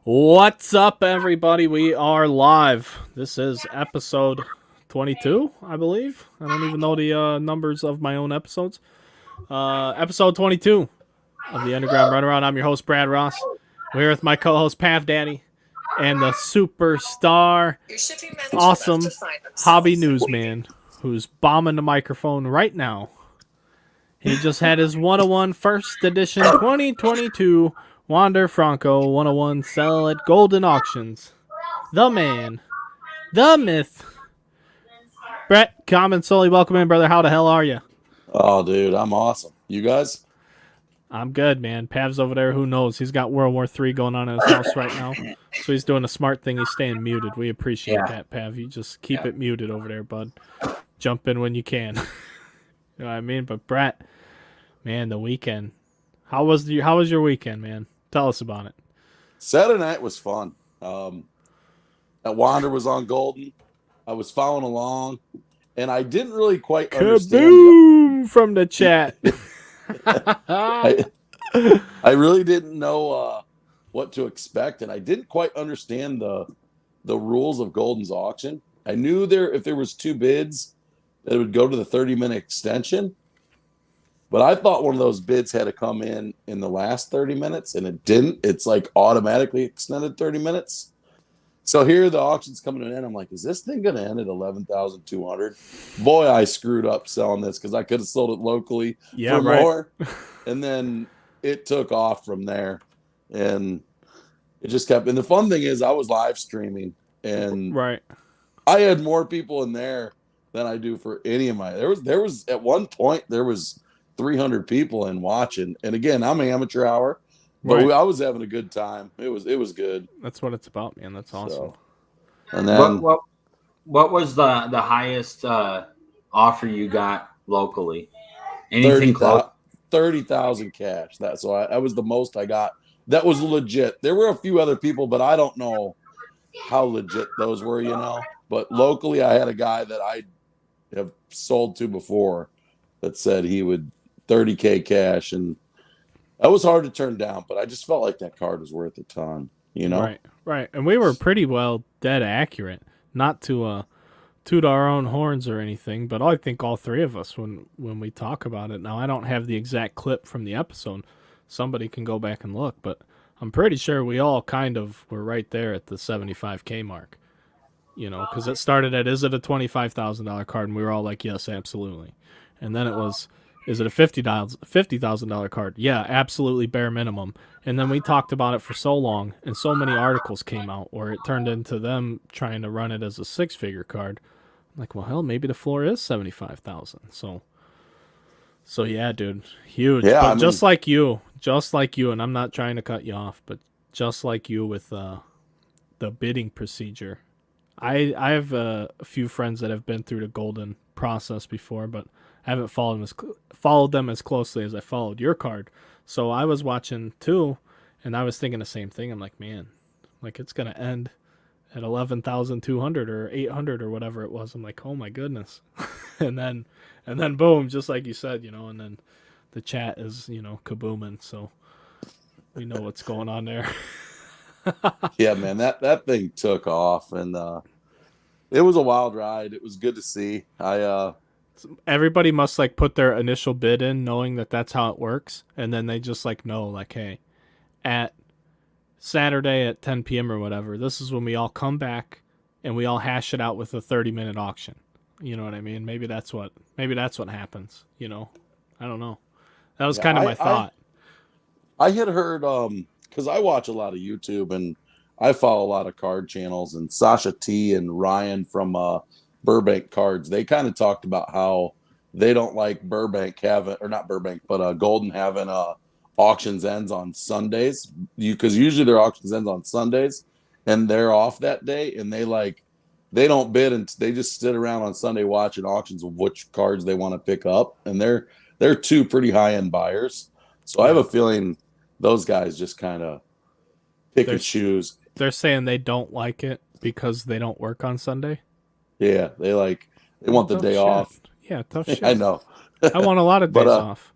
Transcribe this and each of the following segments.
What's up, everybody? We are live. This is episode 22, I believe. I don't even know the numbers of my own episodes. Episode 22 of the Underground Runaround. I'm your host, Brad Ross. We're here with my co-host, Pav Daddy, and the superstar, awesome hobby newsman who's bombing the microphone right now. He just had his 101 first edition 2022 Wander Franco 101 sell at Golden Auctions. The man, the myth. Brett, Common Sully, welcome in, brother. How the hell are you? Oh, dude, I'm awesome. You guys? I'm good, man. Pav's over there. Who knows? He's got World War III going on in his house right now. So he's doing a smart thing. He's staying muted. We appreciate that, Pav. You just keep it muted over there, bud. Jump in when you can. You know what I mean? But Brett, man, the weekend. How was your weekend, man? Tell us about it. Saturday night was fun. That Wander was on Golden. I was following along, and I didn't really quite understand. Kaboom from the chat. I really didn't know what to expect, and I didn't quite understand the rules of Golden's auction. I knew if there was two bids, that it would go to the 30-minute extension. But I thought one of those bids had to come in the last 30 minutes, and it didn't. It's like automatically extended 30 minutes. So here the auction's coming to an end. I'm like, is this thing going to end at 11,200? Boy, I screwed up selling this because I could have sold it locally for more. And then it took off from there. And it just kept. And the fun thing is I was live streaming. And I had more people in there than I do for any of my. There was at one point, there was 300 people in watching, and again, I'm amateur hour, but I was having a good time. It was good. That's what it's about, man. That's awesome. So, and then what was the highest offer you got locally? Anything close? 30,000 cash. That was the most I got. That was legit. There were a few other people, but I don't know how legit those were, But locally, I had a guy that I have sold to before that said he would. 30K cash, and that was hard to turn down, but I just felt like that card was worth a ton, Right. And we were pretty well dead accurate, not to toot our own horns or anything, but I think all three of us when we talk about it. Now, I don't have the exact clip from the episode. Somebody can go back and look, but I'm pretty sure we all kind of were right there at the 75K mark, because it started at, is it a $25,000 card? And we were all like, yes, absolutely. And then it was, is it a $50,000 card? Yeah, absolutely bare minimum. And then we talked about it for so long, and so many articles came out where it turned into them trying to run it as a six-figure card. I'm like, well, hell, maybe the floor is $75,000. So yeah, dude, huge. Yeah, but just like you, and I'm not trying to cut you off, but just like you with the bidding procedure. I have a few friends that have been through the Golden process before, but I haven't followed them as closely as I followed your card. So I was watching too, and I was thinking the same thing. I'm like, man, like it's gonna end at 11,200 or 800 or whatever it was. I'm like, oh my goodness, and then boom, just like you said, and then the chat is kabooming. So we know what's going on there. Yeah, man, that thing took off, and it was a wild ride. It was good to see. Everybody must put their initial bid in knowing that that's how it works, and then they just know hey, at Saturday at 10 p.m. or whatever, this is when we all come back and we all hash it out with a 30-minute auction. You know what I mean? Maybe that's what happens, I don't know. That was kind of my thought. I had heard because I watch a lot of YouTube and I follow a lot of card channels, and Sasha T and Ryan from Burbank Cards, they kind of talked about how they don't like Golden having auctions ends on Sundays, because usually their auctions ends on Sundays and they're off that day, and they don't bid, and they just sit around on Sunday watching auctions of which cards they want to pick up, and they're two pretty high-end buyers. So I have a feeling those guys just kind of pick and choose. They're saying they don't like it because they don't work on Sunday. Yeah, they want the day off. Yeah, tough shit. I know. I want a lot of days off.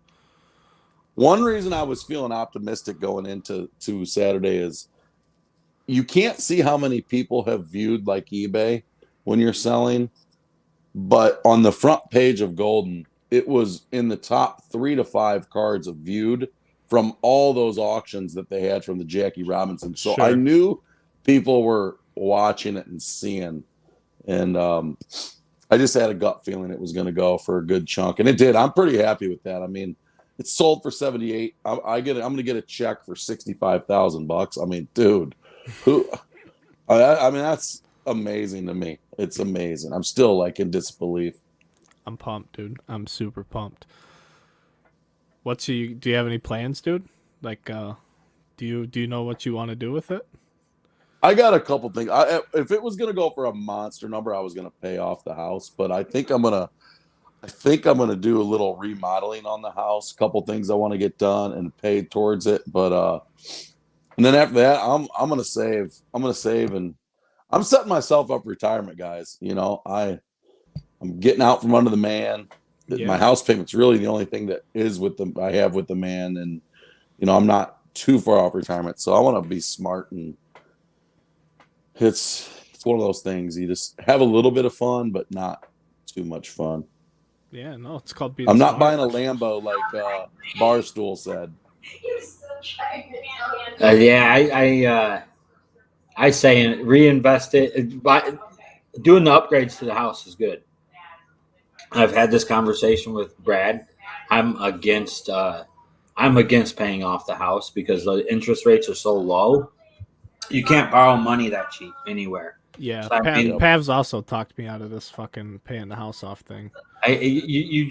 One reason I was feeling optimistic going into Saturday is you can't see how many people have viewed like eBay when you're selling, but on the front page of Golden, it was in the top 3 to 5 cards of viewed from all those auctions that they had from the Jackie Robinson. So I Sure. knew people were watching it and seeing, and I just had a gut feeling it was going to go for a good chunk, and it did. I'm pretty happy with that. I mean, it's sold for 78. I'm going to get a check for $65,000. I mean, dude, who? I mean, that's amazing to me. It's amazing. I'm still like in disbelief. I'm pumped, dude. I'm super pumped. Do you have any plans, dude? Like, do you know what you want to do with it? I got a couple things. If it was going to go for a monster number, I was going to pay off the house, but I think I'm gonna do a little remodeling on the house. A couple things I want to get done and paid towards it, but and then after that, I'm gonna save. I'm gonna save, and I'm setting myself up for retirement, guys. You know, I'm getting out from under the man. Yeah. My house payment's really the only thing that is I have with the man, and you know, I'm not too far off retirement, so I want to be smart, and it's one of those things. You just have a little bit of fun, but not too much fun. Yeah, no, it's called being I'm not smart. buying a Lambo like Barstool said. I say reinvest it. Doing the upgrades to the house is good. I've had this conversation with Brad. I'm against paying off the house because the interest rates are so low. You can't borrow money that cheap anywhere. Yeah, So, I mean, Pav's also talked me out of this fucking paying the house off thing. You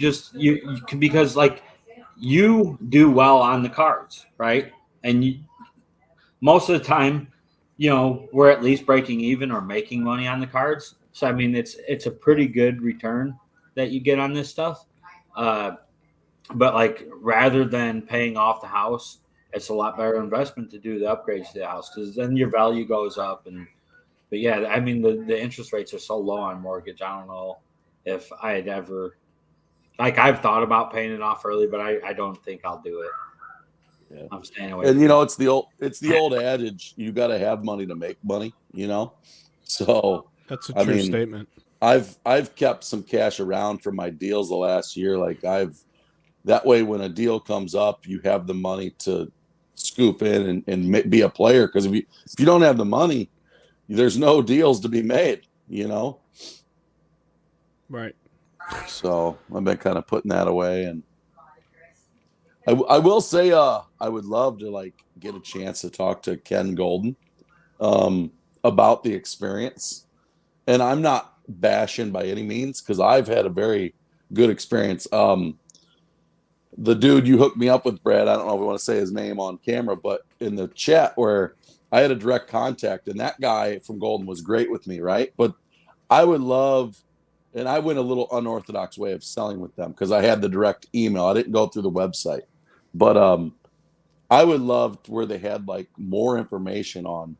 can, because like you do well on the cards, right? And most of the time, you know, we're at least breaking even or making money on the cards. So I mean, it's a pretty good return that you get on this stuff. But like rather than paying off the house, it's a lot better investment to do the upgrades to the house because then your value goes up. But yeah, I mean the interest rates are so low on mortgage. I don't know if I'd ever, like, I've thought about paying it off early, but I don't think I'll do it. Yeah. I'm staying away. And you know, it's the old adage, you got to have money to make money, you know? So That's a true statement. I've kept some cash around for my deals the last year. Like that way when a deal comes up, you have the money to scoop in and be a player. Because if you don't have the money, there's no deals to be made, you know? Right. So I've been kind of putting that away, and I will say I would love to like get a chance to talk to Ken Golden about the experience. And I'm not bashing by any means because I've had a very good experience. The dude you hooked me up with, Brad, I don't know if we want to say his name on camera, but in the chat where I had a direct contact, and that guy from Golden was great with me, right? But I would love, and I went a little unorthodox way of selling with them because I had the direct email. I didn't go through the website. But I would love where they had like more information on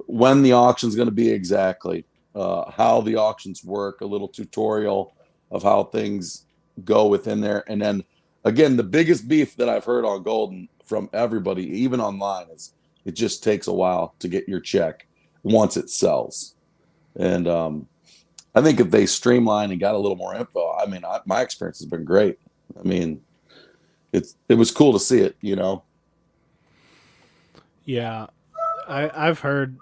when the auction's going to be exactly, how the auctions work, a little tutorial of how things go within there. And then again, the biggest beef that I've heard on Golden from everybody, even online, is it just takes a while to get your check once it sells. And I think if they streamline and got a little more info, I mean, my experience has been great. I mean, it was cool to see it, you know? Yeah, I've heard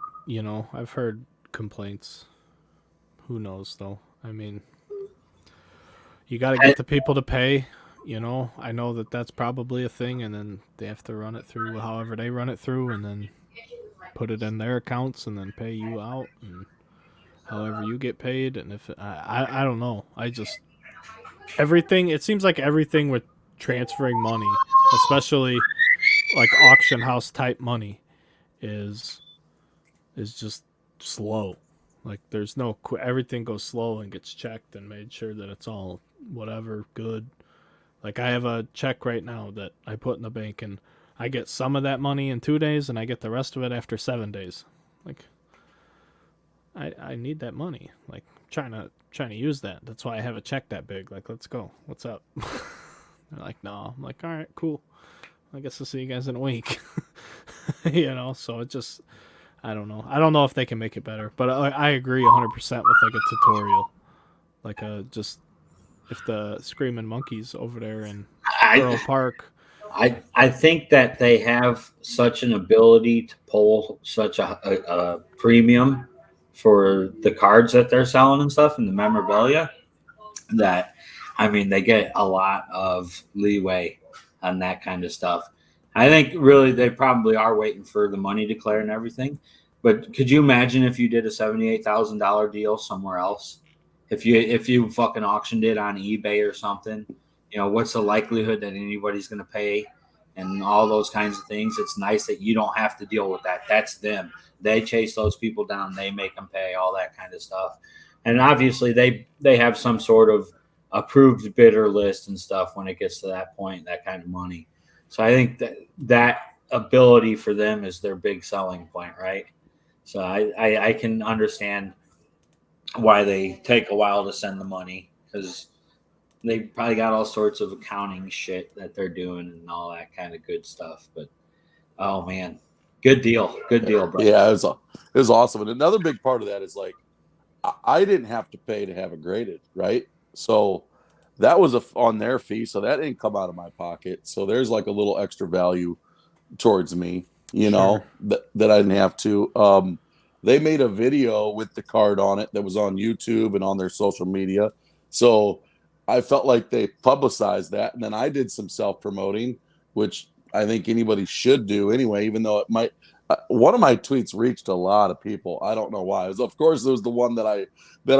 complaints. Who knows though? I mean, you got to get the people to pay. You know, I know that's probably a thing, and then they have to run it through however they run it through, and then put it in their accounts, and then pay you out, and however you get paid. And if I don't know, everything. It seems like everything with transferring money, especially like auction house type money, is just slow. Like there's no everything goes slow and gets checked and made sure that it's all whatever good. Like I have a check right now that I put in the bank, and I get some of that money in 2 days, and I get the rest of it after 7 days. Like I need that money. Like trying to use that. That's why I have a check that big. Like, let's go. What's up? They're like, no. I'm like, all right, cool. I guess I'll see you guys in a week. You know, so it just I don't know. I don't know if they can make it better, but I agree 100% with like a tutorial, like a just if the Screaming Monkeys over there in Earl I Park. I think that they have such an ability to pull such a premium for the cards that they're selling and stuff and the memorabilia that I mean they get a lot of leeway on that kind of stuff. I think really they probably are waiting for the money declare and everything. But could you imagine if you did a $78,000 deal somewhere else? If you fucking auctioned it on eBay or something, you know, what's the likelihood that anybody's going to pay and all those kinds of things? It's nice that you don't have to deal with that. That's them. They chase those people down. They make them pay all that kind of stuff. And obviously they have some sort of approved bidder list and stuff when it gets to that point, that kind of money. So I think that ability for them is their big selling point, right? So I can understand why they take a while to send the money because they probably got all sorts of accounting shit that they're doing and all that kind of good stuff. But oh man, good deal, bro. Yeah, it was awesome. And another big part of that is like I didn't have to pay to have it graded, right? So that was on their fee, so that didn't come out of my pocket. So there's like a little extra value towards me, you know, that I didn't have to. They made a video with the card on it that was on YouTube and on their social media. So I felt like they publicized that. And then I did some self-promoting, which I think anybody should do anyway, even though it might. One of my tweets reached a lot of people. I don't know why. Of course, it was the one that I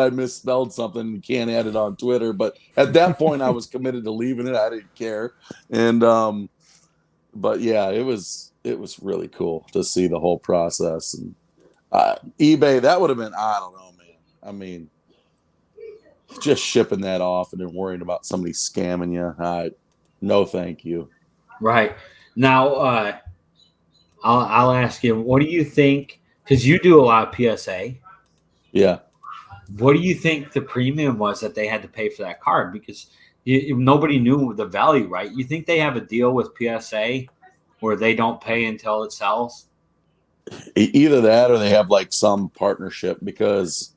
misspelled something and can't add it on Twitter. But at that point, I was committed to leaving it. I didn't care. And but yeah, it was really cool to see the whole process. And eBay, that would have been, I don't know, man. I mean, just shipping that off and then worrying about somebody scamming you. No, thank you. Right now. I'll ask you, what do you think? Because you do a lot of PSA. Yeah. What do you think the premium was that they had to pay for that card? Because nobody knew the value, right? You think they have a deal with PSA where they don't pay until it sells? Either that or they have like some partnership because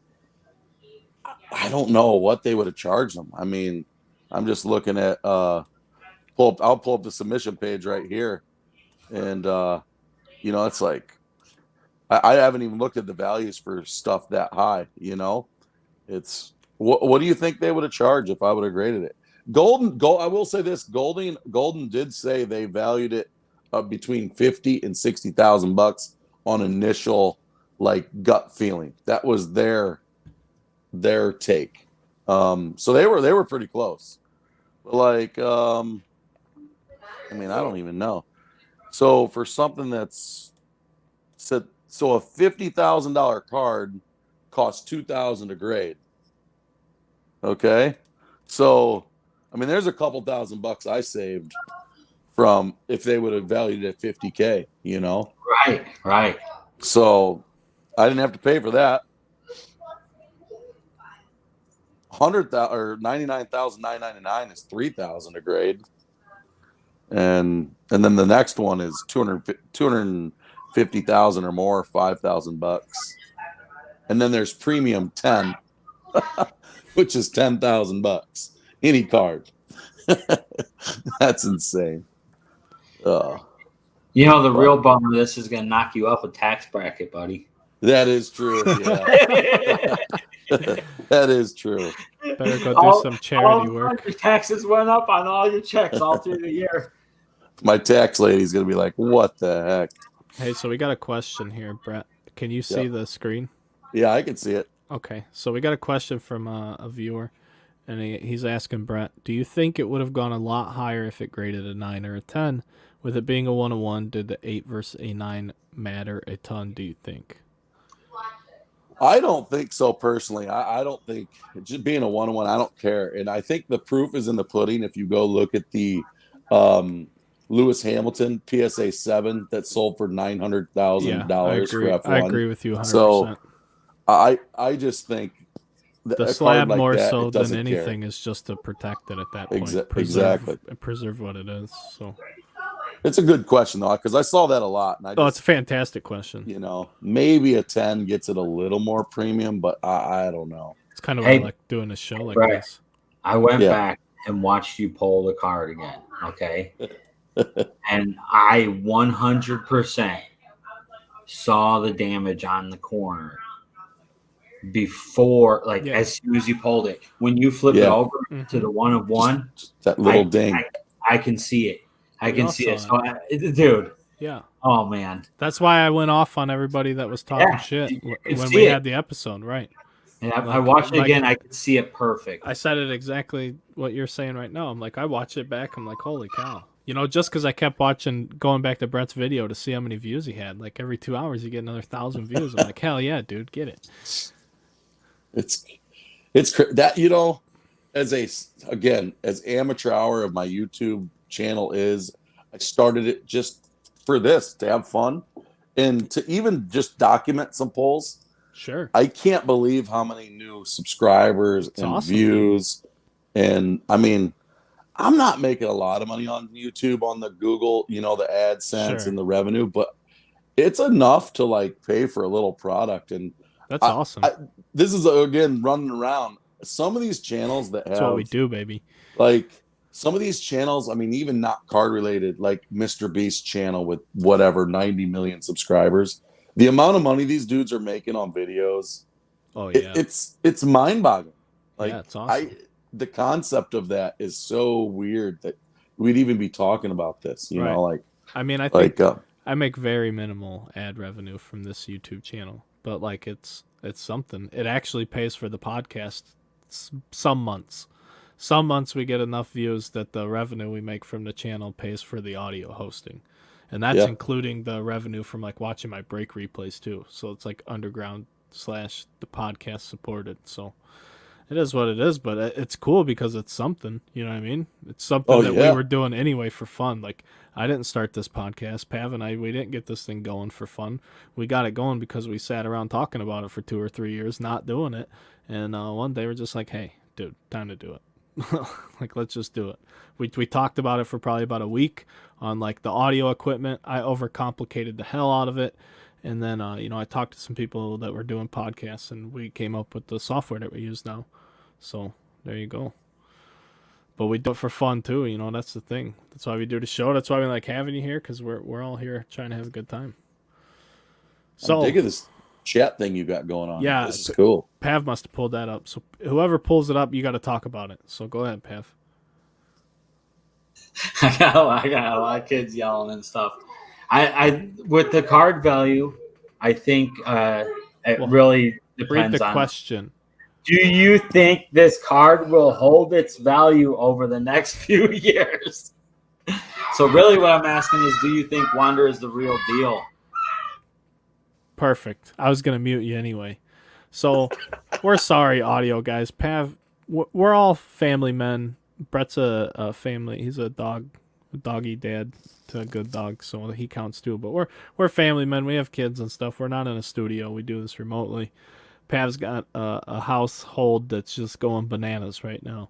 I don't know what they would have charged them. I mean, I'm just looking at I'll pull up the submission page right here. And you know, it's like I haven't even looked at the values for stuff that high, you know. It's what do you think they would have charged if I would have graded it? I will say this, Golden did say they valued it between 50 and 60,000 bucks on initial like gut feeling. That was their take. So they were pretty close. Like I mean, I don't even know. So for something that's said, so a $50,000 card costs $2,000 to grade. Okay, so I mean, there's a couple $1,000 I saved from if they would have valued it at $50K. You know, right. So I didn't have to pay for that. 100,000 or 99,999 is $3,000 a grade. And then the next one is 250,000 or more, $5,000. And then there's premium 10, which is $10,000. Any card. That's insane. You know, the real bummer of this is going to knock you up a tax bracket, buddy. That is true. Yeah. That is true. Better go do some charity work. Your taxes went up on all your checks all through the year. My tax lady's going to be like, what the heck? Hey, so we got a question here, Brett. Can you see the screen? Yeah, I can see it. Okay, so we got a question from a viewer, and he's asking Brett, do you think it would have gone a lot higher if it graded a 9 or a 10? With it being a 101, did the 8 versus a 9 matter a ton, do you think? I don't think so personally. I don't think just being a 101, I don't care. And I think the proof is in the pudding. If you go look at the Lewis Hamilton PSA 7 that sold for $900,000 for F1. I agree with you 100%. So I just think the slab more like so than anything is just to protect it at that point. Exactly. Preserve what it is. So It's a good question though, because I saw that a lot, and I Oh, it's just, a fantastic question. maybe a 10 gets it a little more premium, but I don't know. It's kind of why I Hey, like doing a show like Brett, this. I went Yeah. back and watched you pull the card again, okay? And I 100% saw the damage on the corner before, like Yeah. as soon as you pulled it. When you flip it Yeah. over to the 1 of 1, Just that little ding. I can see it. I We can all see it. saw So, dude, Yeah. oh man, That's why I went off on everybody that was talking Yeah, shit you could when see we it. had the episode, right? and I Like- watched it like- again. I could see it perfect. I said it exactly what you're saying right now. I'm like, I watch it back. I'm like, holy cow. Just because I kept going back to Brett's video to see how many views he had. Like every 2 hours, you get another 1,000 views. I'm like, hell yeah, dude, get it. It's that, as amateur hour of my YouTube channel is, I started it just for this, to have fun and to even just document some polls. Sure. I can't believe how many new subscribers and awesome, views. And I mean, I'm not making a lot of money on YouTube, on the Google, the AdSense Sure. and the revenue, but it's enough to like pay for a little product. And That's awesome. this is again running around some of these channels that That's have, what we do, baby. like some of these channels, I mean, even not card related, like Mr. Beast channel with whatever 90 million subscribers. The amount of money these dudes are making on videos, Oh yeah. it's mind boggling. Like, yeah, it's awesome. the concept of that is so weird that we'd even be talking about this. Right. Like, I mean, I think like I make very minimal ad revenue from this YouTube channel, but like it's something. It actually pays for the podcast. Some months we get enough views that the revenue we make from the channel pays for the audio hosting, and that's including the revenue from like watching my break replays too. So it's like underground / the podcast supported. So it is what it is, but it's cool because it's something. You know what I mean? It's something that we were doing anyway for fun. Like, I didn't start this podcast. Pav and I, we didn't get this thing going for fun. We got it going because we sat around talking about it for 2 or 3 years, not doing it. And one day we're just like, hey, dude, time to do it. Like, let's just do it. We talked about it for probably about a week on like the audio equipment. I overcomplicated the hell out of it. And then, I talked to some people that were doing podcasts, and we came up with the software that we use now. So there you go. But we do it for fun too. That's the thing. That's why we do the show. That's why we like having you here, because we're all here trying to have a good time. So I'm digging this chat thing you got going on. Yeah, this is cool. Pav must have pulled that up. So whoever pulls it up, you got to talk about it. So go ahead, Pav. I got a lot of kids yelling and stuff. I with the card value, I think it really Read depends the on. question. Do you think this card will hold its value over the next few years? So really what I'm asking is, do you think Wander is the real deal? Perfect. I was going to mute you anyway. So we're sorry, audio guys. Pav, we're all family men. Brett's a family. He's a doggy dad to a good dog, so he counts too. But we're family men. We have kids and stuff. We're not in a studio. We do this remotely. Pav's got a household that's just going bananas right now.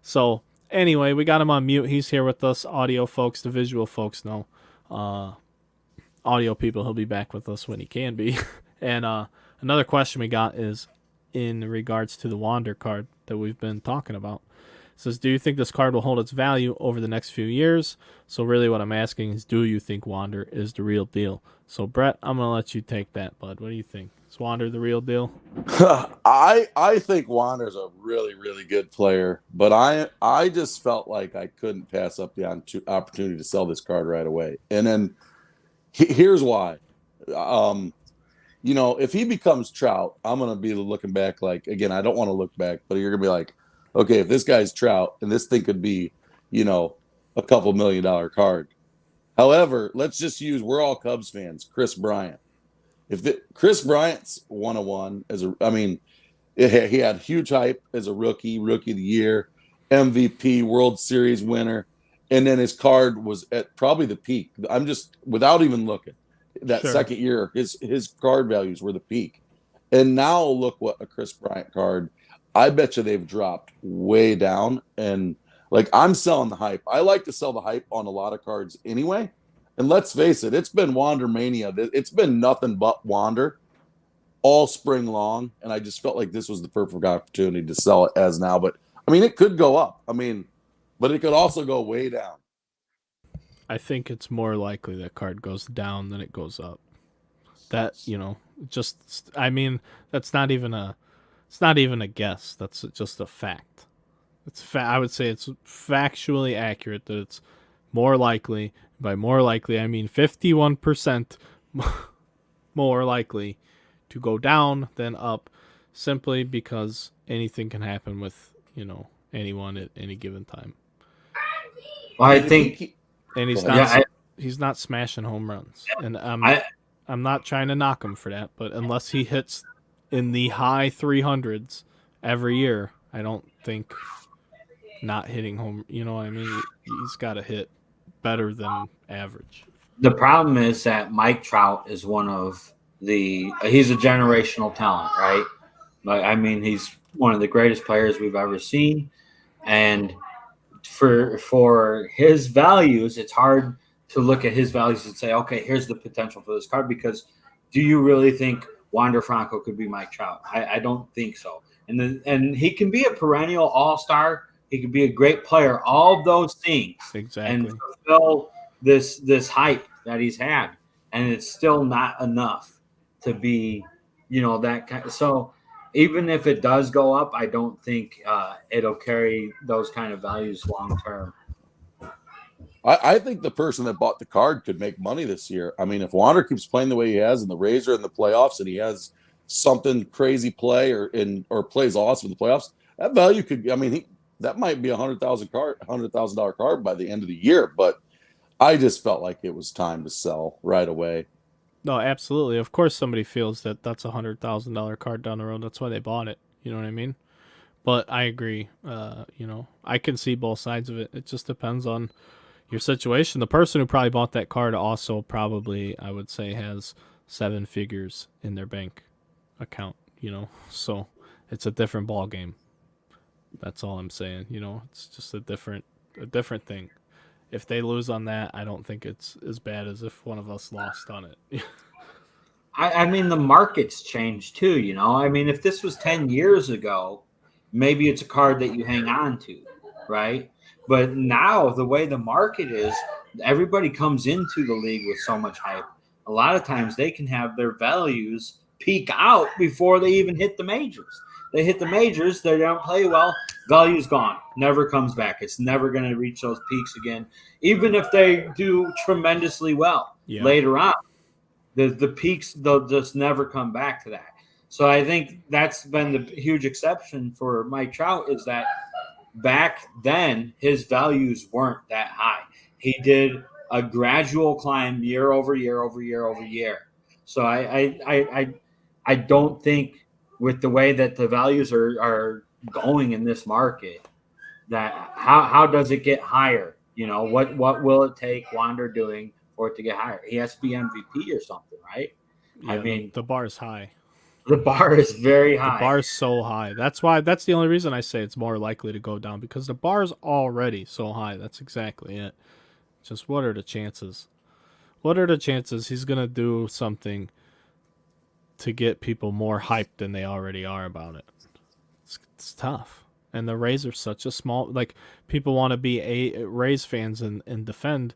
So anyway, we got him on mute. He's here with us. Audio folks, the visual folks know. Audio people, he'll be back with us when he can be. And another question we got is in regards to the Wander card that we've been talking about. It says, do you think this card will hold its value over the next few years? So really what I'm asking is, do you think Wander is the real deal? So Brett, I'm going to let you take that, bud. What do you think? Is Wander the real deal? I think Wander's a really, really good player, but I just felt like I couldn't pass up the opportunity to sell this card right away. And then here's why. If he becomes Trout, I'm going to be looking back like, again, I don't want to look back, but you're going to be like, okay, if this guy's Trout and this thing could be, a couple $1 million card. However, let's just use, we're all Cubs fans, Chris Bryant. Chris Bryant's 101 he had huge hype as a rookie of the year, MVP, World Series winner, and then his card was at probably the peak. I'm just, without even looking, that second year, his card values were the peak. And now look what a Chris Bryant card, I bet you they've dropped way down. And like, I'm selling the hype. I like to sell the hype on a lot of cards anyway. And let's face it, it's been Wander Mania. It's been nothing but Wander all spring long. And I just felt like this was the perfect opportunity to sell it as now. But I mean, it could go up. I mean, but it could also go way down. I think it's more likely that card goes down than it goes up. That, just, I mean, that's not even a, it's not even a guess. That's just a fact. I would say it's factually accurate that it's more likely. By more likely, I mean 51% more likely to go down than up, simply because anything can happen with, anyone at any given time. Well, I think, and he's Go not ahead. he's not smashing home runs, and I'm not trying to knock him for that, but unless he hits in the high 300s every year, I don't think not hitting home, you know what I mean? He's got to hit better than average. the problem is that Mike Trout is he's a generational talent, right? Like, I mean, he's one of the greatest players we've ever seen, and for his values, it's hard to look at his values and say, okay, here's the potential for this card, because do you really think Wander Franco could be Mike Trout? I don't think so. And he can be a perennial all-star. He could be a great player, all of those things. Exactly. And fulfill this hype that he's had. And it's still not enough to be, that kind. So even if it does go up, I don't think it'll carry those kind of values long term. I think the person that bought the card could make money this year. I mean, if Wander keeps playing the way he has in the Rays or in the playoffs, and he has something crazy play or plays awesome in the playoffs, that value could. I mean, that might be $100,000 card by the end of the year. But I just felt like it was time to sell right away. No, absolutely. Of course, somebody feels that that's $100,000 card down the road. That's why they bought it. You know what I mean? But I agree. I can see both sides of it. It just depends on your situation. The person who probably bought that card also probably, I would say, has 7 figures in their bank account. So it's a different ball game. That's all I'm saying. It's just a different thing. If they lose on that, I don't think it's as bad as if one of us lost on it. I mean, the market's changed too, I mean, if this was 10 years ago, maybe it's a card that you hang on to, right? But now the way the market is, everybody comes into the league with so much hype. A lot of times they can have their values peak out before they even hit the majors. They hit the majors, they don't play well, value's gone, never comes back. It's never going to reach those peaks again, even if they do tremendously well later on. The peaks, they'll just never come back to that. So I think that's been the huge exception for Mike Trout, is that back then his values weren't that high. He did a gradual climb year over year over year over year. So I don't think, with the way that the values are going in this market, that how does it get higher? What will it take Wander doing for it to get higher? He has to be MVP or something, right? Yeah, I mean, the bar is high. The bar is very high. The bar is so high. That's the only reason I say it's more likely to go down, because the bar is already so high. That's exactly it. Just what are the chances? What are the chances he's going to do something to get people more hyped than they already are about it? It's tough. And the Rays are such a small, people want to be Rays fans and defend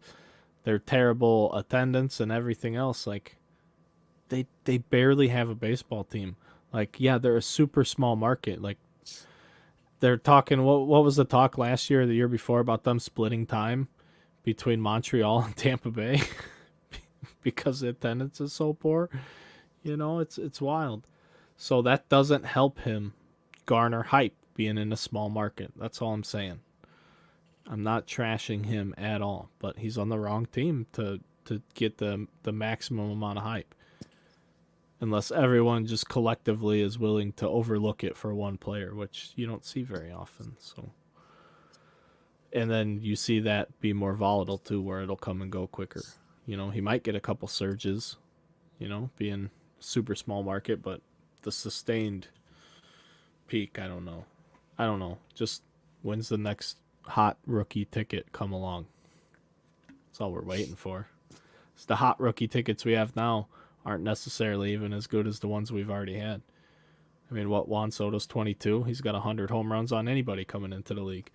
their terrible attendance and everything else. They barely have a baseball team. They're a super small market. They're talking, what was the talk last year or the year before about them splitting time between Montreal and Tampa Bay because the attendance is so poor? It's wild. So that doesn't help him garner hype being in a small market. That's all I'm saying. I'm not trashing him at all, but he's on the wrong team to get the maximum amount of hype. Unless everyone just collectively is willing to overlook it for one player, which you don't see very often. So, and then you see that be more volatile too, where it'll come and go quicker. He might get a couple surges, being super small market, but the sustained peak, I don't know. Just when's the next hot rookie ticket come along? That's all we're waiting for. The hot rookie tickets we have now aren't necessarily even as good as the ones we've already had. I mean, what, Juan Soto's 22? He's got 100 home runs on anybody coming into the league.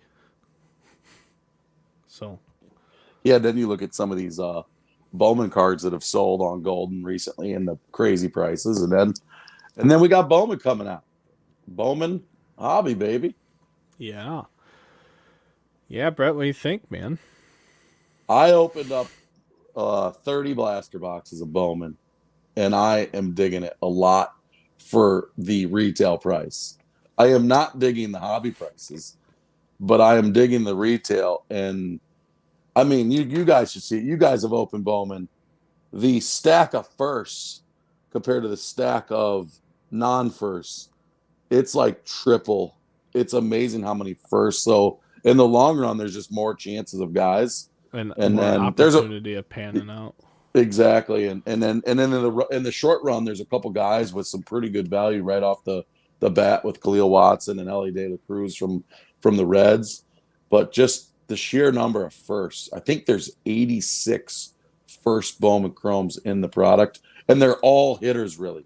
So, Yeah, then you look at some of these Bowman cards that have sold on Golden recently and the crazy prices, and then we got Bowman coming out. Bowman hobby, baby. yeah. Yeah, Brett, what do you think, man? I opened up 30 blaster boxes of Bowman, and I am digging it a lot for the retail price. I am not digging the hobby prices, but I am digging the retail. And I mean, you guys should see it. You guys have opened Bowman. The stack of firsts compared to the stack of non-firsts, it's like triple. It's amazing how many firsts. So in the long run, there's just more chances of guys. And And more then there's a opportunity of panning out. exactly, and then in the short run, there's a couple guys with some pretty good value right off the bat with Khalil Watson and Ellie De La Cruz from the Reds, but just the sheer number of firsts. I think there's 86 first Bowman Chromes in the product, and they're all hitters really.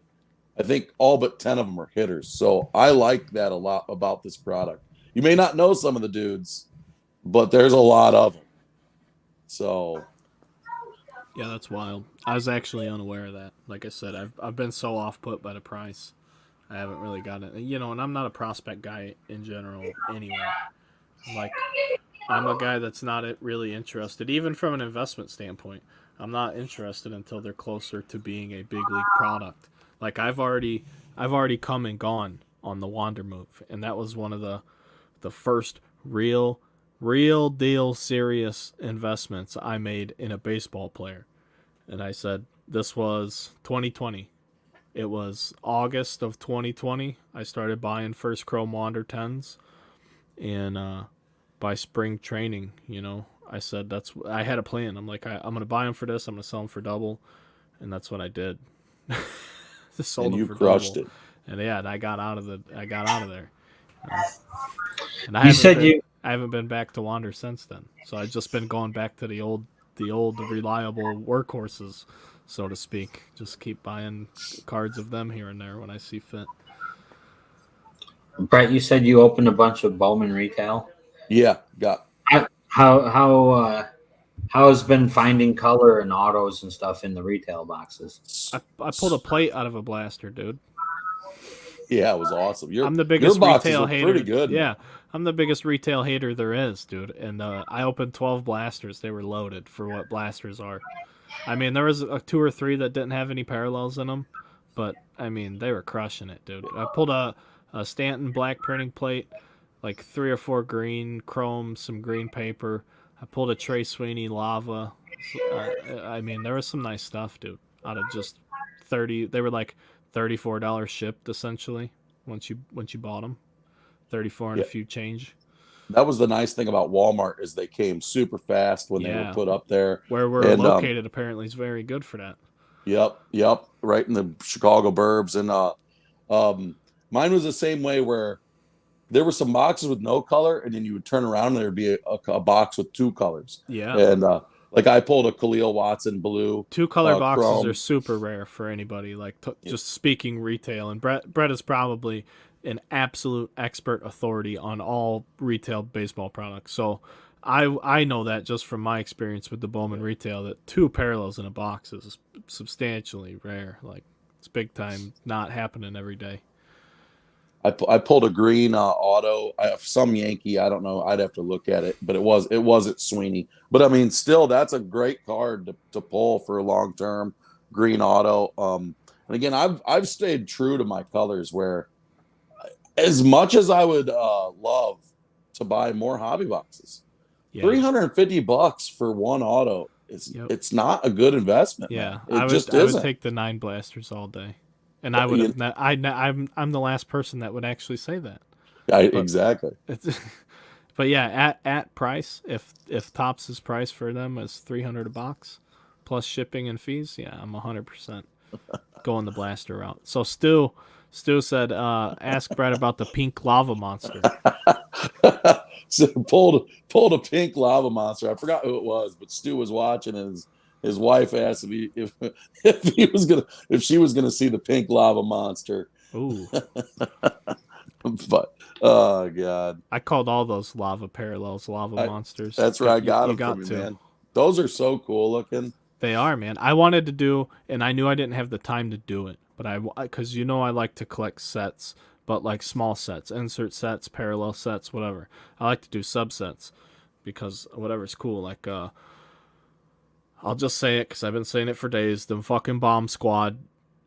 I think all but 10 of them are hitters. So I like that a lot about this product. You may not know some of the dudes, but there's a lot of them. So Yeah, that's wild. I was actually unaware of that. Like I said, I've been so off put by the price. I haven't really got it. You know, and I'm not a prospect guy in general anyway. Like, I'm a guy that's not really interested, even from an investment standpoint. I'm not interested until they're closer to being a big league product. Like I've already come and gone on the Wander move, and that was one of the first real deal serious investments I made in a baseball player. And I said this was 2020. It was August of 2020. I started buying first Chrome Wander 10s, and by spring training, you know, I said I had a plan. I'm like, I'm going to buy them for this. I'm going to sell them for double, and that's what I did. Just sold and them you for crushed double. it. And yeah, I got out of there. And I haven't been back to Wander since then. So I've just been going back to the old reliable workhorses, so to speak. Just keep buying cards of them here and there when I see fit. Brett, you said you opened a bunch of Bowman retail. Yeah, got How has been finding color and autos and stuff in the retail boxes? I pulled a plate out of a blaster, dude. Yeah, it was awesome. I'm the biggest your boxes retail are hater. pretty good. Yeah, I'm the biggest retail hater there is, dude. And I opened 12 blasters. They were loaded for what blasters are. I mean, there was 2 or 3 that didn't have any parallels in them, but I mean, they were crushing it, dude. I pulled a Stanton black printing plate, like 3 or 4 green chrome, some green paper. I pulled a Trey Sweeney lava. I mean, there was some nice stuff, dude. Out of just 30, they were like $34 shipped essentially once you bought them. 34 and a few change. That was the nice thing about Walmart is they came super fast when they were put up there. Where we're located apparently is very good for that. Yep. Right in the Chicago burbs. And mine was the same way where there were some boxes with no color, and then you would turn around and there'd be a box with 2 colors. Yeah. And like I pulled a Khalil Watson blue. 2 color boxes Chrome. are super rare for anybody. Like just speaking retail, and Brett is probably an absolute expert authority on all retail baseball products. So I know that just from my experience with the Bowman retail that 2 parallels in a box is substantially rare. Like it's big time, not happening every day. I pulled a green auto. I have some Yankee. I don't know. I'd have to look at it, but it wasn't Sweeney. But I mean, still, that's a great card to pull for a long term green auto. And again, I've stayed true to my colors. Where as much as I would love to buy more hobby boxes, $350 for one auto it's not a good investment. Yeah, man. I would take the 9 blasters all day. And I would have. I'm the last person that would actually say that. Exactly. But yeah, at price, if Topps' price for them is $300 a box, plus shipping and fees, yeah, I'm 100% going the blaster route. So Stu said, ask Brett about the pink lava monster. So pulled a pink lava monster. I forgot who it was, but Stu was watching and his wife asked if she was gonna see the pink lava monster. Ooh, But oh god, I called all those lava parallels lava I, monsters. that's where I got You them from got you, to. man. Those are so cool looking. They are, man. I wanted to do, and I knew I didn't have the time to do it, but because I like to collect sets, but like small sets, insert sets, parallel sets, whatever. I like to do subsets because whatever's cool. Like, I'll just say it because I've been saying it for days. The fucking Bomb Squad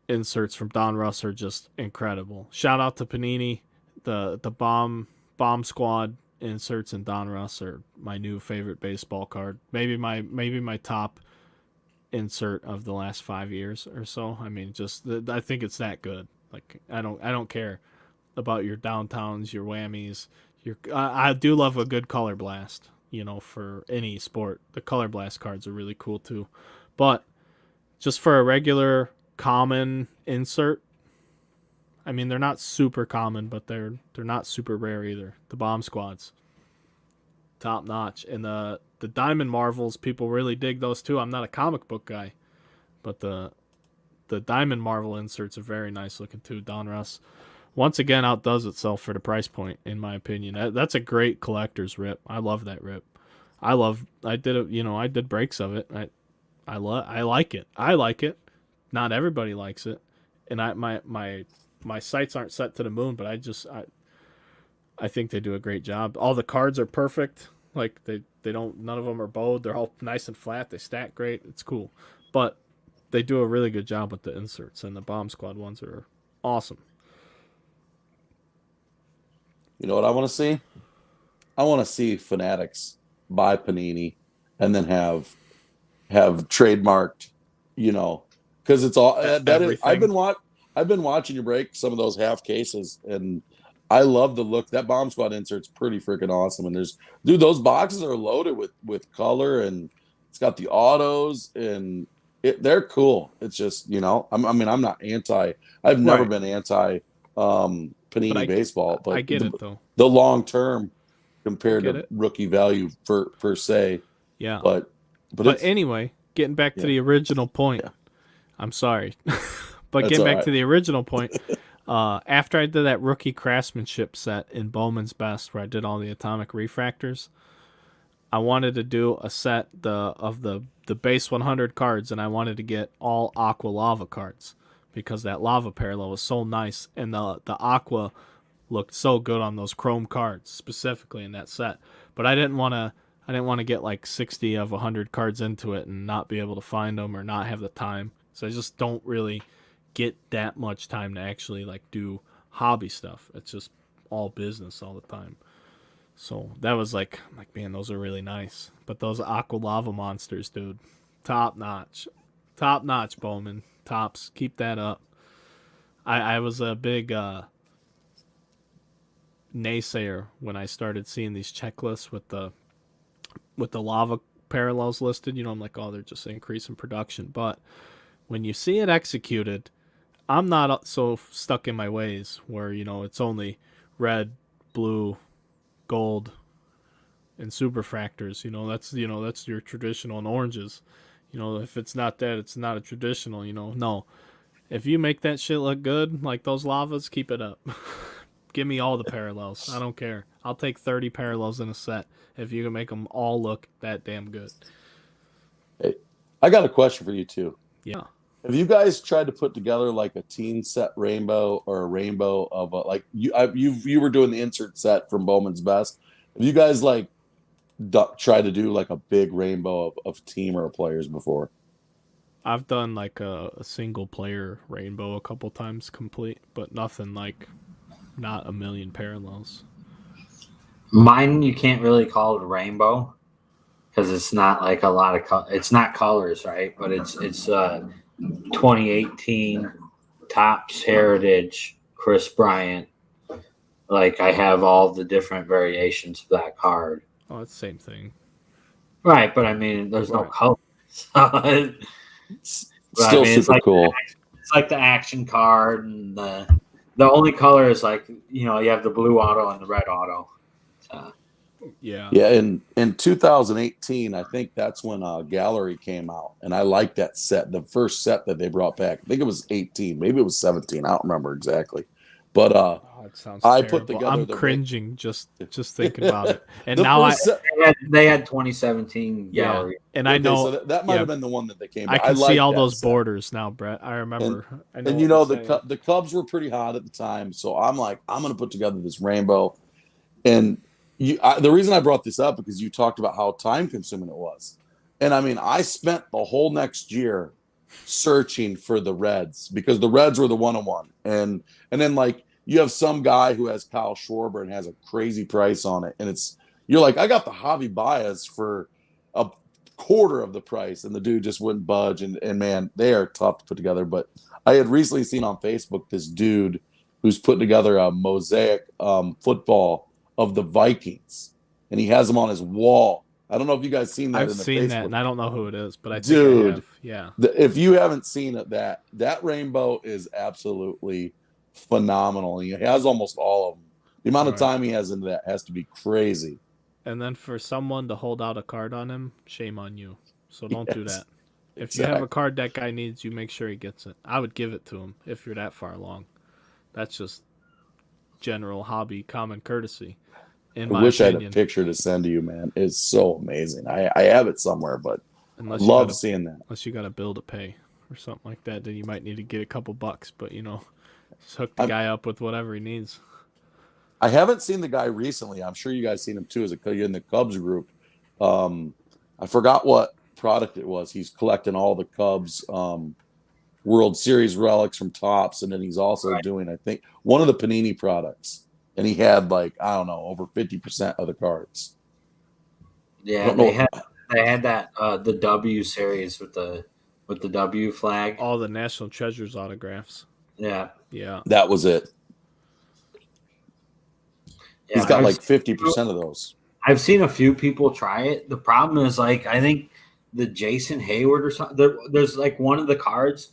inserts from Donruss are just incredible. Shout out to Panini. The Bomb Squad inserts in Donruss are my new favorite baseball card. Maybe my top insert of the last 5 years or so. I mean, I think it's that good. Like, I don't care about your downtowns, your whammies. I do love a good color blast. For any sport, the color blast cards are really cool too. But just for a regular common insert, I mean, they're not super common, but they're not super rare either. The Bomb Squads, top notch, and the Diamond Marvels, people really dig those too. I'm not a comic book guy, but the Diamond Marvel inserts are very nice looking too. Donruss once again outdoes itself for the price point, in my opinion. That's a great collector's rip. I love that rip. I did breaks of it. I like it. I like it. Not everybody likes it, and my sights aren't set to the moon, but I think they do a great job. All the cards are perfect. Like, none of them are bowed. They're all nice and flat. They stack great. It's cool, but they do a really good job with the inserts, and the Bomb Squad ones are awesome. You know what I want to see? I want to see Fanatics buy Panini and then have trademarked, because it's all that is. I've been watching you break some of those half cases, and I love the look. That Bomb Squad insert's pretty freaking awesome. And those boxes are loaded with color, and it's got the autos, and they're cool. It's just, I'm not anti. I've never been anti Panini baseball, but I get it though. The long term compared to rookie value per se. Yeah. But anyway, getting back to the original point. Yeah. I'm sorry. But That's getting back to the original point, after I did that rookie craftsmanship set in Bowman's Best, where I did all the atomic refractors, I wanted to do a set of the base 100 cards, and I wanted to get all Aqua Lava cards because that Lava parallel was so nice, and the Aqua looked so good on those chrome cards, specifically in that set. But I didn't want to get like 60 of 100 cards into it and not be able to find them or not have the time. So I just don't really get that much time to actually like do hobby stuff. It's just all business all the time. So that was like man, those are really nice. But those Aqua Lava monsters, dude, top notch, Bowman, tops. Keep that up. I was a big naysayer when I started seeing these checklists with the lava parallels listed. I'm like, oh, they're just increasing production. But when you see it executed, I'm not so stuck in my ways where, it's only red, blue, gold, and superfractors. That's your traditional, and oranges. If it's not that, it's not a traditional, No. If you make that shit look good, like those lavas, keep it up. Give me all the parallels. I don't care. I'll take 30 parallels in a set if you can make them all look that damn good. Hey, I got a question for you too. Yeah. Have you guys tried to put together like a teen set rainbow or a rainbow of you were doing the insert set from Bowman's Best? Have you guys tried to do like a big rainbow of a team or players before? I've done like a single player rainbow a couple times complete, but nothing like not a million parallels. Mine, you can't really call it a rainbow because it's not like a lot of it's not colors, right? But it's 2018 Topps Heritage Chris Bryant. Like, I have all the different variations of that card. Oh, it's the same thing. Right, but I mean, there's no color. So Still super cool. It's like the action card, and the only color is like, you have the blue auto and the red auto. So. Yeah. Yeah, in 2018, I think that's when Gallery came out, and I liked that set. The first set that they brought back, I think it was 18, maybe it was 17. I don't remember exactly, but Oh, it sounds I put terrible. together I'm the ring. cringing just thinking about it. And The now first set. They had 2017 yeah, gallery. and I Okay, know so that might yeah, have been the one that they came I back. I can see liked all that those set, borders now, Brett. I and remember. I know and what you're saying. the Cubs were pretty hot at the time, so I'm like, I'm gonna put together this rainbow. And the reason I brought this up because you talked about how time consuming it was, and I mean, I spent the whole next year searching for the Reds because the Reds were the 101, and then like you have some guy who has Kyle Schwarber and has a crazy price on it, and you're like, I got the Javi Baez for a quarter of the price, and the dude just wouldn't budge, and man, they are tough to put together. But I had recently seen on Facebook this dude who's putting together a mosaic football of the Vikings, and he has them on his wall. I don't know if you guys seen that I've in the seen that, Facebook. and I don't know who it is, but I think I Dude, have. Yeah. if you haven't seen it, that rainbow is absolutely phenomenal. He has almost all of them. The amount of Right. time he has into that has to be crazy. And then for someone to hold out a card on him, shame on you. So don't do Yes, that. If you have a exactly. card that guy needs, you make sure he gets it. I would give it to him if you're that far along. That's just general hobby common courtesy, in I my wish I had a opinion. picture to send to you, man. It's so amazing. I have it somewhere, but I Unless love seeing that. you got a bill to pay or something like that, then you might need to get a couple bucks. But just hook the I'm, guy up with whatever he needs. I haven't seen the guy recently. I'm sure you guys seen him too as you're in the Cubs group. I forgot what product it was. He's collecting all the Cubs World Series relics from Tops, and then he's also Right. doing, I think, one of the Panini products. And he had like, I don't know, over 50% of the cards. I Yeah, don't they know. had that the W series with the W flag. All the National Treasures autographs. Yeah, Yeah. That was it. yeah. He's got like 50% of those. I've seen a few people try it. The problem is, like, I think the Jason Hayward or something. There's like one of the cards.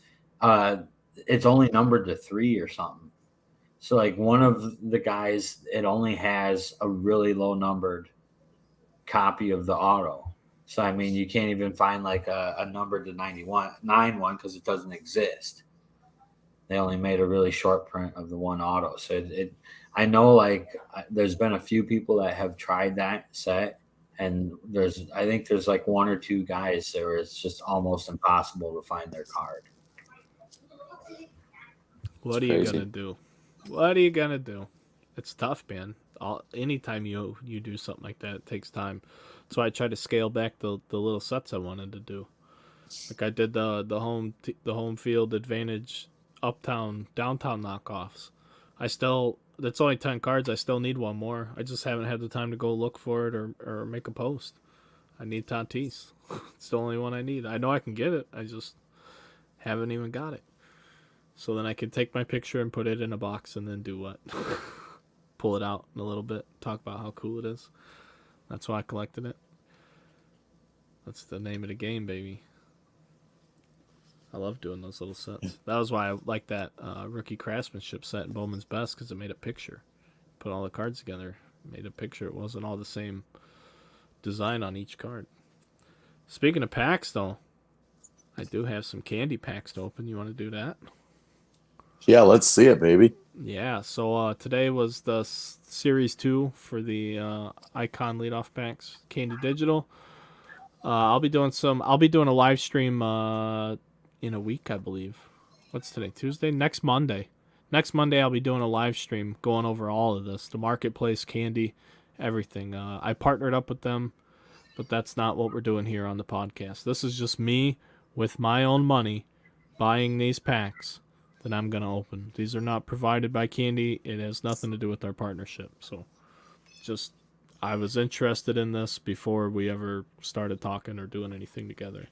It's only numbered to 3 or something. So like one of the guys, it only has a really low numbered copy of the auto. So I mean, you can't even find like a number to 91 because it doesn't exist. They only made a really short print of the one auto. So I know like there's been a few people that have tried that set, and I think there's like 1 or 2 guys there where it's just almost impossible to find their card. What are you gonna do? What are you gonna do? It's tough, man. Anytime you do something like that, it takes time. So I try to scale back the little sets I wanted to do. Like I did the home field advantage uptown downtown knockoffs. That's only 10 cards. I still need one more. I just haven't had the time to go look for it or make a post. I need Tatis. It's the only one I need. I know I can get it. I just haven't even got it. So then I can take my picture and put it in a box and then do what? Pull it out in a little bit. Talk about how cool it is. That's why I collected it. That's the name of the game, baby. I love doing those little sets. That was why I like that rookie craftsmanship set in Bowman's Best, because it made a picture. Put all the cards together. Made a picture. It wasn't all the same design on each card. Speaking of packs, though, I do have some candy packs to open. You want to do that? Yeah, let's see it, baby. Yeah, so today was the Series 2 for the Icon leadoff packs, Candy Digital. I'll be doing a live stream in a week, I believe. What's today? Tuesday? Next Monday. Next Monday I'll be doing a live stream going over all of this. The marketplace, candy, everything. I partnered up with them, but that's not what we're doing here on the podcast. This is just me with my own money buying these packs that I'm going to open. These are not provided by Candy. It has nothing to do with our partnership. So just I was interested in this before we ever started talking or doing anything together.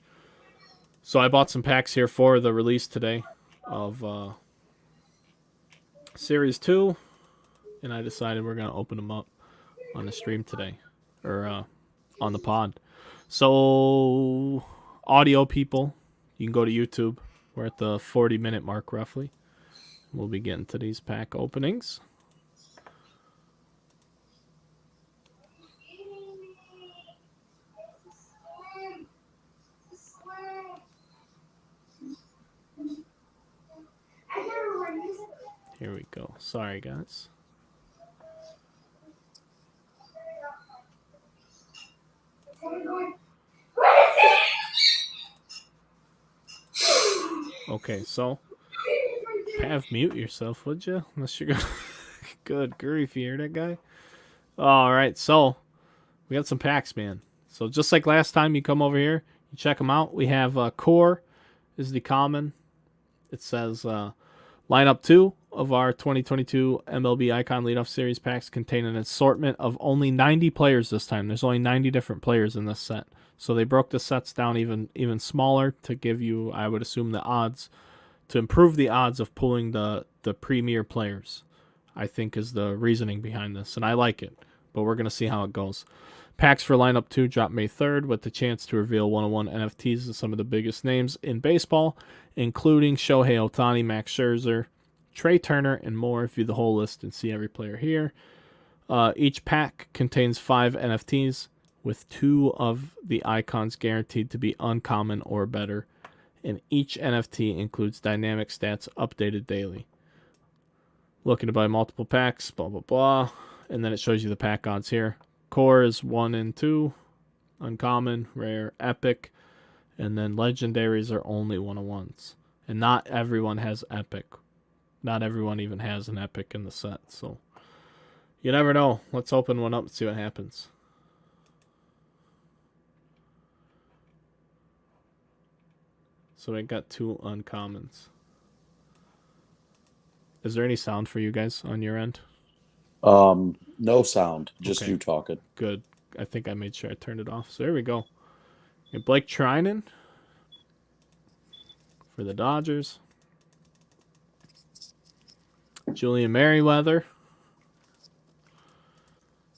So I bought some packs here for the release today of Series 2, and I decided we're going to open them up on the stream today, or on the pod. So, audio people, you can go to YouTube. We're at the 40-minute mark, roughly. We'll be getting to these pack openings. Here we go. Sorry, guys. Okay, so Pav, mute yourself, would you? Unless you're gonna. Good grief, you hear that guy? All right, so we got some packs, man. So just like last time, you come over here, you check them out. We have Core is the common. It says lineup 2 of our 2022 MLB Icon Leadoff Series packs contain an assortment of only 90 players this time. There's only 90 different players in this set. So they broke the sets down even smaller to give you, I would assume, the odds, to improve the odds of pulling the premier players, I think is the reasoning behind this. And I like it, but we're going to see how it goes. Packs for lineup 2 drop May 3rd with the chance to reveal 101 NFTs of some of the biggest names in baseball, including Shohei Ohtani, Max Scherzer, Trey Turner, and more. View the whole list and see every player here. Each pack contains 5 NFTs, with 2 of the icons guaranteed to be uncommon or better, and each NFT includes dynamic stats updated daily. Looking to buy multiple packs, blah, blah, blah, and then it shows you the pack odds here. Core is 1 and 2, uncommon, rare, epic, and then legendaries are only 101s. And not everyone has epic. Not everyone even has an epic in the set, so you never know. Let's open one up and see what happens. So we got 2 uncommons. Is there any sound for you guys on your end? No sound, just Okay. you talking. Good. I think I made sure I turned it off. So there we go. Blake Trinan for the Dodgers. Julian Merriweather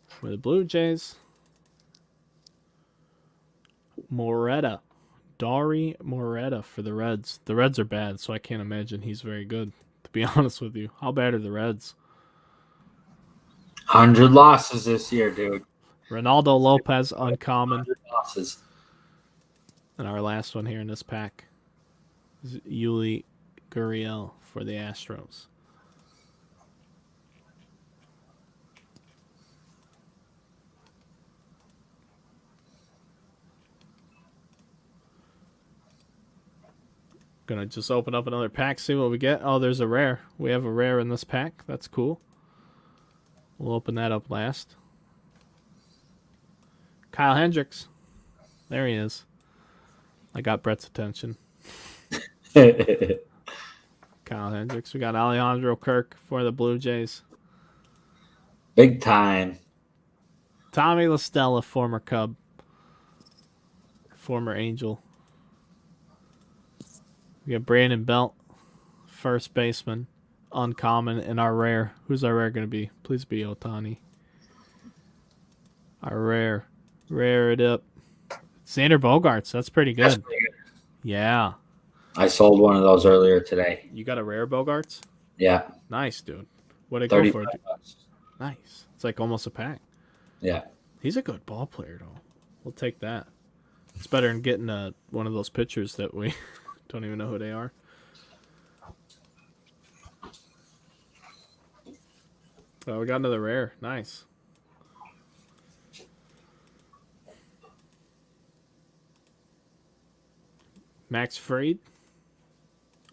for the Blue Jays. Moretta. Dari Moretta for the Reds. The Reds are bad, so I can't imagine he's very good, to be honest with you. How bad are the Reds? 100 losses this year, dude. Ronaldo Lopez, uncommon. 100 losses. And our last one here in this pack is Yuli Gurriel for the Astros. Gonna just open up another pack, see what we get. Oh, there's a rare. We have a rare in this pack. That's cool. We'll open that up last. Kyle Hendricks. There he is. I got Brett's attention. Kyle Hendricks. We got Alejandro Kirk for the Blue Jays. Big time. Tommy La Stella, former Cub. Former Angel. We got Brandon Belt, first baseman, uncommon, and our rare. Who's our rare going to be? Please be Ohtani. Our rare. Rare it up. Xander Bogaerts. That's pretty good. Yeah. I sold one of those earlier today. You got a rare Bogaerts? Yeah. Nice, dude. What'd it go for? $35. Nice. It's like almost a pack. Yeah. He's a good ball player, though. We'll take that. It's better than getting one of those pitchers that we don't even know who they are. Oh, we got another rare. Nice. Max Fried.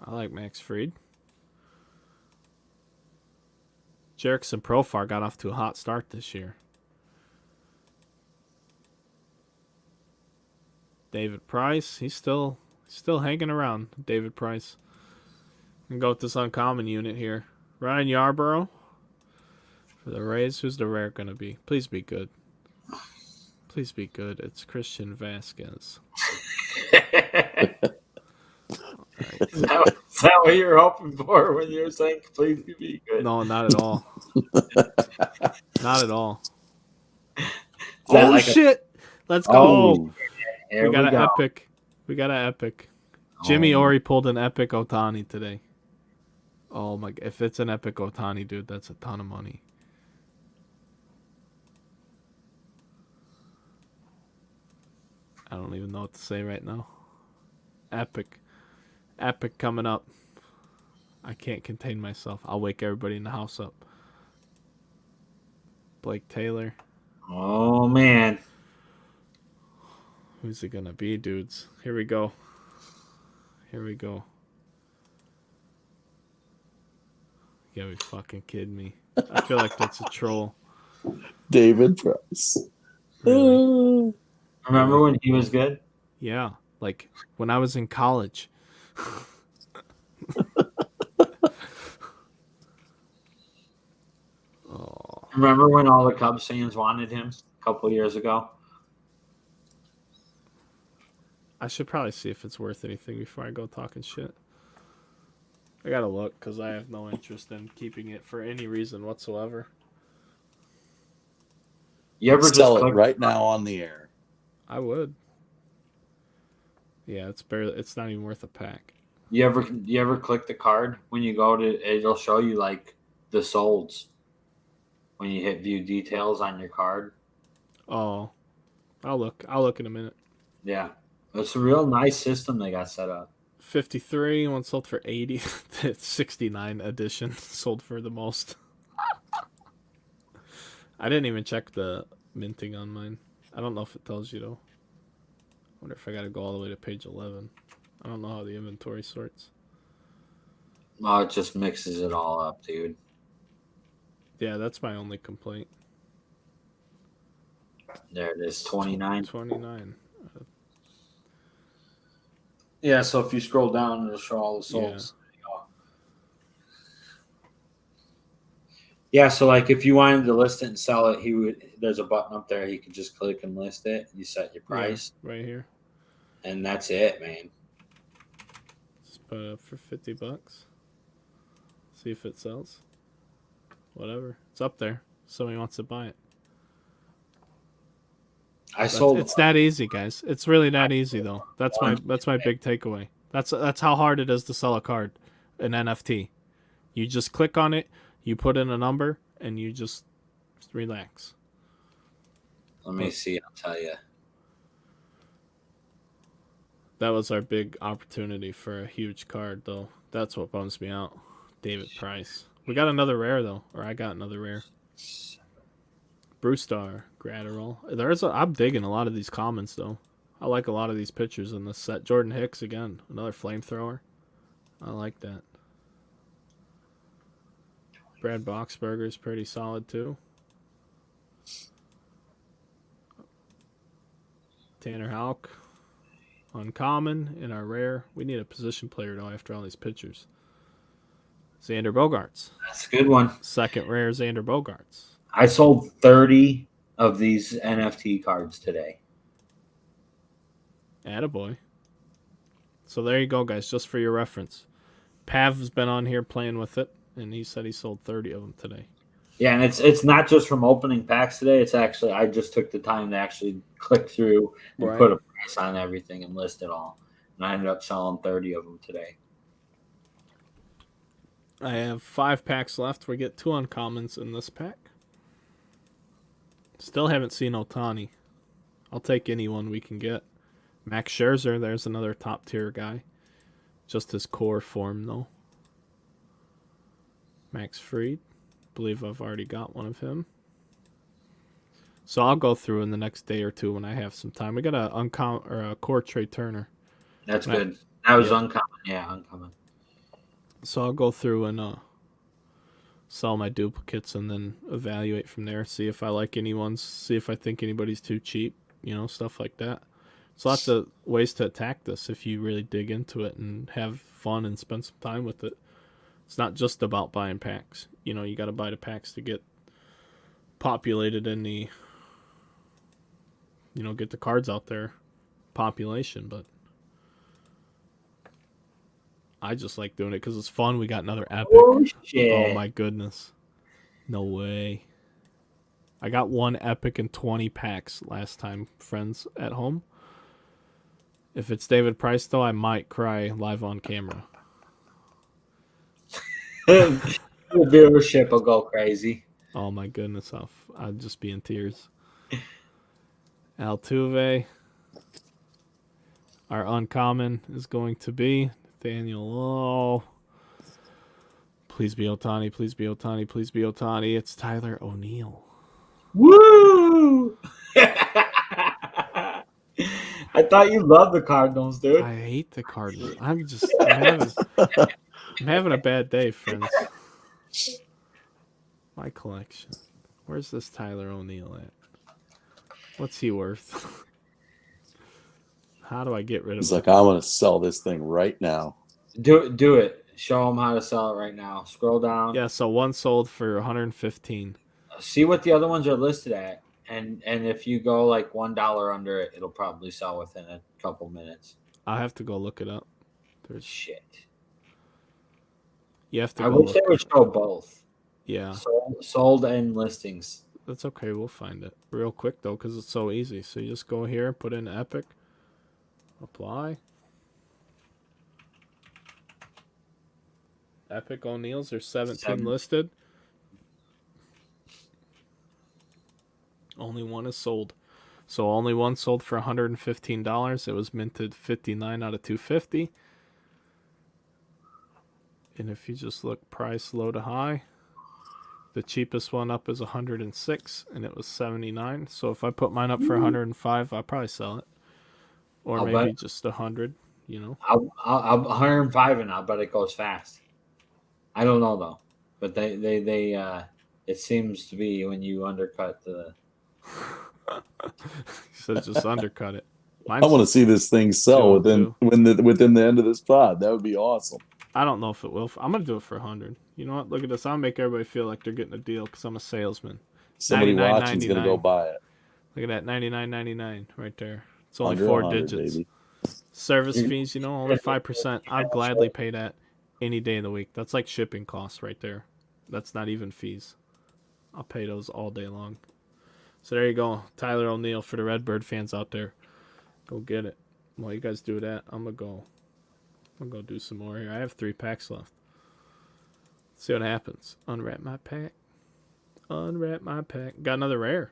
I like Max Fried. Jerickson Profar got off to a hot start this year. David Price. He's still hanging around. David Price. And go with this uncommon unit here. Ryan Yarbrough for the Rays. Who's the rare going to be? Please be good. Please be good. It's Christian Vasquez. Is that what you were hoping for when you were saying, please be good? No, not at all. Not at all. that Oh, like shit. Let's go. Oh, Here we got an go. epic. We got an epic. Jimmy Ori pulled an epic Ohtani today. Oh my! If it's an epic Ohtani, dude, that's a ton of money. I don't even know what to say right now. Epic coming up. I can't contain myself. I'll wake everybody in the house up. Blake Taylor. Oh man. Who's it gonna be, dudes? Here we go. Here we go. You gotta be fucking kidding me. I feel like that's a troll. David Price. Really? Remember when he was good? Yeah, like when I was in college. Oh, Remember when all the Cubs fans wanted him a couple of years ago? I should probably see if it's worth anything before I go talking shit. I gotta look because I have no interest in keeping it for any reason whatsoever. You ever Sell just it click right now on the air. I would. Yeah, it's barely. It's not even worth a pack. You ever click the card when you go to? It'll show you like the solds when you hit view details on your card. Oh, I'll look. I'll look in a minute. Yeah, it's a real nice system they got set up. 53, one sold for 80. 69 edition sold for the most. I didn't even check the minting on mine. I don't know if it tells you though. I wonder if I gotta go all the way to page 11. I don't know how the inventory sorts. Oh, it just mixes it all up, dude. Yeah, that's my only complaint. There it is, 29. 29. Yeah, so if you scroll down, it'll show all the solds. Yeah, so like if you wanted to list it and sell it, there's a button up there. You can just click and list it. You set your price, right here. and that's it, man. Just put it up for $50. See if it sells. Whatever. It's up there. Somebody wants to buy it. It's that easy, guys. It's really that easy though. That's my big takeaway. That's how hard it is to sell a card, an NFT. You just click on it, you put in a number, and you just relax. Let me see. I'll tell you. That was our big opportunity for a huge card, though. That's what bums me out. David Price. We got another rare though, or I got another rare. Brewstar, Gratterall. I'm digging a lot of these comments though. I like a lot of these pictures in this set. Jordan Hicks again, another flamethrower. I like that. Brad Boxberger's pretty solid too. Tanner Houck, uncommon in our rare. We need a position player though after all these pictures. Xander Bogaerts. That's a good one. Second rare Xander Bogaerts. I sold 30 of these NFT cards today. Attaboy. So there you go, guys, just for your reference. Pav's been on here playing with it, and he said he sold 30 of them today. Yeah, and it's not just from opening packs today. It's actually, I just took the time to actually click through and put a price on everything and list it all. And I ended up selling 30 of them today. I have 5 packs left. We get 2 uncommons in this pack. Still haven't seen Ohtani. I'll take anyone we can get. Max Scherzer, there's another top tier guy. Just his core form, though. Max Fried. Believe I've already got one of him. So I'll go through in the next day or two when I have some time. We got a core Trey Turner. That's good. That was uncommon. Yeah, uncommon. So I'll go through and sell my duplicates and then evaluate from there. See if I like anyone's. See if I think anybody's too cheap. You know, stuff like that. There's lots of ways to attack this if you really dig into it and have fun and spend some time with it. It's not just about buying packs. You know, you got to buy the packs to get populated in the, you know, get the cards out there population. But I just like doing it because it's fun. We got another epic. Oh, shit. Oh, my goodness. No way. I got one epic and 20 packs last time, friends at home. If it's David Price, though, I might cry live on camera. The viewership will go crazy. Oh, my goodness. I'd just be in tears. Altuve. Our uncommon is going to be Nathaniel Lowe. Please be Otani. Please be Otani. Please be Otani. It's Tyler O'Neill. Woo! I thought you loved the Cardinals, dude. I hate the Cardinals. I'm having a bad day, friends. My collection. Where's this Tyler O'Neill at? What's he worth? How do I get rid of He's him? like, I'm gonna sell this thing right now. Do it. Show them how to sell it right now. Scroll down. Yeah, so one sold for 115. See what the other ones are listed at, and if you go like $1 under it, it'll probably sell within a couple minutes. I'll have to go look it up. There's Shit. you have to I go wish look. they would show both. Yeah, Sold and listings. that's okay. We'll find it real quick though, because it's so easy. So you just go here, put in Epic, apply. Epic O'Neills, there's 17 listed. Only one is sold. So only one sold for $115. It was minted 59 out of 250. And if you just look price low to high, the cheapest one up is 106 and it was 79. So if I put mine up for 105, I'll probably sell it. Or I'll maybe bet. just 100, you know. I'll 105 and I'll bet it goes fast. I don't know though, but they it seems to be when you undercut the. So just undercut it. I want to see this thing sell within the end of this pod. That would be awesome. I don't know if it will. I'm gonna do it for 100. You know what? Look at this. I'll make everybody feel like they're getting a deal because I'm a salesman. Somebody watching's gonna go buy it. Look at that, $99.99 right there. It's only Under 4 100, digits. baby. Service fees, you know, only 5%. I'd gladly pay that any day of the week. That's like shipping costs right there. That's not even fees. I'll pay those all day long. So there you go, Tyler O'Neill for the Redbird fans out there. Go get it. While you guys do that, I'm gonna go do some more here. I have 3 packs left. Let's see what happens. Unwrap my pack. Unwrap my pack. Got another rare.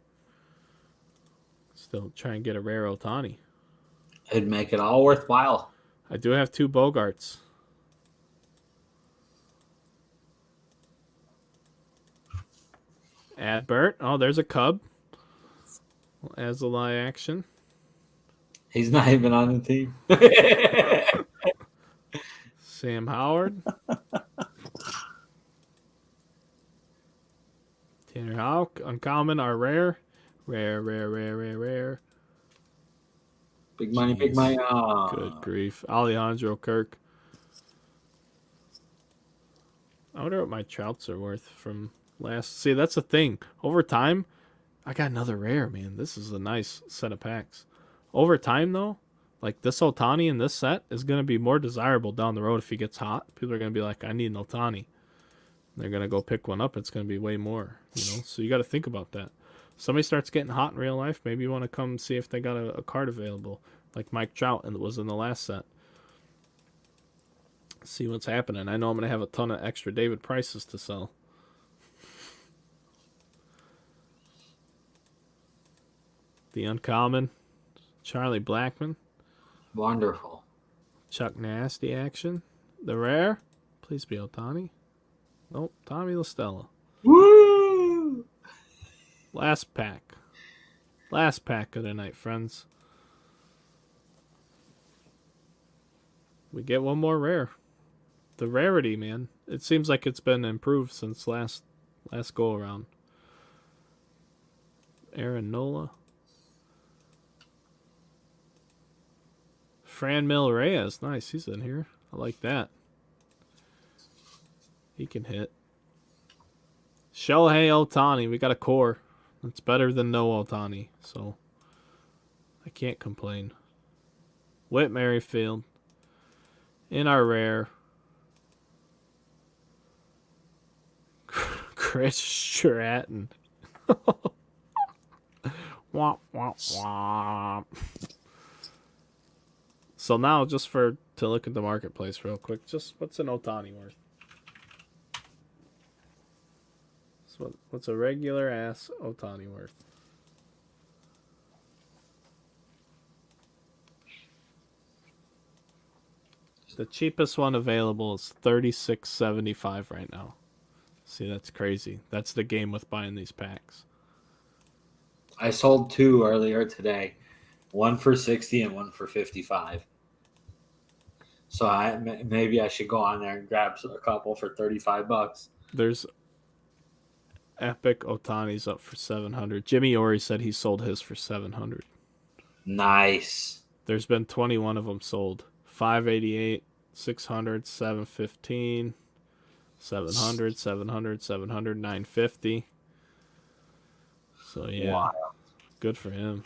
Still trying to get a rare Otani. It'd make it all worthwhile. I do have 2 Bogarts. Adbert. Oh, there's a Cub. Azalai action. He's not even on the team. Sam Howard. Tanner Houck. Uncommon are rare. Rare. Big money, big money. Oh. Good grief. Alejandro Kirk. I wonder what my Trouts are worth from last. See, that's the thing. Over time, I got another rare, man. This is a nice set of packs. Over time, though, like this Otani in this set is going to be more desirable down the road if he gets hot. People are going to be like, I need an Otani. They're going to go pick one up. It's going to be way more, you know? So you got to think about that. Somebody starts getting hot in real life, maybe you want to come see if they got a card available, like Mike Trout and it was in the last set. See what's happening. I know I'm going to have a ton of extra David Prices to sell. The uncommon, Charlie Blackmon. Wonderful. Chuck Nasty action. The rare, please be Otani. Nope, Tommy La Stella. Woo! Last pack. Last pack of the night, friends. We get one more rare. The rarity, man. It seems like it's been improved since last go around. Aaron Nola. Franmil Reyes. Nice, he's in here. I like that. He can hit. Shohei Ohtani. We got a core. It's better than no Ohtani, so I can't complain. Whit Merrifield. In our rare. Chris Stratton. Womp, womp, womp. So now, just to look at the marketplace real quick, just what's an Otani worth? So what's a regular ass Otani worth? The cheapest one available is $36.75 right now. See, that's crazy. That's the game with buying these packs. I sold 2 earlier today, one for 60 and one for 55. So maybe I should go on there and grab a couple for $35. There's Epic Otani's up for 700. Jimmy Ori said he sold his for 700. Nice. There's been 21 of them sold. 588, 600, 715, 700, 700, 700, 950. So yeah, Wow. good for him.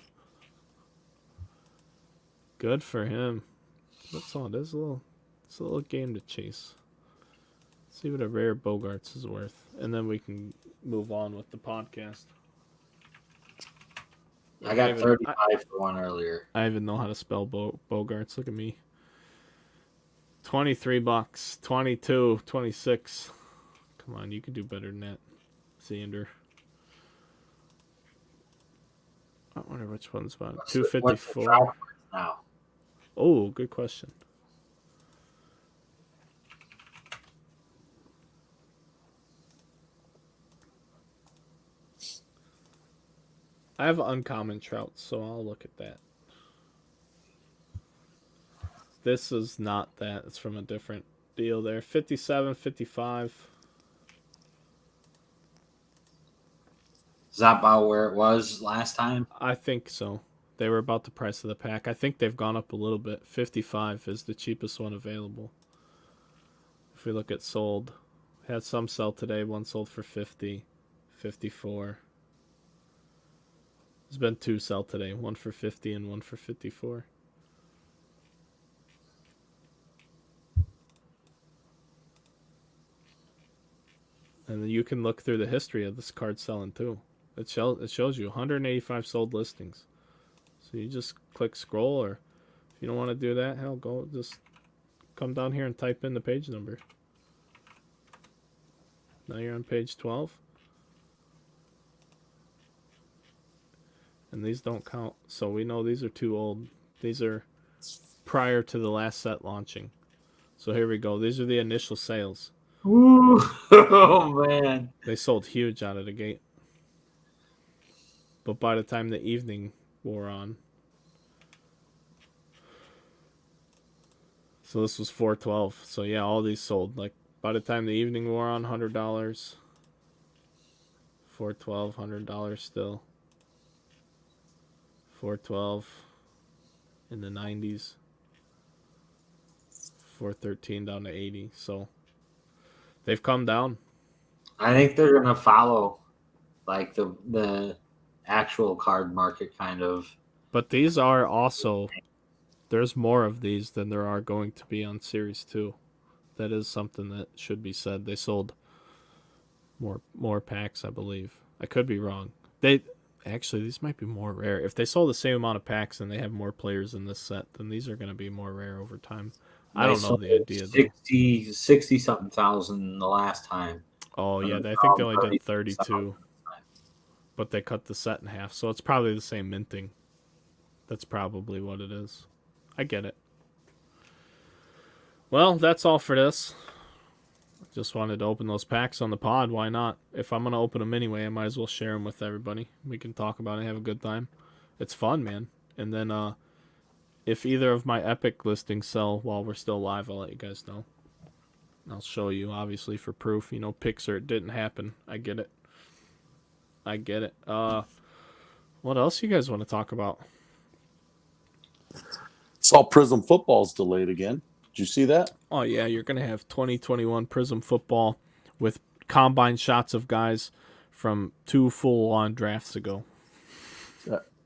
Good for him. That's all. It's a little game to chase. See what a rare Bogarts is worth, and then we can move on with the podcast. I got 35 for one earlier. I even know how to spell Bogarts. Look at me. $23, 22, 26. Come on, you can do better than that, Xander. I wonder which one's about 254. Now, Oh, good question. I have uncommon Trout, so I'll look at that. This is not that. It's from a different deal there. 57, 55. is that about where it was last time? I think so. They were about the price of the pack. I think they've gone up a little bit. 55 is the cheapest one available. If we look at sold, had some sell today. One sold for 50, 54. There's been 2 sell today. One for 50 and one for 54. And then you can look through the history of this card selling too. It shows you 185 sold listings. So you just click scroll, or if you don't want to do that, hell, go just come down here and type in the page number. Now you're on page 12. And these don't count, so we know these are too old. These are prior to the last set launching. So here we go. These are the initial sales. Ooh. Oh, man. They sold huge out of the gate. But by the time the evening wore on, so this was 412. So yeah, all these sold. Like by the time the evening wore on, $100, 412, $100 still, 412 in the 90s, 413 down to 80. So they've come down. I think they're gonna follow, like the actual card market kind of. But these are also, there's more of these than there are going to be on Series 2. That is something that should be said. They sold more packs, I believe. I could be wrong. Actually, these might be more rare. If they sold the same amount of packs and they have more players in this set, then these are going to be more rare over time. I don't know the idea. 60 something thousand the last time. Oh yeah, I think they only did 32. But they cut the set in half, so it's probably the same minting. That's probably what it is. I get it. Well, that's all for this. Just wanted to open those packs on the pod. Why not? If I'm going to open them anyway, I might as well share them with everybody. We can talk about it and have a good time. It's fun, man. And then if either of my Epic listings sell while we're still live, I'll let you guys know. I'll show you, obviously, for proof. You know, Pixar, it didn't happen. I get it. What else you guys want to talk about? Saw Prism Football's delayed again. Did you see that? Oh, yeah, you're going to have 2021 Prism Football with combine shots of guys from 2 full-on drafts ago.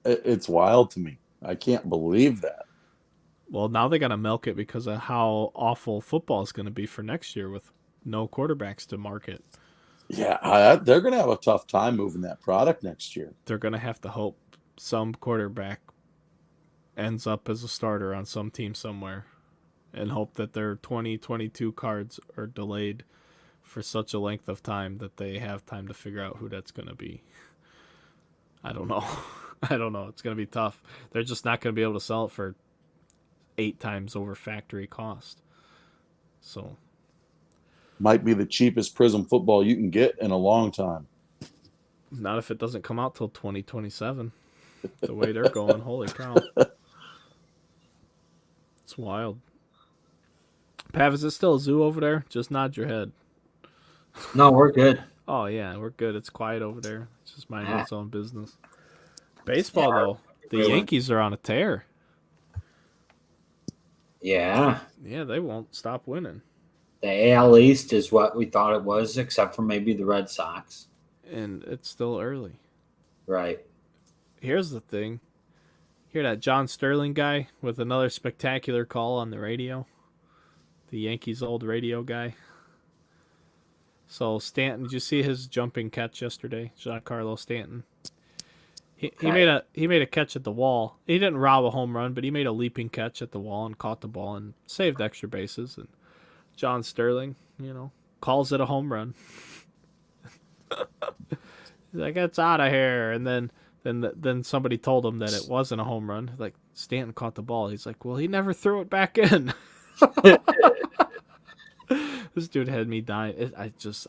It's wild to me. I can't believe that. Well, now they got to milk it because of how awful football is going to be for next year with no quarterbacks to market. Yeah, they're going to have a tough time moving that product next year. They're going to have to hope some quarterback ends up as a starter on some team somewhere and hope that their 2022 cards are delayed for such a length of time that they have time to figure out who that's going to be. I don't know. I don't know. It's going to be tough. They're just not going to be able to sell it for 8 times over factory cost. So might be the cheapest Prism football you can get in a long time. Not if it doesn't come out till 2027. The way they're going, holy cow. It's wild. Pav, is it still a zoo over there? Just nod your head. No, we're good. Oh, yeah, we're good. It's quiet over there. It's just minding its own business. Baseball, though. The Yankees are on a tear. Yeah. Yeah, they won't stop winning. The AL East is what we thought it was, except for maybe the Red Sox. And it's still early. Right. Here's the thing. Hear that John Sterling guy with another spectacular call on the radio? The Yankees' old radio guy. So Stanton, did you see his jumping catch yesterday? Giancarlo Stanton. He made a catch at the wall. He didn't rob a home run, but he made a leaping catch at the wall and caught the ball and saved extra bases. And John Sterling, calls it a home run. He's like, it's out of here. And then somebody told him that it wasn't a home run. Like, Stanton caught the ball. He's like, well, he never threw it back in. This dude had me dying.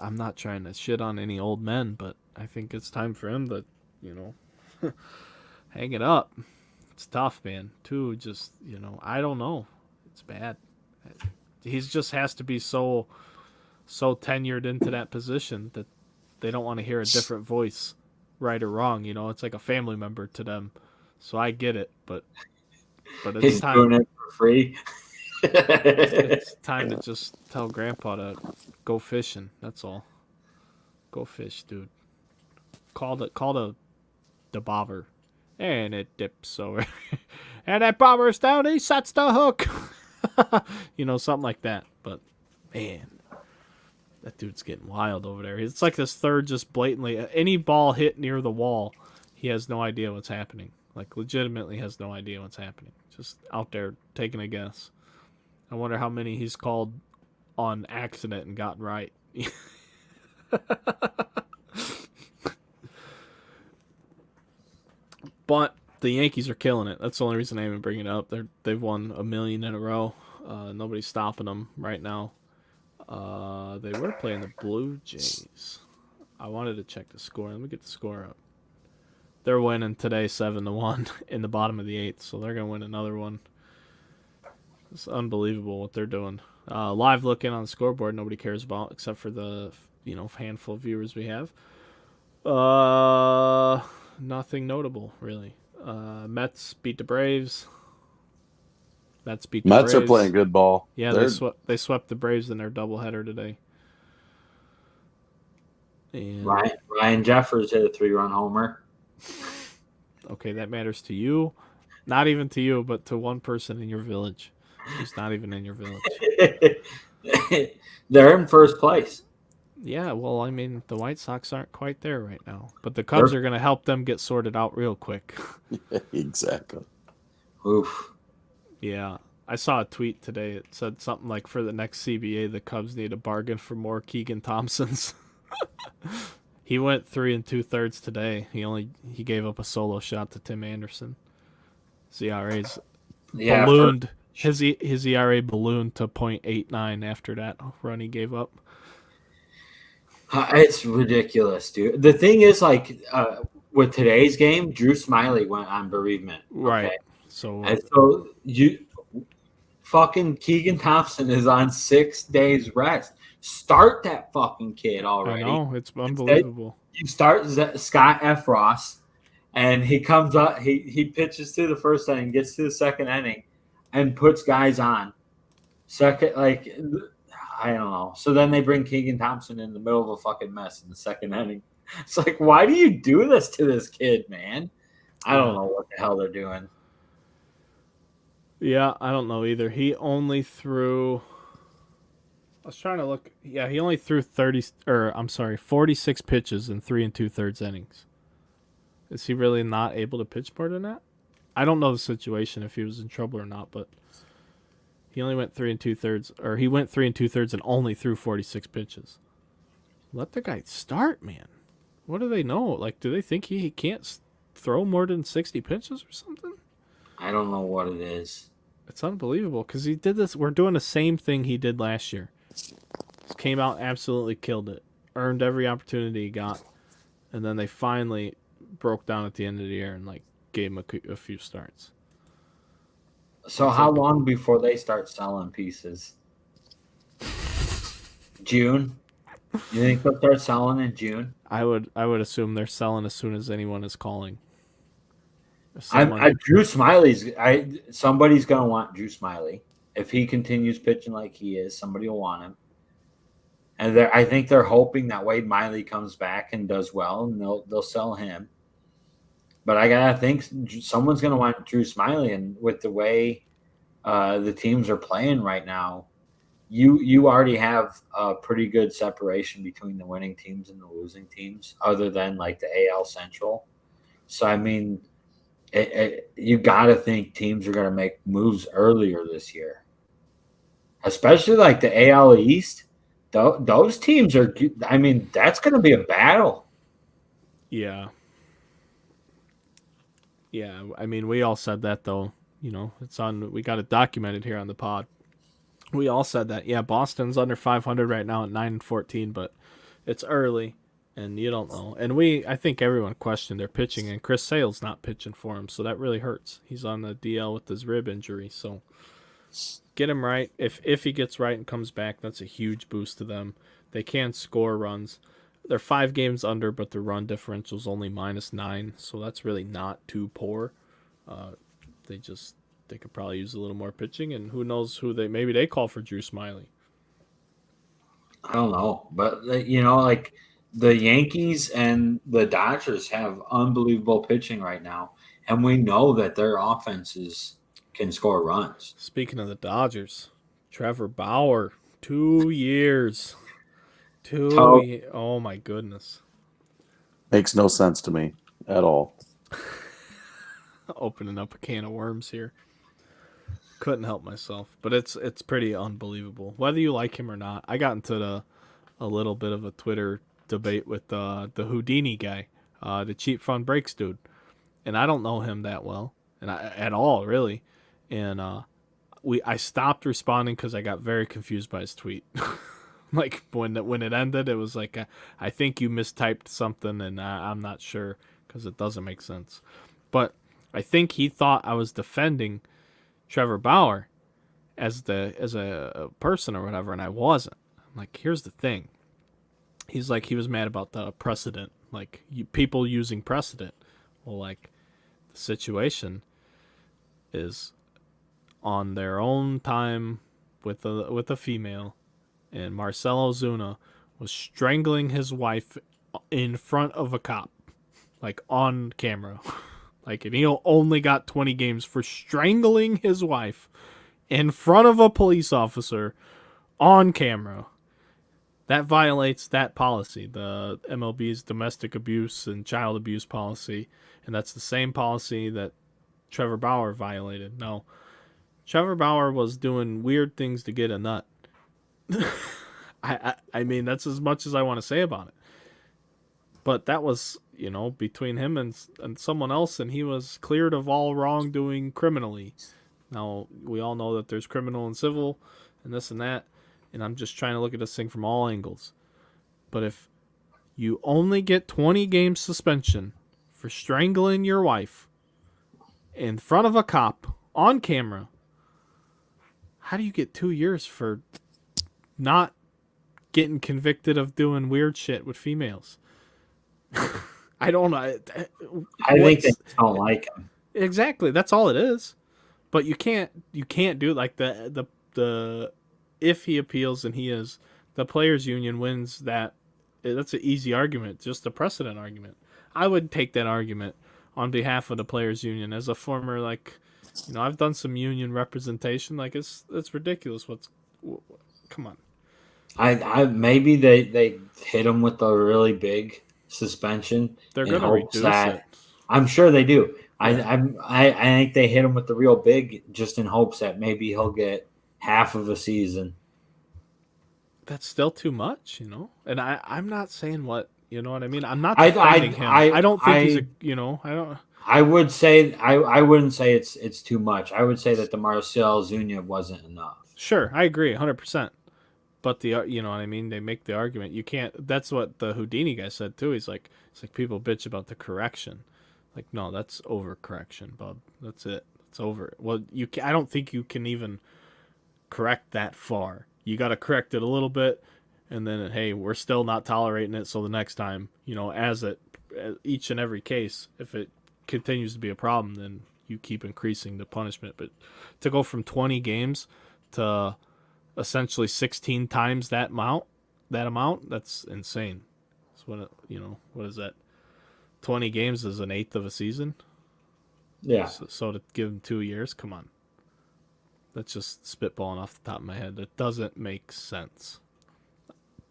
I'm not trying to shit on any old men, but I think it's time for him to, hang it up. It's tough, man. Too, just, I don't know. It's bad. He just has to be so tenured into that position that they don't want to hear a different voice, right or wrong. It's like a family member to them. So I get it, but it's He's time. doing it for free. It's time to just tell Grandpa to go fishing. That's all. Go fish, dude. Call the bobber, and it dips over, and that bobber's down. He sets the hook. Something like that. But man, that dude's getting wild over there. It's like this third, just blatantly any ball hit near the wall, he has no idea what's happening. Like legitimately has no idea what's happening. Just out there taking a guess. I wonder how many he's called on accident and gotten right. But the Yankees are killing it. That's the only reason I even bring it up. They've won 1 million in a row. Nobody's stopping them right now. They were playing the Blue Jays. I wanted to check the score. Let me get the score up. They're winning today 7-1 in the bottom of the 8th, so they're gonna win another one. It's unbelievable what they're doing. Live looking on the scoreboard, nobody cares about except for the handful of viewers we have. Nothing notable really. Mets beat the Braves. Mets Braves. Are playing good ball. Yeah, they swept the Braves in their doubleheader today. And Ryan Jeffers hit a 3-run homer. Okay, that matters to you. Not even to you, but to one person in your village. Who's not even in your village. They're in first place. Yeah, well, I mean, the White Sox aren't quite there right now. But the Cubs are going to help them get sorted out real quick. Exactly. Oof. Yeah. I saw a tweet today. It said something like, for the next CBA, the Cubs need a bargain for more Keegan Thompsons. He went 3 2/3 today. He gave up a solo shot to Tim Anderson. His ERA's ballooned. His ERA ballooned to .89 after that run he gave up. It's ridiculous, dude. The thing is, with today's game, Drew Smiley went on bereavement. Right. Okay? So you fucking Keegan Thompson is on 6 days rest. Start that fucking kid already. I know, it's unbelievable. You start Scott F. Ross, and he comes up. He pitches through the first inning, gets to the second inning, and puts guys on. Second, I don't know. So then they bring Keegan Thompson in the middle of a fucking mess in the second inning. It's like, why do you do this to this kid, man? I don't know what the hell they're doing. Yeah, I don't know either. He only threw. I was trying to look. Yeah, he only threw 46 pitches in 3 2/3 innings. Is he really not able to pitch more than that? I don't know the situation if he was in trouble or not, but he only went 3 2/3, or he went 3 2/3 and only threw 46 pitches. Let the guy start, man. What do they know? Like, do they think he can't throw more than 60 pitches or something? I don't know what it is. It's unbelievable because he did this. We're doing the same thing he did last year. He's came out, absolutely killed it, earned every opportunity he got, and then they finally broke down at the end of the year and like gave him a few starts. So how long before they start selling pieces? June? You think they'll start selling in June? I would assume they're selling as soon as anyone is calling. Drew Smiley's. Somebody's gonna want Drew Smiley if he continues pitching like he is. Somebody will want him, and I think they're hoping that Wade Miley comes back and does well, and they'll sell him. But I gotta think someone's gonna want Drew Smiley, and with the way the teams are playing right now, you already have a pretty good separation between the winning teams and the losing teams, other than like the AL Central. So I mean, you got to think teams are going to make moves earlier this year, especially like the AL East. Those teams are. I mean, that's going to be a battle. Yeah. Yeah, I mean, we all said that though. You know, it's on. We got it documented here on the pod. We all said that. Yeah, Boston's under 500 right now at 9-14, but it's early, and you don't know. And I think everyone questioned their pitching, and Chris Sale's not pitching for him, so that really hurts. He's on the DL with his rib injury, so get him right. If he gets right and comes back, that's a huge boost to them. They can score runs. They're 5 games under, but the run differential is only -9, so that's really not too poor. They could probably use a little more pitching, and who knows maybe they call for Drew Smiley. I don't know, but like the Yankees and the Dodgers have unbelievable pitching right now, and we know that their offenses can score runs. Speaking of the Dodgers, Trevor Bauer, 2 years. Oh my goodness. Makes no sense to me at all. Opening up a can of worms here. Couldn't help myself, but it's pretty unbelievable. Whether you like him or not, I got into a little bit of a Twitter debate with the Houdini guy, the Cheap Fun Breaks dude, and I don't know him that well, and at all really, and I stopped responding because I got very confused by his tweet. Like when it ended, it was like I think you mistyped something, and I'm not sure because it doesn't make sense, but I think he thought I was defending Trevor Bauer as a person or whatever, and I wasn't. I'm like, here's the thing. He's like, he was mad about the precedent, like people using precedent. Well, like the situation is on their own time with a female, and Marcelo Zuna was strangling his wife in front of a cop, like on camera. Like, and he only got 20 games for strangling his wife in front of a police officer on camera. That violates that policy, the MLB's domestic abuse and child abuse policy, and that's the same policy that Trevor Bauer violated. Now, Trevor Bauer was doing weird things to get a nut. I mean, that's as much as I want to say about it. But that was, between him and someone else, and he was cleared of all wrongdoing criminally. Now, we all know that there's criminal and civil and this and that, and I'm just trying to look at this thing from all angles. But if you only get 20 games suspension for strangling your wife in front of a cop on camera, how do you get 2 years for not getting convicted of doing weird shit with females? I don't know. I think they don't like him. Exactly. That's all it is. But you can't do it like the if he appeals and the players union wins that. That's an easy argument, just a precedent argument. I would take that argument on behalf of the players union as a former, I've done some union representation. Like it's ridiculous. Come on. I maybe they hit him with a really big suspension. They're going to reduce it. I'm sure they do. I think they hit him with the real big just in hopes that maybe he'll get half of a season. That's still too much, And I'm not saying what, you know what I mean? I'm not defending him. I don't think he's I don't. I would say I wouldn't say it's too much. I would say that the Marcell Zuna wasn't enough. Sure, I agree 100%. But you know what I mean? They make the argument. You can't. That's what the Houdini guy said too. It's like people bitch about the correction. Like, no, that's overcorrection, bub. That's it. It's over. Well, I don't think you can even correct that far. You got to correct it a little bit, and then hey, we're still not tolerating it. So the next time, you know, as each and every case, if it continues to be a problem, then you keep increasing the punishment. But to go from 20 games to essentially 16 times that amount, that's insane. So what is that? 20 games is an eighth of a season. Yeah. So to give him 2 years, come on. That's just spitballing off the top of my head. That doesn't make sense.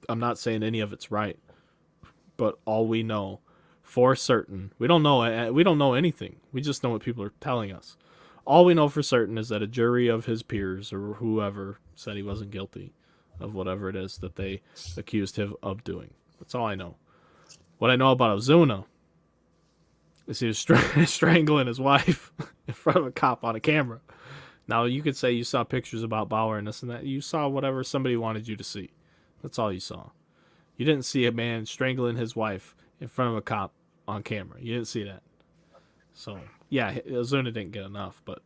I'm not saying any of it's right, but all we know for certain, we don't know anything. We just know what people are telling us. All we know for certain is that a jury of his peers or whoever said he wasn't guilty of whatever it is that they accused him of doing. That's all I know. What I know about Ozuna is he was strangling his wife in front of a cop on a camera. Now, you could say you saw pictures about Bauer and this and that. You saw whatever somebody wanted you to see. That's all you saw. You didn't see a man strangling his wife in front of a cop on camera. You didn't see that. So, yeah, Ozuna didn't get enough, but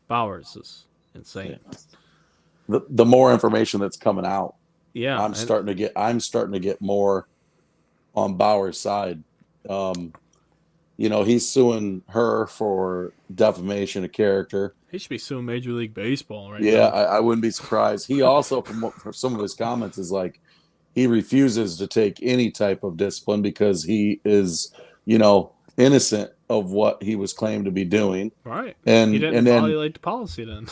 Bauer's is insane. Yeah. The more information that's coming out, yeah, I'm starting to get more on Bauer's side. He's suing her for defamation of character. He should be suing Major League Baseball right now. Yeah, I wouldn't be surprised. He also, from some of his comments, is like he refuses to take any type of discipline because he is, innocent of what he was claimed to be doing. Right. And he didn't violate the policy then.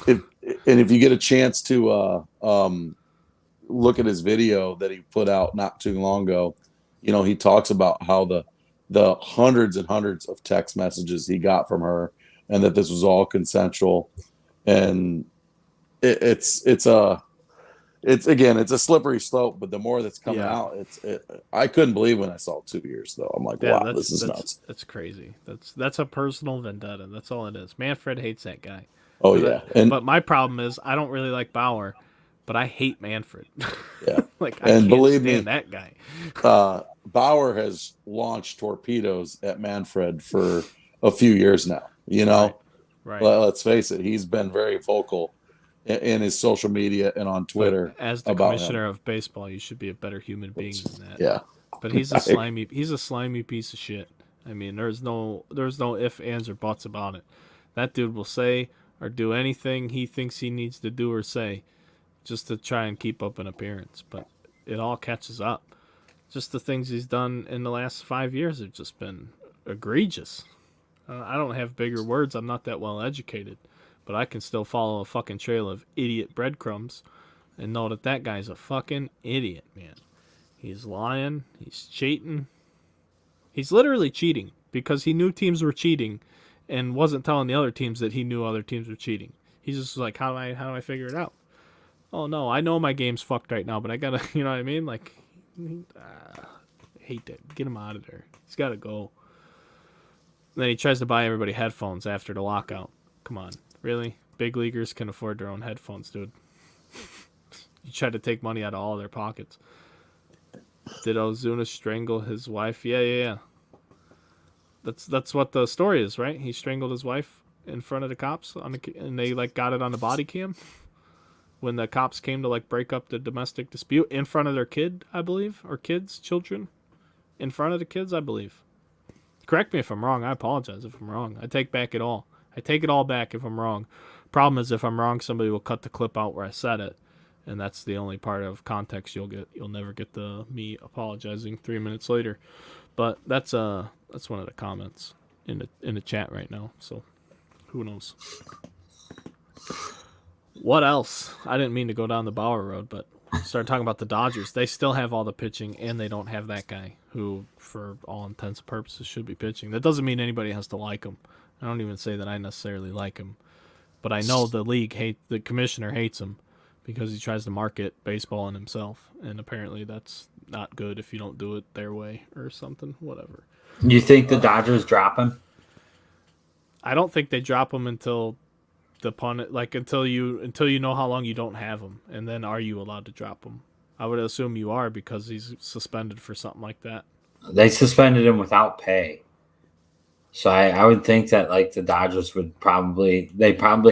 If you get a chance to look at his video that he put out not too long ago, he talks about how the hundreds and hundreds of text messages he got from her, and that this was all consensual. And it's a slippery slope, but the more that's coming out, I couldn't believe when I saw 2 years though. I'm like, wow, this is nuts. That's crazy. That's a personal vendetta. That's all it is. Manfred hates that guy. Oh yeah. But my problem is I don't really like Bauer, but I hate Manfred. Yeah. I can't believe stand me, that guy. Bauer has launched torpedoes at Manfred for a few years now. Right. Let's face it, he's been very vocal in his social media and on Twitter. But as the commissioner of baseball, you should be a better human being than that. Yeah. But he's a slimy piece of shit. I mean, there's no ifs, ands, or buts about it. That dude will say or do anything he thinks he needs to do or say just to try and keep up an appearance. But it all catches up. Just the things he's done in the last 5 years have just been egregious. I don't have bigger words. I'm not that well educated. But I can still follow a fucking trail of idiot breadcrumbs and know that guy's a fucking idiot, man. He's lying. He's cheating. He's literally cheating because he knew teams were cheating and wasn't telling the other teams that he knew other teams were cheating. He's just like, how do I figure it out? Oh, no, I know my game's fucked right now, but I gotta, you know what I mean? Like, I hate that. Get him out of there. He's got to go. And then he tries to buy everybody headphones after the lockout. Come on. Really? Big leaguers can afford their own headphones, dude. You try to take money out of all their pockets. Did Ozuna strangle his wife? Yeah. That's what the story is, right? He strangled his wife in front of the cops and they got it on the body cam when the cops came to break up the domestic dispute in front of their kid, I believe, or children, in front of the kids, I believe. Correct me if I'm wrong. I apologize if I'm wrong. I take back it all. I take it all back if I'm wrong. Problem is, if I'm wrong, somebody will cut the clip out where I said it, and that's the only part of context you'll get. You'll never get me apologizing 3 minutes later. But that's one of the comments in the chat right now. So who knows? What else? I didn't mean to go down the Bauer road, but started talking about the Dodgers. They still have all the pitching, and they don't have that guy who, for all intents and purposes, should be pitching. That doesn't mean anybody has to like him. I don't even say that I necessarily like him, but I know the commissioner hates him because he tries to market baseball on himself, and apparently that's not good if you don't do it their way or something. Whatever. You think the Dodgers drop him? I don't think they drop him until the until you know how long you don't have him, and then are you allowed to drop him? I would assume you are because he's suspended for something like that. They suspended him without pay. So I would think that like the Dodgers would probably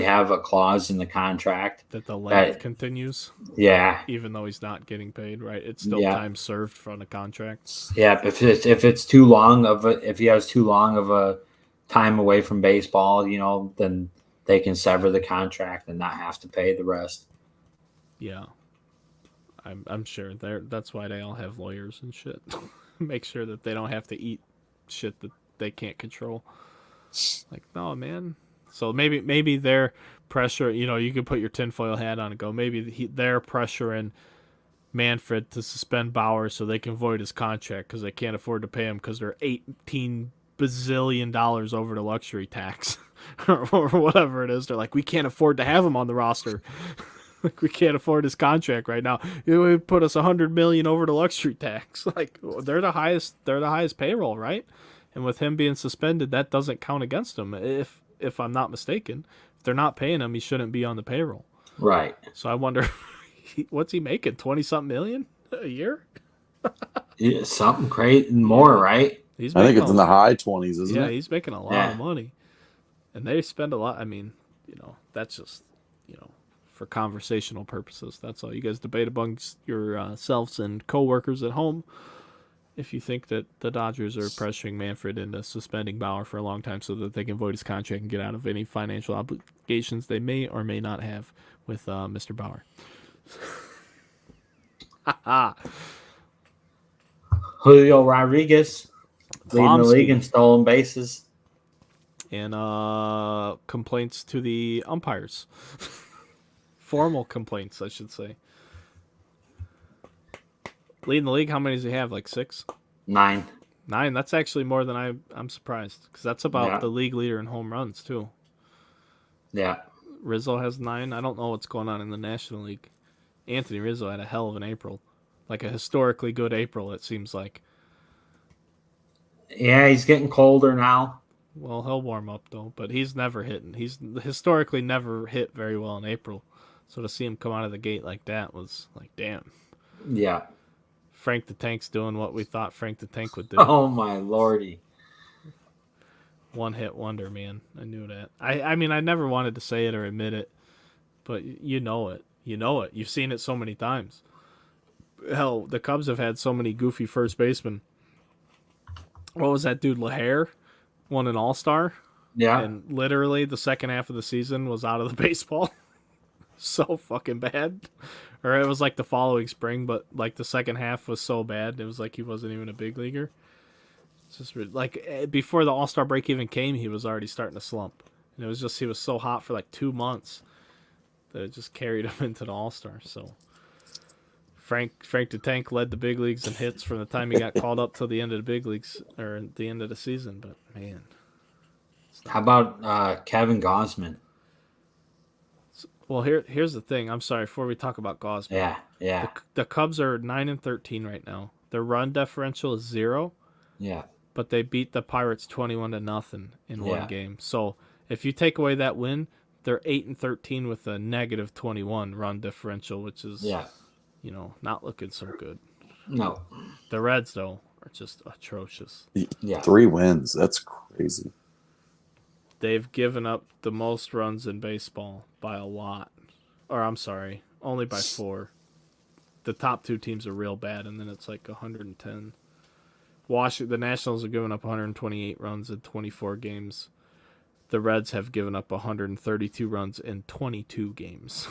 have a clause in the contract that the length that, continues. Yeah. Even though he's not getting paid, right? It's still time served from the contract. Yeah, if it's too long if he has too long of a time away from baseball, you know, then they can sever the contract and not have to pay the rest. Yeah. I'm sure that's why they all have lawyers and shit. Make sure that they don't have to eat shit that they can't control. Like, no, man. So maybe their pressure, you know, you could put your tinfoil hat on and go, maybe they're pressuring Manfred to suspend Bauer so they can void his contract because they can't afford to pay him because they're $18 bazillion over the luxury tax or whatever it is. They're like, we can't afford to have him on the roster. Like, we can't afford his contract right now. It would put us $100 million over the luxury tax. Like, they're the highest payroll, right? And with him being suspended, that doesn't count against him. If I'm not mistaken, if they're not paying him, he shouldn't be on the payroll. Right. So I wonder, what's he making? 20-something million a year? Yeah, something crazy more, right? I think it's in the high 20s, isn't it? Yeah, he's making a lot of money, and they spend a lot. I mean, you know, that's just, you know, for conversational purposes. That's all. You guys debate amongst yourselves and coworkers at home if you think that the Dodgers are pressuring Manfred into suspending Bauer for a long time so that they can void his contract and get out of any financial obligations they may or may not have with Mr. Bauer. Julio Rodriguez leading the league in stolen bases. And complaints to the umpires. Formal complaints, I should say. Leading the league, how many does he have? Like 6? 9. 9? That's actually more than I'm surprised. Because that's about the league leader in home runs, too. Yeah. Rizzo has 9. I don't know what's going on in the National League. Anthony Rizzo had a hell of an April. Like a historically good April, it seems like. Yeah, he's getting colder now. Well, he'll warm up, though. But he's never hitting. He's historically never hit very well in April. So to see him come out of the gate like that was like, damn. Yeah. Frank the Tank's doing what we thought Frank the Tank would do. Oh, my lordy. One-hit wonder, man. I knew that. I mean, I never wanted to say it or admit it, but you know it. You know it. You've seen it so many times. Hell, the Cubs have had so many goofy first basemen. What was that dude, LaHair? Won an All-Star? Yeah. And literally the second half of the season was out of the baseball. So fucking bad. Or it was like the following spring, but like the second half was so bad, it was like he wasn't even a big leaguer. It's just like before the All-Star break even came, he was already starting to slump. And it was just he was so hot for like 2 months that it just carried him into the All-Star. So Frank the Tank led the big leagues in hits from the time he got called up till the end of the big leagues or the end of the season. But man, how about Kevin Gausman? Well, here's the thing. I'm sorry. Before we talk about Gausman, yeah. The Cubs are 9-13 right now. Their run differential is 0. Yeah. But they beat the Pirates 21-0 in one game. So if you take away that win, they're 8-13 with a -21 run differential, which is you know, not looking so good. No. The Reds though are just atrocious. Yeah. 3 wins. That's crazy. They've given up the most runs in baseball by a lot. Or I'm sorry, only by 4. The top 2 teams are real bad, and then it's like 110. The Nationals have given up 128 runs in 24 games. The Reds have given up 132 runs in 22 games.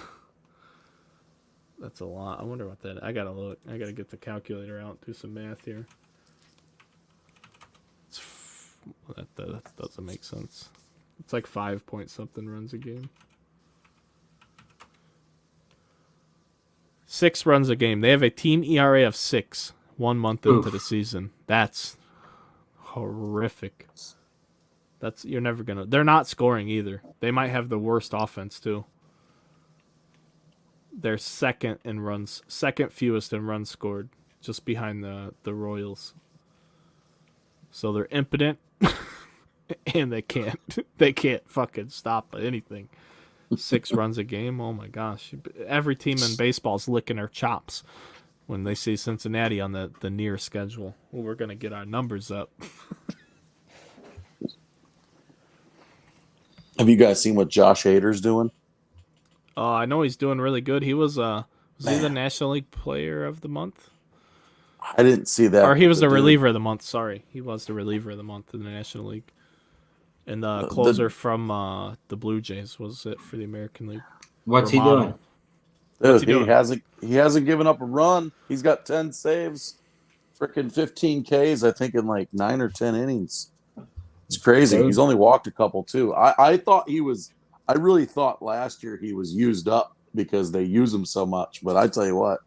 That's a lot. I wonder what that. I gotta look. I gotta get the calculator out. Do some math here. That doesn't make sense. It's like 5 point something runs a game. 6 runs a game. They have a team ERA of 6 1 month into the season. That's horrific. You're never gonna. They're not scoring either. They might have the worst offense too. They're second fewest in runs scored, just behind the Royals. So they're impotent, and they can't fucking stop anything. 6 runs a game. Oh my gosh! Every team in baseball is licking their chops when they see Cincinnati on the near schedule. Well, we're gonna get our numbers up. Have you guys seen what Josh Hader's doing? I know he's doing really good. He was he the Man. National League Player of the Month? I didn't see that. Or he but was the dude- reliever of the month. Sorry, he was the reliever of the month in the National League. And the closer from the Blue Jays was it for the American League. What's he Romano. doing? What's he Dude, doing? he hasn't given up a run. He's got 10 saves, freaking 15 Ks, I think, in like 9 or 10 innings. It's crazy. Dude. He's only walked a couple too. I thought he was. I really thought last year he was used up because they use him so much. But I tell you what,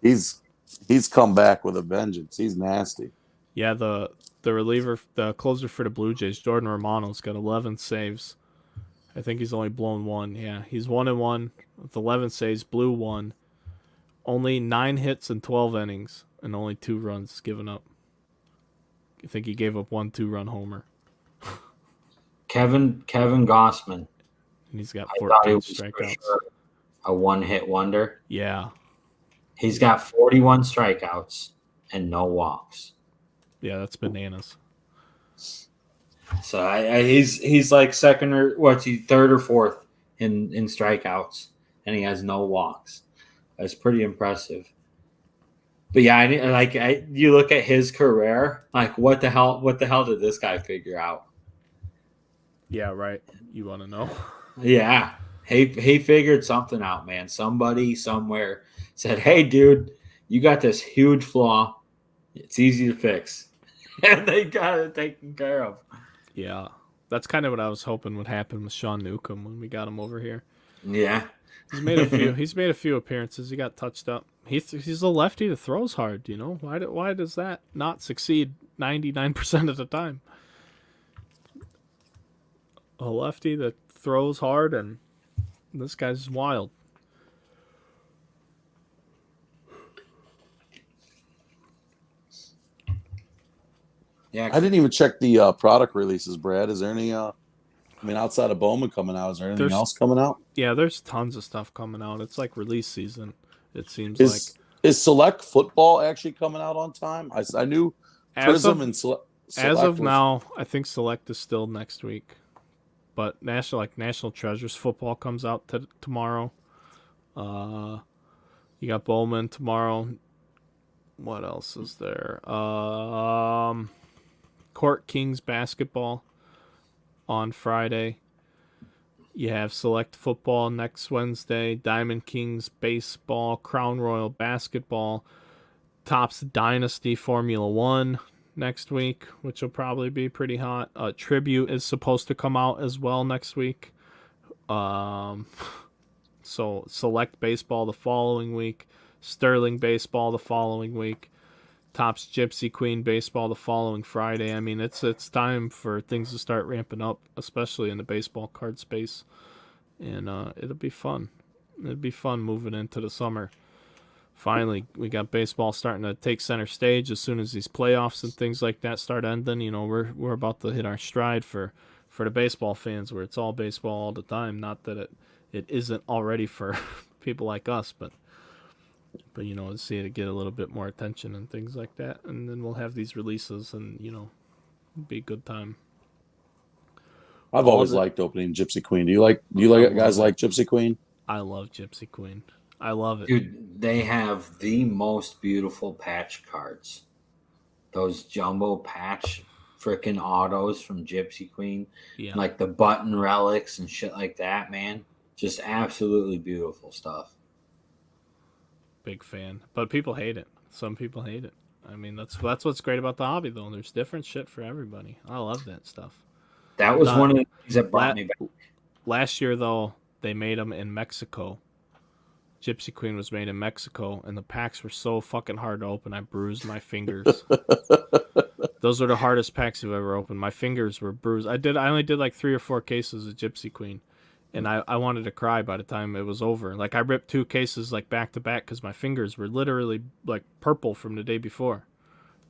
he's come back with a vengeance. He's nasty. Yeah, the reliever, the closer for the Blue Jays, Jordan Romano's got 11 saves. I think he's only blown one. Yeah, he's 1-1 with 11 saves, blew one, only 9 hits in 12 innings, and only 2 runs given up. I think he gave up 1 2-run homer, Kevin Gossman. and he's got I thought he 14 was for strikeouts. sure a one-hit wonder. Yeah, He's got 41 strikeouts and no walks. yeah, that's bananas. So he's like second or what's he third or fourth in strikeouts, and he has no walks. That's pretty impressive. But yeah, you look at his career, like what the hell did this guy figure out? Yeah, right. You want to know? Yeah, he figured something out, man. Somebody somewhere said, "Hey, dude, you got this huge flaw. It's easy to fix," and they got it taken care of. Yeah, that's kind of what I was hoping would happen with Sean Newcomb when we got him over here. Yeah, He's made a few. He's made a few appearances. He got touched up. He's a lefty that throws hard. You know why does that not succeed 99% of the time? A lefty that throws hard, and this guy's wild. yeah. I didn't even check the product releases, Brad. Is there any? I mean, outside of Bowman coming out, is there anything There's- else coming out? Yeah, there's tons of stuff coming out. It's like release season. It seems Is Select Football actually coming out on time? I knew like Prism and Select. as of was- now, I think Select is still next week, but National Treasures football comes out tomorrow. You got Bowman tomorrow. What else is there? Court Kings basketball on Friday. You have Select Football next Wednesday, Diamond Kings baseball, Crown Royal basketball, Topps Dynasty Formula 1 next week, which will probably be pretty hot. Tribute is supposed to come out as well next week. So Select Baseball the following week, Sterling Baseball the following week, Topps Gypsy Queen Baseball the following Friday. I mean, it's time for things to start ramping up, especially in the baseball card space, and it'll be fun. It'll be fun moving into the summer. Finally, we got baseball starting to take center stage as soon as these playoffs and things like that start ending. You know, we're about to hit our stride for the baseball fans, where it's all baseball all the time. Not that it isn't already for people like us, but you know, see it get a little bit more attention and things like that, and then we'll have these releases, and you know, it'll be a good time. I've all always the- liked opening Gypsy Queen. Do you guys like Gypsy Queen? I love Gypsy Queen. I love it. Dude, they have the most beautiful patch cards. Those jumbo patch freaking autos from Gypsy Queen, Yeah, like the button relics and shit like that, man. Just absolutely beautiful stuff. big fan. But people hate it. Some people hate it. I mean, that's what's great about the hobby, though. There's different shit for everybody. I love that stuff. That was Not- one of the things that brought La- me back. Last year, though, they made them in Mexico. Gypsy Queen was made in Mexico, and the packs were so fucking hard to open. I bruised my fingers. Those are the hardest packs I've ever opened. My fingers were bruised. I only did like 3 or 4 cases of Gypsy Queen, and I wanted to cry by the time it was over. Like, I ripped 2 cases like back to back because my fingers were literally like purple from the day before,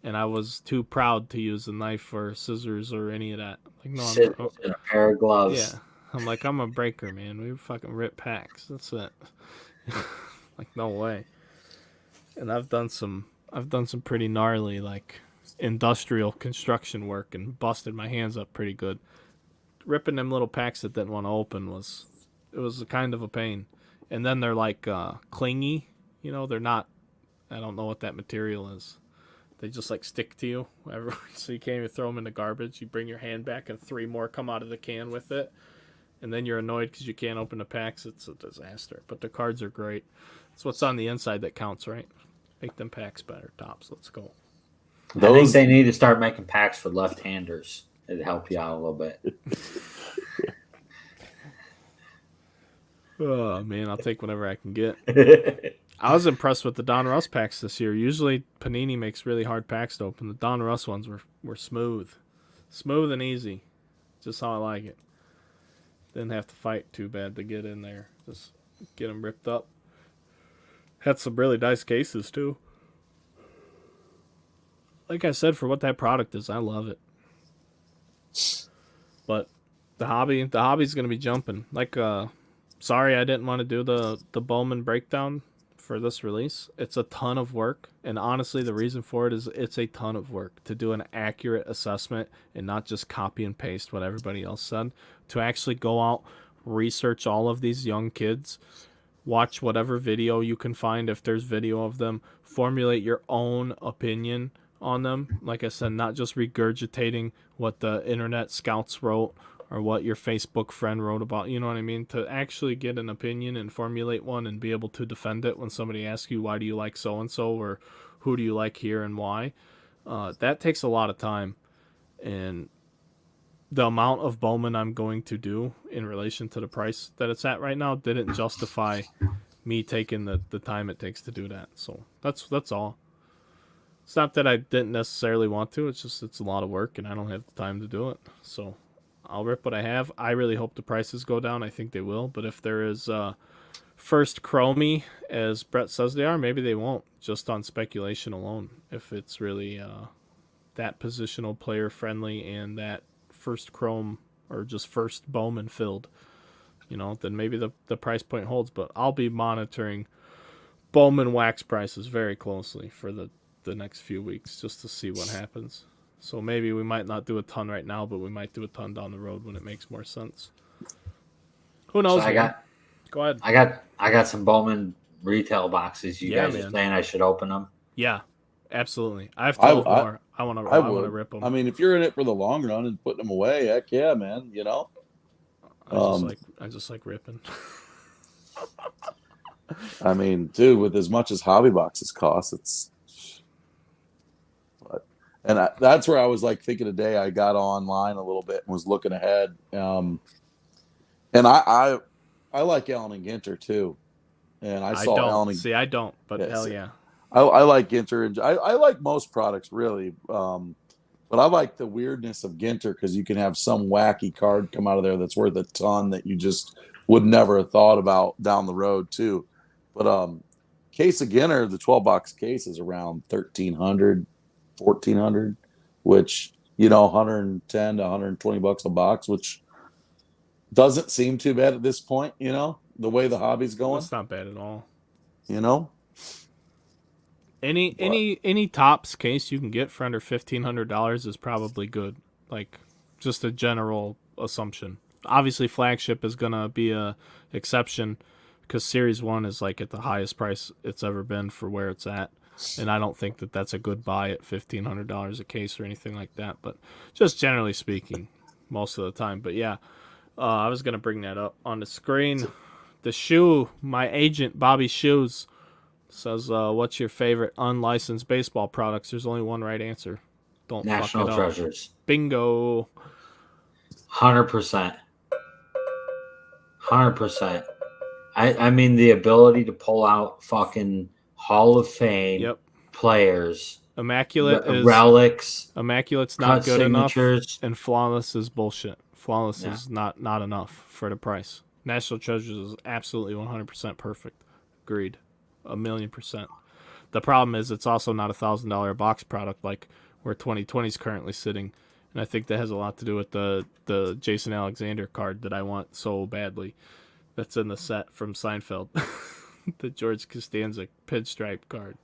and I was too proud to use a knife or scissors or any of that. Like, no, Sit in a pair of gloves. yeah. I'm like, I'm a breaker, man. We fucking rip packs. That's it. Like, no way. and I've done some pretty gnarly like industrial construction work and busted my hands up pretty good. Ripping them little packs that didn't want to open was a kind of a pain. And then they're like clingy, they're not. I don't know what that material is. They just like stick to you, so you can't even throw them in the garbage. You bring your hand back, and 3 more come out of the can with it, and then you're annoyed because you can't open the packs. It's a disaster. But the cards are great. It's what's on the inside that counts, right? Make them packs better. Tops. Let's go. I think they need to start making packs for left-handers. It'd help you out a little bit. Oh man, I'll take whatever I can get. I was impressed with the Don Russ packs this year. Usually Panini makes really hard packs to open. The Don Russ ones were smooth. Smooth and easy. Just how I like it. Didn't have to fight too bad to get in there. Just get them ripped up. Had some really nice cases too. Like I said, for what that product is, I love it. But the hobby's gonna be jumping. Like sorry I didn't want to do the Bowman breakdown for this release. It's a ton of work, and honestly the reason for it is it's a ton of work to do an accurate assessment and not just copy and paste what everybody else said. To actually go out, research all of these young kids, watch whatever video you can find if there's video of them, formulate your own opinion on them. Like I said, not just regurgitating what the internet scouts wrote or what your Facebook friend wrote about, you know what I mean? To actually get an opinion and formulate one and be able to defend it when somebody asks you, why do you like so-and-so, or who do you like here and why? That takes a lot of time. And the amount of Bowman I'm going to do in relation to the price that it's at right now didn't justify me taking the time it takes to do that. So that's all. It's not that I didn't necessarily want to. It's just it's a lot of work, and I don't have the time to do it. So I'll rip what I have. I really hope the prices go down. I think they will. But if there is first Chromie, as Brett says they are, maybe they won't, just on speculation alone. If it's really that positional player friendly and that first Chrome or just first Bowman filled, then maybe the price point holds. But I'll be monitoring Bowman wax prices very closely for the next few weeks just to see what happens. So maybe we might not do a ton right now, but we might do a ton down the road when it makes more sense. Who knows? So go ahead. I got some Bowman retail boxes. You guys are saying I should open them? Yeah, absolutely. I have 12 more. I want to rip them. I mean, if you're in it for the long run and putting them away, heck yeah, man. I just like ripping. I mean, dude, with as much as hobby boxes cost, that's where I was like thinking today. I got online a little bit and was looking ahead. And I like Allen and Ginter too. And I saw Allen and I don't, but yeah, hell yeah. I like Ginter, and I like most products really. But I like the weirdness of Ginter because you can have some wacky card come out of there that's worth a ton that you just would never have thought about down the road too. But case of Ginter, the 12-box case is around $1,300, $1,400, which 110 to $120 a box, which doesn't seem too bad at this point. The way the hobby's going, it's not bad at all. Any Topps case you can get for under $1,500 is probably good. Like, just a general assumption. Obviously, flagship is gonna be a exception because Series 1 is like at the highest price it's ever been for where it's at, and I don't think that that's a good buy at $1,500 a case or anything like that. But just generally speaking, most of the time. But yeah, I was gonna bring that up on the screen. The shoe, my agent Bobby Shoes says, what's your favorite unlicensed baseball products? There's only one right answer. Don't National fuck it Treasures. Up. Bingo. 100%. 100%. I mean, the ability to pull out fucking Hall of Fame players. Immaculate is relics. Immaculate's not good signatures. enough, and flawless is bullshit. Flawless is not enough for the price. National Treasures is absolutely 100% perfect. Agreed. 1,000,000%. The problem is it's also not $1,000 box product like where 2020 is currently sitting, and I think that has a lot to do with the Jason Alexander card that I want so badly. That's in the set from Seinfeld, the George Costanza pinstripe card.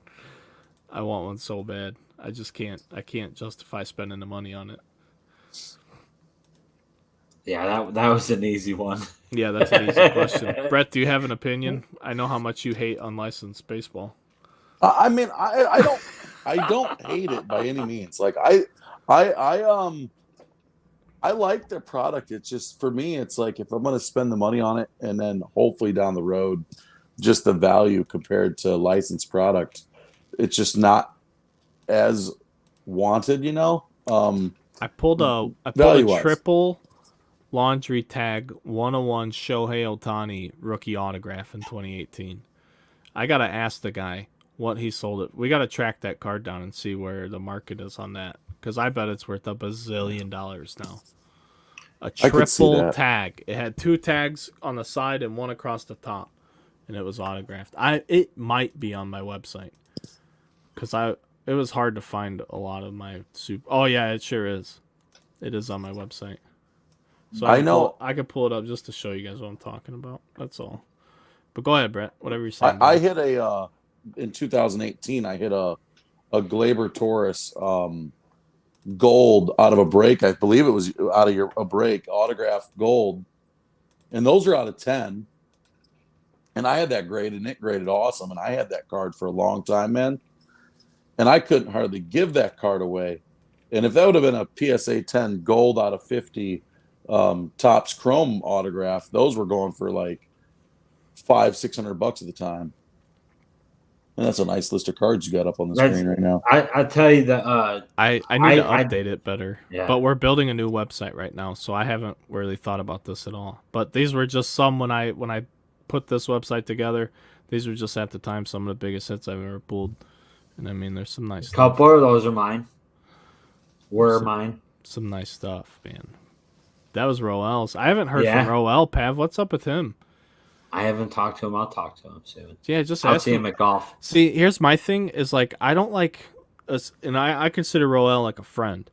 I want one so bad. I just can't. I can't justify spending the money on it. Yeah, that was an easy one. Yeah, that's an easy question. Brett, do you have an opinion? I know how much you hate unlicensed baseball. I mean, I don't hate it by any means. Like I like their product. It's just for me, it's like if I'm going to spend the money on it, and then hopefully down the road, just the value compared to licensed product, it's just not as wanted. I pulled a Value-wise. triple laundry tag 101 Shohei Ohtani rookie autograph in 2018. I gotta ask the guy what he sold it. We gotta track that card down and see where the market is on that, because I bet it's worth up $1 zillion now. A I could see triple that. tag. It had 2 tags on the side and 1 across the top, and it was autographed. It might be on my website, because it was hard to find a lot of my super. Oh yeah, it sure is. It is on my website. So I know. I could pull it up just to show you guys what I'm talking about. That's all. But go ahead, Brett. Whatever you're saying. I hit in 2018. I hit a Glaber Taurus gold out of a break. I believe it was out of a break, autographed gold, and those are out of 10. And I had that graded, and it graded awesome. And I had that card for a long time, man. And I couldn't hardly give that card away. And if that would have been a PSA 10 gold out of 50 Topps Chrome autograph, those were going for like $500-$600 at the time. And that's a nice list of cards you got up on the screen right now. I tell you that I need to update it better. Yeah. But we're building a new website right now, so I haven't really thought about this at all. But these were just some when I put this website together. These were just at the time some of the biggest hits I've ever pulled. And I mean, there's some nice a couple stuff. of those are mine. Mine. Some nice stuff, man. That was Roel's. I haven't heard Yeah. from Roel, Pav. What's up with him? I haven't talked to him. I'll talk to him soon. Yeah, just I'll ask see him at golf. See, here's my thing is like I don't like us, and I consider Roel like a friend,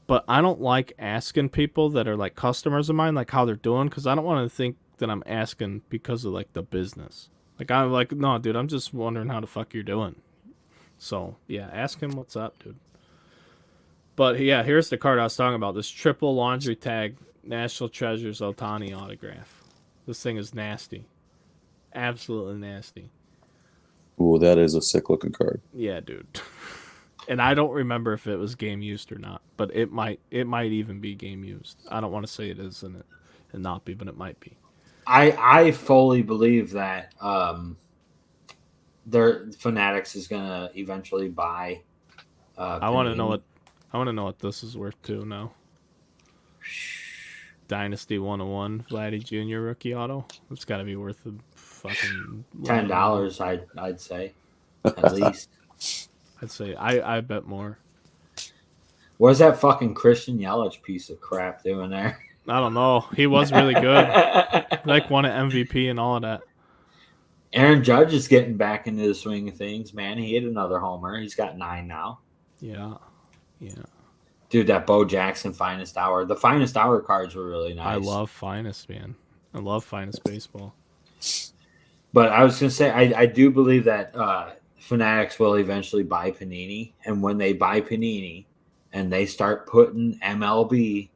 but I don't like asking people that are like customers of mine like how they're doing, because I don't want to think that I'm asking because of like the business. Like I'm like, no, dude, I'm just wondering how the fuck you're doing. So yeah, ask him what's up, dude. But yeah, here's the card I was talking about. This triple laundry tag National Treasures Ohtani autograph. This thing is nasty. Absolutely nasty. Ooh, that is a sick looking card. Yeah, dude. And I don't remember if it was game used or not, but it might even be game used. I don't want to say it is and not be, but it might be. I fully believe that their Fanatics is gonna eventually buy. I want to know what this is worth too now. Dynasty 101 Vladdy Jr. rookie auto. It's got to be worth a fucking $10. I'd say at least. I'd say I bet more. What's that fucking Christian Yelich piece of crap doing there? I don't know. He was really good. Like won an MVP and all of that. Aaron Judge is getting back into the swing of things, man. He hit another homer. He's got 9 now. Yeah. Dude, that Bo Jackson Finest Hour. The Finest Hour cards were really nice. I love Finest, man. I love Finest baseball. But I was going to say, I do believe that Fanatics will eventually buy Panini. And when they buy Panini and they start putting MLB,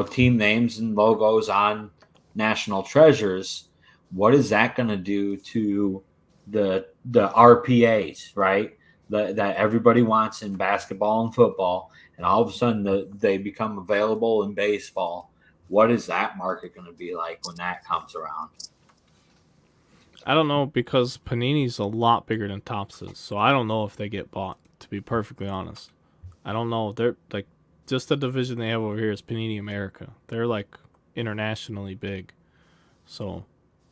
team names and logos on National Treasures, what is that going to do to the RPAs, right? That everybody wants in basketball and football, and all of a sudden they become available in baseball. What is that market going to be like when that comes around? I don't know, because Panini's a lot bigger than Topps is, so I don't know if they get bought, to be perfectly honest. I don't know. They're like, just the division they have over here is Panini America. They're like internationally big. So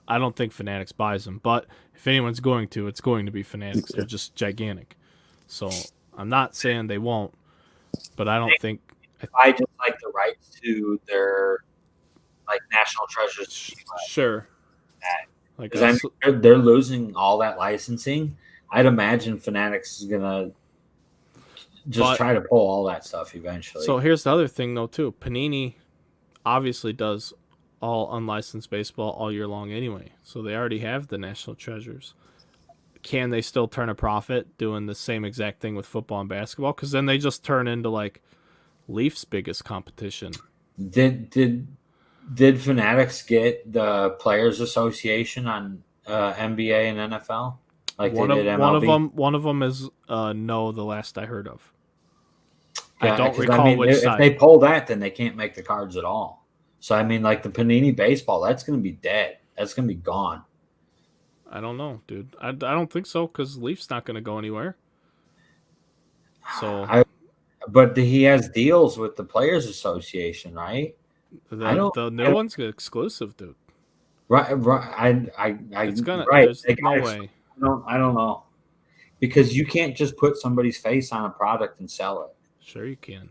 I don't think Fanatics buys them, but if anyone's going to, it's going to be Fanatics. They're just gigantic. So I'm not saying they won't, but I don't think. I just like the rights to their like National Treasures. Sure. Like because they're losing all that licensing. I'd imagine Fanatics is gonna just try to pull all that stuff eventually. So here's the other thing though too. Panini obviously does all unlicensed baseball all year long anyway. So they already have the National Treasures. can they still turn a profit doing the same exact thing with football and basketball? Because then they just turn into like Leafs' biggest competition. Did Fanatics get the Players Association on NBA and NFL like One they of did MLB? one of them is no. The last I heard of, I Yeah, don't 'cause, recall which if side. they pull that, then they can't make the cards at all. So I mean, like the Panini baseball, that's going to be dead. That's going to be gone. I don't know, dude. I don't think so because Leafs not going to go anywhere. So But he has deals with the Players Association, right? the new one's exclusive, dude. Right. It's gonna. Right. There's no way. I don't know because you can't just put somebody's face on a product and sell it. Sure, you can.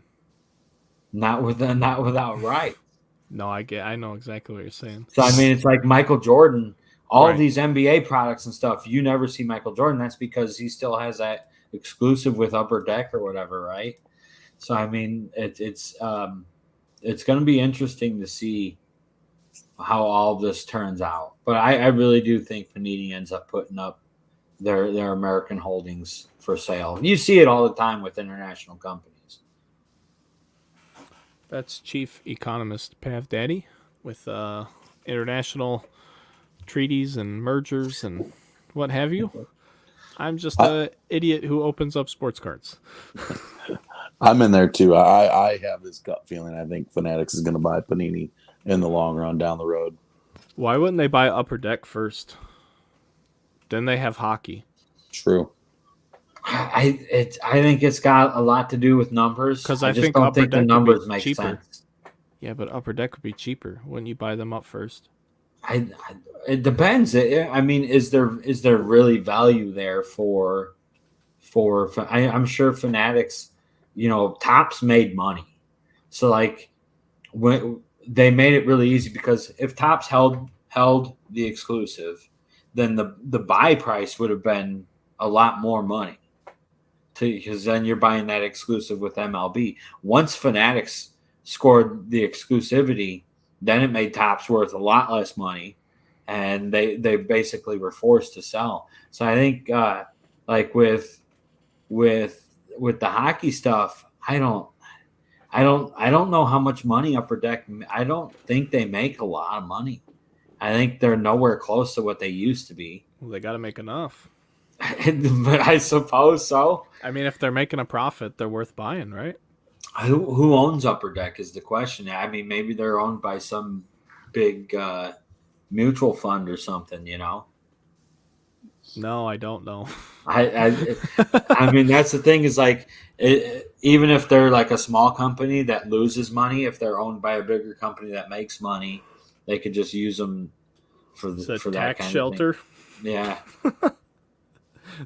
Not without right. No, I know exactly what you're saying. So I mean, it's like Michael Jordan. All Right. these NBA products and stuff, you never see Michael Jordan. That's because he still has that exclusive with Upper Deck or whatever, right? So I mean, it's going to be interesting to see how all this turns out. But I really do think Panini ends up putting up their American holdings for sale. You see it all the time with international companies. That's Chief Economist Pav Daddy with international treaties and mergers and what have you. I'm just a idiot who opens up sports cards. I'm in there too. I have this gut feeling. I think Fanatics is going to buy Panini in the long run down the road. Why wouldn't they buy Upper Deck first? Then they have hockey. True. I think it's got a lot to do with numbers. Because I I just think don't Upper think the Deck numbers would be make cheaper. sense. Yeah, but Upper Deck would be cheaper. Wouldn't you buy them up first? It depends. I mean, is there really value there for I'm sure Fanatics, Topps made money. So like when they made it really easy because if Topps held the exclusive, then the buy price would have been a lot more money. Because then you're buying that exclusive with MLB. Once Fanatics scored the exclusivity, then it made Topps worth a lot less money, and they basically were forced to sell. So I think like with the hockey stuff, I don't know how much money Upper Deck. I don't think they make a lot of money. I think they're nowhere close to what they used to be. Well, they got to make enough. But I suppose so. I mean, if they're making a profit, they're worth buying, right? Who owns Upper Deck is the question. I mean, maybe they're owned by some big mutual fund or something, No, I don't know. I mean, that's the thing is like, even if they're like a small company that loses money, if they're owned by a bigger company that makes money, they could just use them for that tax kind shelter. of thing. Yeah.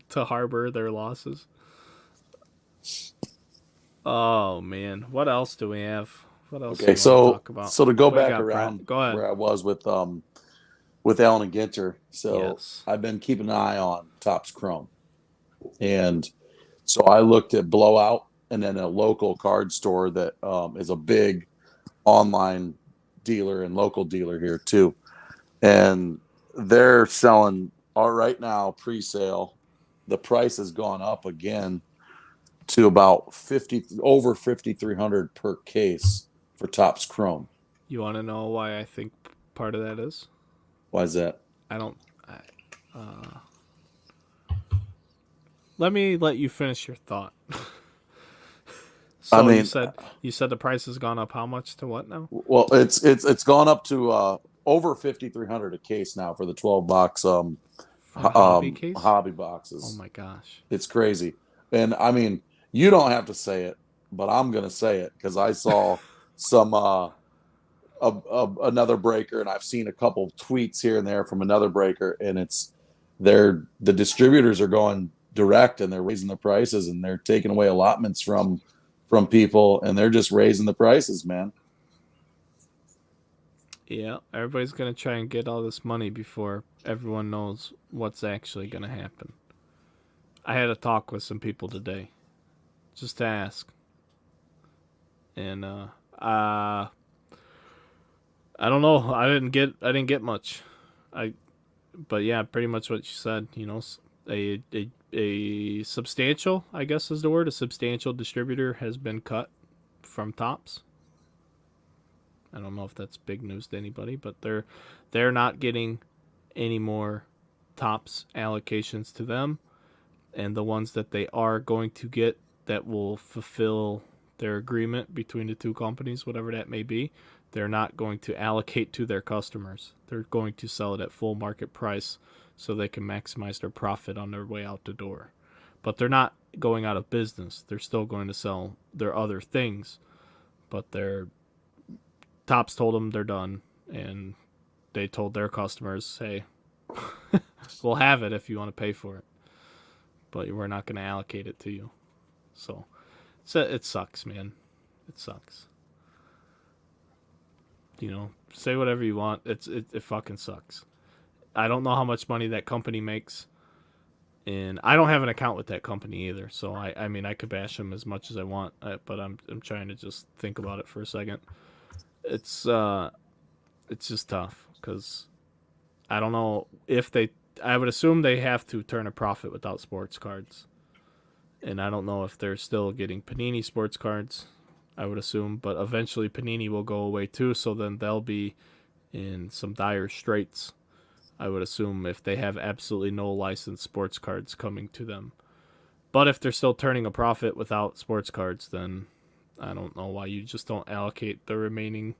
To harbor their losses. Oh man, what else do we have? What else? Okay, do we wanna so talk about? so to go What do you back got, Brett? around Go ahead. where I was with Allen and Ginter. So Yes. I've been keeping an eye on Topps Chrome, and so I looked at Blowout and then a local card store that is a big online dealer and local dealer here too, and they're selling right now pre-sale. The price has gone up again to about over 5,300 per case for Topps Chrome. You want to know why I think part of that is? Why is that? I don't. Let me let you finish your thought. So I mean, you said the price has gone up how much to what now? well, it's gone up to over 5,300 a case now for the 12 box For a hobby case? hobby boxes. Oh my gosh. It's crazy. And I mean, you don't have to say it, but I'm gonna say it because I saw some another breaker, and I've seen a couple tweets here and there from another breaker, and the distributors are going direct and they're raising the prices and they're taking away allotments from people, and they're just raising the prices, man. Yeah, everybody's gonna try and get all this money before everyone knows what's actually gonna happen. I had a talk with some people today, just to ask, and I don't know. I didn't get much. But yeah, pretty much what you said. a substantial, I guess is the word, a substantial distributor has been cut from Topps. I don't know if that's big news to anybody, but they're not getting any more Topps allocations to them, and the ones that they are going to get that will fulfill their agreement between the two companies, whatever that may be, they're not going to allocate to their customers. They're going to sell it at full market price so they can maximize their profit on their way out the door. But they're not going out of business. They're still going to sell their other things, but their Topps told them they're done, and they told their customers, hey, we'll have it if you want to pay for it, but we're not going to allocate it to you. So it sucks, man. It sucks. You know, say whatever you want. It fucking sucks. I don't know how much money that company makes, and I don't have an account with that company either. So I mean, I could bash them as much as I want, but I'm trying to just think about it for a second. It's just tough because I don't know if I would assume they have to turn a profit without sports cards, and I don't know if they're still getting Panini sports cards. I would assume, but eventually Panini will go away too, so then they'll be in some dire straits. I would assume if they have absolutely no licensed sports cards coming to them. But if they're still turning a profit without sports cards, then I don't know why you just don't allocate the remaining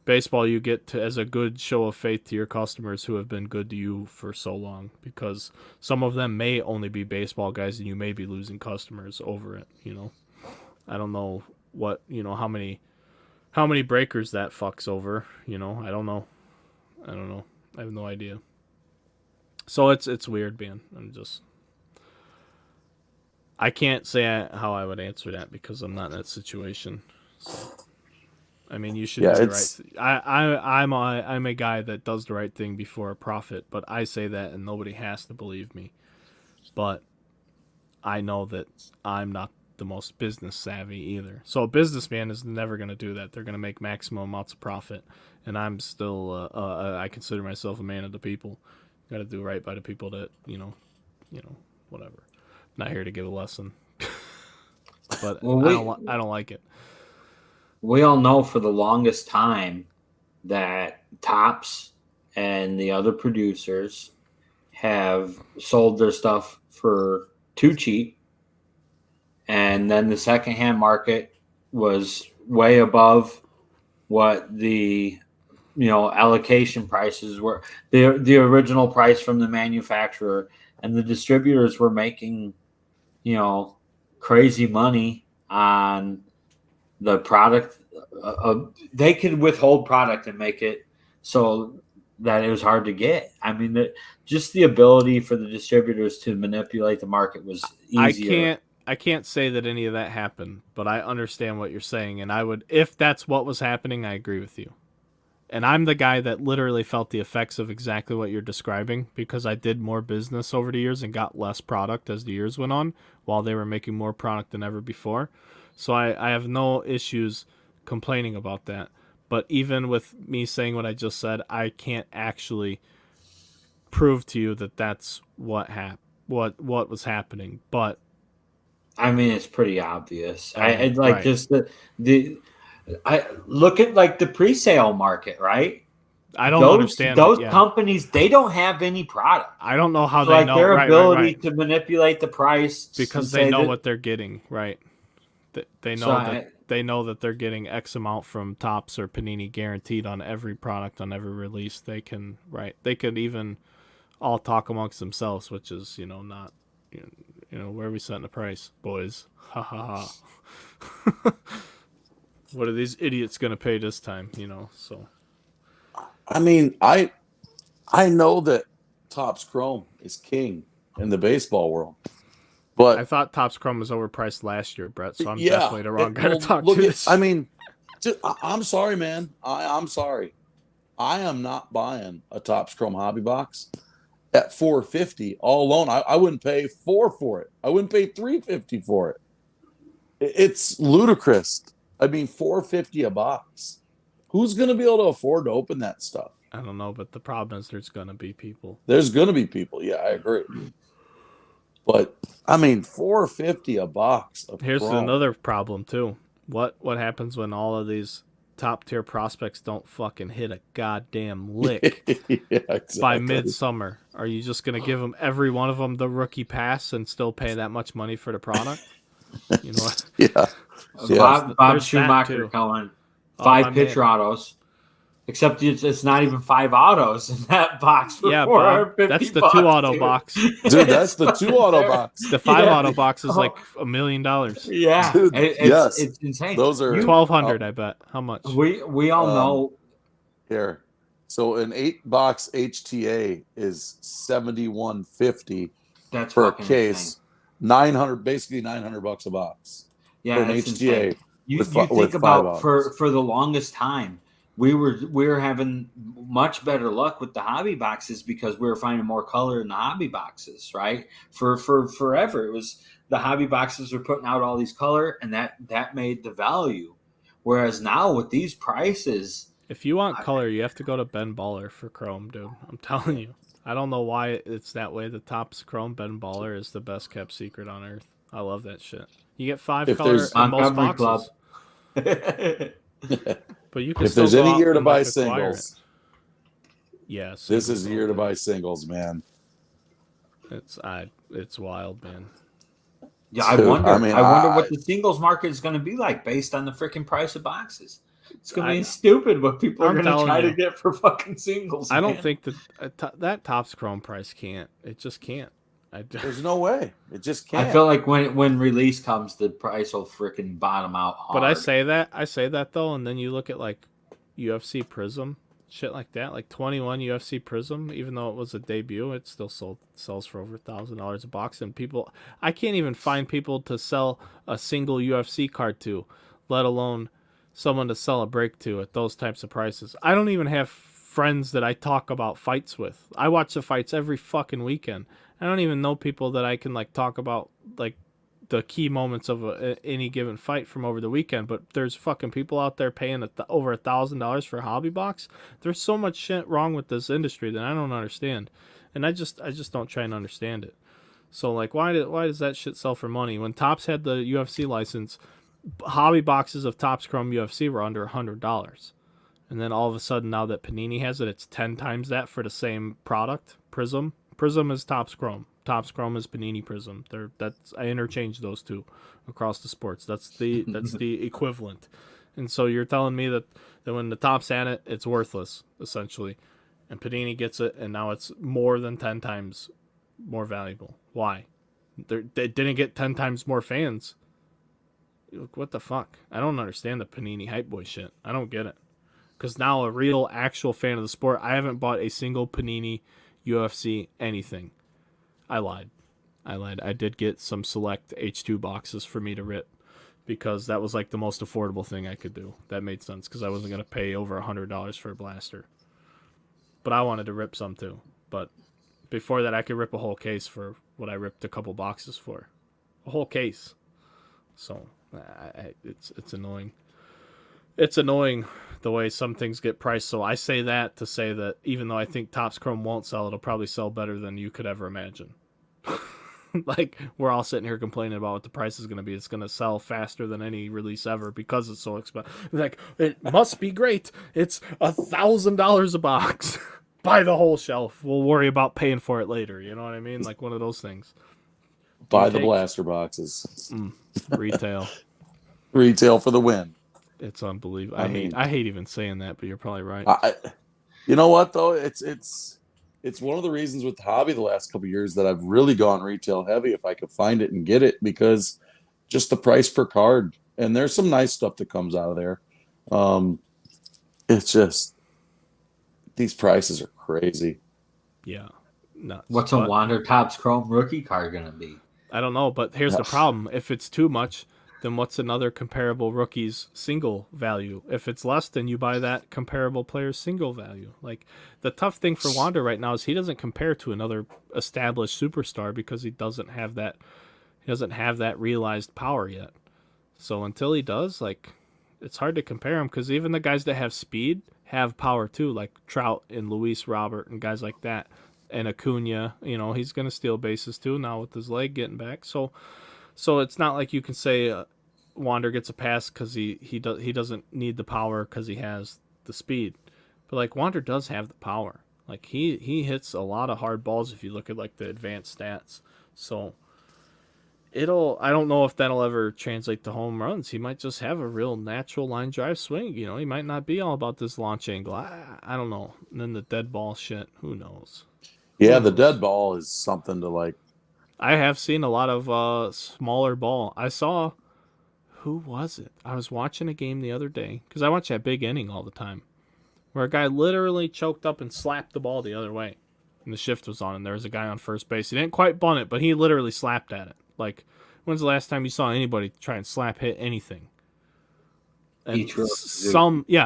baseball you get to as a good show of faith to your customers who have been good to you for so long, because some of them may only be baseball guys and you may be losing customers over it, you know. I don't know what, you know, how many breakers that fucks over, you know. I don't know. I have no idea. So it's weird, man. I can't say how I would answer that because I'm not in that situation. So, I mean, you should do the right thing. I'm a guy that does the right thing before a profit, but I say that and nobody has to believe me. But I know that I'm not the most business savvy either. So a businessman is never going to do that. They're going to make maximum amounts of profit, and I'm still I consider myself a man of the people. Got to do right by the people that you know, whatever. Not here to give a lesson, but I don't like it. We all know for the longest time that Topps and the other producers have sold their stuff for too cheap. And then the secondhand market was way above what the allocation prices were, the original price from the manufacturer, and the distributors were making crazy money on the product. They could withhold product and make it so that it was hard to get. I mean, just the ability for the distributors to manipulate the market was easier. I can't say that any of that happened, but I understand what you're saying, and I would, if that's what was happening, I agree with you. And I'm the guy that literally felt the effects of exactly what you're describing, because I did more business over the years and got less product as the years went on, while they were making more product than ever before. So I have no issues complaining about that. But even with me saying what I just said, I can't actually prove to you that that's what was happening. But I mean, it's pretty obvious. I like right. Just I look at like the pre-sale market, right? I don't understand those companies. They don't have any product. I don't know how they know their ability to manipulate the price because they know what they're getting, right? They know they know that they're getting X amount from Topps or Panini guaranteed on every product, on every release. They can could even all talk amongst themselves, which is not where are we setting the price, boys? Ha ha ha. What are these idiots going to pay this time? So. I mean, I know that Topps Chrome is king in the baseball world, but I thought Topps Chrome was overpriced last year, Brett. So I'm definitely the wrong guy to talk to. This. I mean, I'm sorry, man. I'm sorry. I am not buying a Topps Chrome hobby box at $450 all alone. I wouldn't pay $4 for it. I wouldn't pay $350 for it. It's ludicrous. I mean, $450 a box. Who's going to be able to afford to open that stuff? I don't know, but the problem is there's going to be people. There's going to be people. Yeah, I agree. But I mean, $4.50 a box of Here's chrome. another problem too. What happens when all of these top tier prospects don't fucking hit a goddamn lick Yeah, exactly. by midsummer? Are you just gonna give them every one of them the rookie pass and still pay that much money for the product? You know what? Yeah. Yeah. Bob There's that Schumacher too. coming. Oh, my 5 pitcher man. autos. Except it's not even 5 autos in that box for Yeah, Bob, $450. that's the 2 auto dude. box. Dude, that's the 2 auto box. The 5 Yeah. auto box is Oh. like $1 million. Yeah, Dude, yes. it's insane. Those are 1,200, I bet. How much? We all know. Here. So an 8-box HTA is $71.50 That's for a fucking case. insane. 900, basically $900 a box. Yeah, for an it's HTA. insane. You with think five about autos. for the longest time, we were having much better luck with the hobby boxes because we were finding more color in the hobby boxes, right? For forever, it was the hobby boxes were putting out all these color, and that made the value. Whereas now with these prices, If you want color, you have to go to Ben Baller for Chrome, dude. I'm telling you. I don't know why it's that way. The Topps Chrome Ben Baller is the best kept secret on earth. I love that shit. You get 5 If color there's- in most Montgomery Club. boxes. But you can If still there's go any out year to and, buy like, acquire singles, it. Yeah, this singles is the year all to day. buy singles, man. It's wild, man. Yeah, I Dude, wonder. I mean, I wonder what the singles market is going to be like based on the freaking price of boxes. It's going to be stupid what people are I'm going to telling try you. to get for fucking singles. I don't man. think that Topps Chrome price can't. It just can't. There's no way. It just can't. I feel like when release comes, the price will freaking bottom out hard. But I say that though, and then you look at like UFC Prism, shit like that, like 21 UFC Prism. Even though it was a debut, it still sells for over $1,000 a box, and I can't even find people to sell a single UFC card to, let alone someone to sell a break to at those types of prices. I don't even have friends that I talk about fights with. I watch the fights every fucking weekend. I don't even know people that I can like talk about like the key moments of any given fight from over the weekend. But there's fucking people out there paying over $1,000 for a hobby box. There's so much shit wrong with this industry that I don't understand, and I just don't try and understand it. So like, why does that shit sell for money when Topps had the UFC license? Hobby boxes of Topps Chrome UFC were under $100, and then all of a sudden now that Panini has it, it's 10 times that for the same product. Prism is Topps Chrome. Topps Chrome is Panini Prism. I interchange those two across the sports. That's the equivalent. And so you're telling me that when the Topps had it, it's worthless essentially, and Panini gets it, and now it's more than 10 times more valuable. Why? They didn't get 10 times more fans. What the fuck? I don't understand the Panini hype boy shit. I don't get it. Because now a real actual fan of the sport, I haven't bought a single Panini UFC anything. I lied. I did get some select H2 boxes for me to rip because that was like the most affordable thing I could do. That made sense because I wasn't going to pay over $100 for a blaster. But I wanted to rip some too. But before that, I could rip a whole case for what I ripped a couple boxes for. A whole case. So it's annoying. It's annoying the way some things get priced. So I say that to say that even though I think Topps Chrome won't sell, it'll probably sell better than you could ever imagine. Like, we're all sitting here complaining about what the price is going to be. It's going to sell faster than any release ever because it's so expensive. Like, it must be great. It's $1,000 a box. Buy the whole shelf. We'll worry about paying for it later. You know what I mean? Like one of those things. Buy the blaster boxes. Retail. Retail for the win. It's unbelievable. I I hate even saying that, but you're probably right. You know what though? It's one of the reasons with the hobby the last couple of years that I've really gone retail heavy if I could find it and get it, because just the price per card, and there's some nice stuff that comes out of there. It's just these prices are crazy. Yeah. Nuts. What's a Wander Topps Chrome rookie card going to be? I don't know, but here's the problem. If it's too much, then what's another comparable rookie's single value? If it's less, then you buy that comparable player's single value. Like, the tough thing for Wander right now is he doesn't compare to another established superstar because he doesn't have that realized power yet. So until he does, like, it's hard to compare him because even the guys that have speed have power too, like Trout and Luis Robert and guys like that. and Acuna, he's going to steal bases too now with his leg getting back. So it's not like you can say Wander gets a pass because he doesn't need the power because he has the speed. But like Wander does have the power. Like he hits a lot of hard balls if you look at like the advanced stats. So I don't know if that'll ever translate to home runs. He might just have a real natural line drive swing. He might not be all about this launch angle. I don't know. And then the dead ball shit, who knows? Yeah, the dead ball is something to like. I have seen a lot of smaller ball. I saw, who was it? I was watching a game the other day because I watch that big inning all the time, where a guy literally choked up and slapped the ball the other way, and the shift was on, and there was a guy on first base. He didn't quite bunt it, but he literally slapped at it. Like, when's the last time you saw anybody try and slap hit anything? And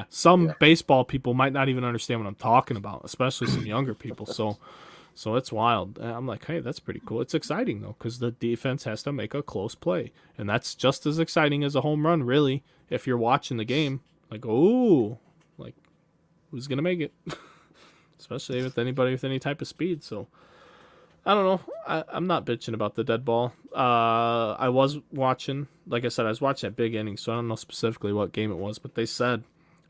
some baseball people might not even understand what I'm talking about, especially some younger people. So it's wild. And I'm like, hey, that's pretty cool. It's exciting though, because the defense has to make a close play, and that's just as exciting as a home run, really. If you're watching the game, like, oh, like, who's gonna make it? Especially with anybody with any type of speed. So I don't know. I'm not bitching about the dead ball. I was watching, like I said, I was watching that big inning, so I don't know specifically what game it was, but they said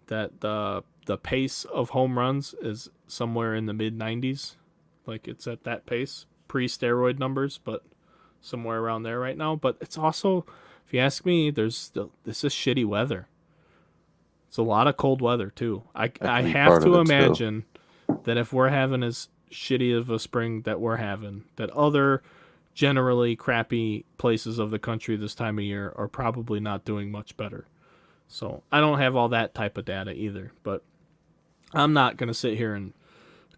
that the pace of home runs is somewhere in the mid 90s. Like it's at that pace, pre-steroid numbers, but somewhere around there right now. But it's also, if you ask me, this is shitty weather. It's a lot of cold weather too. I have to imagine that if we're having as shitty of a spring that we're having, that other generally crappy places of the country this time of year are probably not doing much better. So I don't have all that type of data either, but I'm not going to sit here and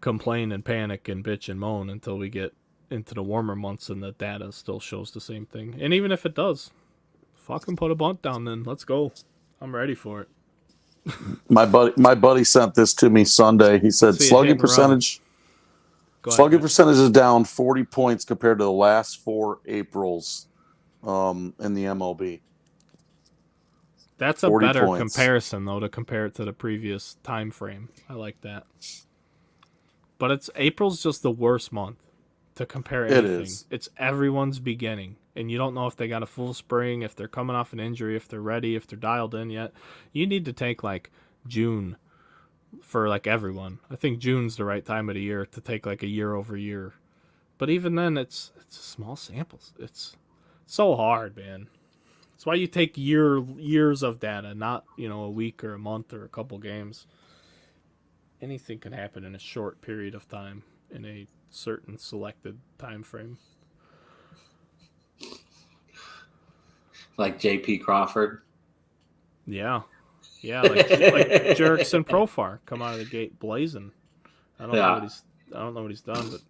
complain and panic and bitch and moan until we get into the warmer months and the data still shows the same thing. And even if it does, fucking put a bunt down then. Let's go. I'm ready for it. My buddy sent this to me Sunday. He said slugging percentage is down 40 points compared to the last 4 Aprils in the MLB. That's a better comparison though, to compare it to the previous time frame. I like that. But April's just the worst month to compare anything. It is. It's everyone's beginning. And you don't know if they got a full spring, if they're coming off an injury, if they're ready, if they're dialed in yet. You need to take like June for like everyone. I think June's the right time of the year to take like a year over year. But even then, it's small samples. It's so hard, man. That's why you take years of data, not a week or a month or a couple games. Anything can happen in a short period of time in a certain selected time frame. Like J.P. Crawford. Yeah, like Jerks and Profar come out of the gate blazing. I don't know what he's done, but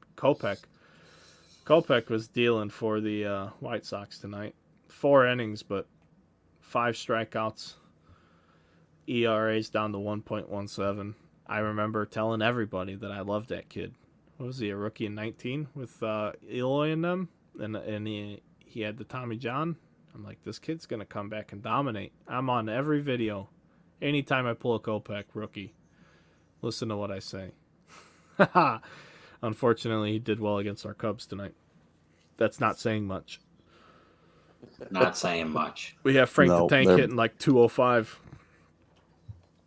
Kopech was dealing for the White Sox tonight. 4 innings, but 5 strikeouts. ERA's down to 1.17. I remember telling everybody that I loved that kid. What was he, a rookie in 19 with Eloy and them? And he had the Tommy John. I'm like, this kid's going to come back and dominate. I'm on every video. Anytime I pull a Kopech rookie, listen to what I say. Unfortunately, he did well against our Cubs tonight. That's not saying much. Not saying much. We have Frank the Tank hitting like 205.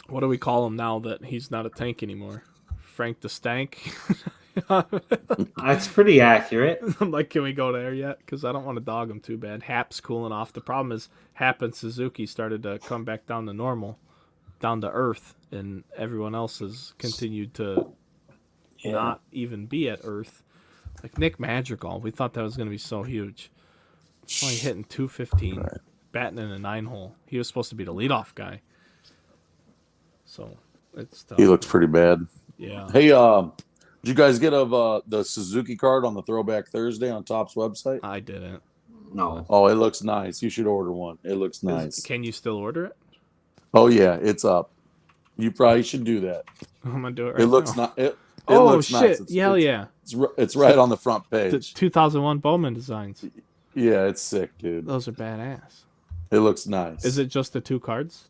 What do we call him now that he's not a tank anymore? Frank the Stank? That's pretty accurate. I'm like, can we go there yet? Because I don't want to dog him too bad. Hap's cooling off. The problem is Hap and Suzuki started to come back down to normal, down to earth, and everyone else has continued to not even be at earth. Like Nick Madrigal, we thought that was going to be so huge. Only hitting 215, batting in a 9-hole. He was supposed to be the leadoff guy. So it's tough. He looks pretty bad. Yeah. Hey, did you guys get the Suzuki card on the Throwback Thursday on Topps website? I didn't. No. Oh, it looks nice. You should order one. It looks nice. Can you still order it? Oh yeah, it's up. You probably should do that. I'm gonna do it right now. It looks nice. It oh looks shit! Nice. Yeah, yeah. It's right on the front page. The 2001 Bowman designs. Yeah, it's sick, dude. Those are badass. It looks nice. Is it just the 2 cards?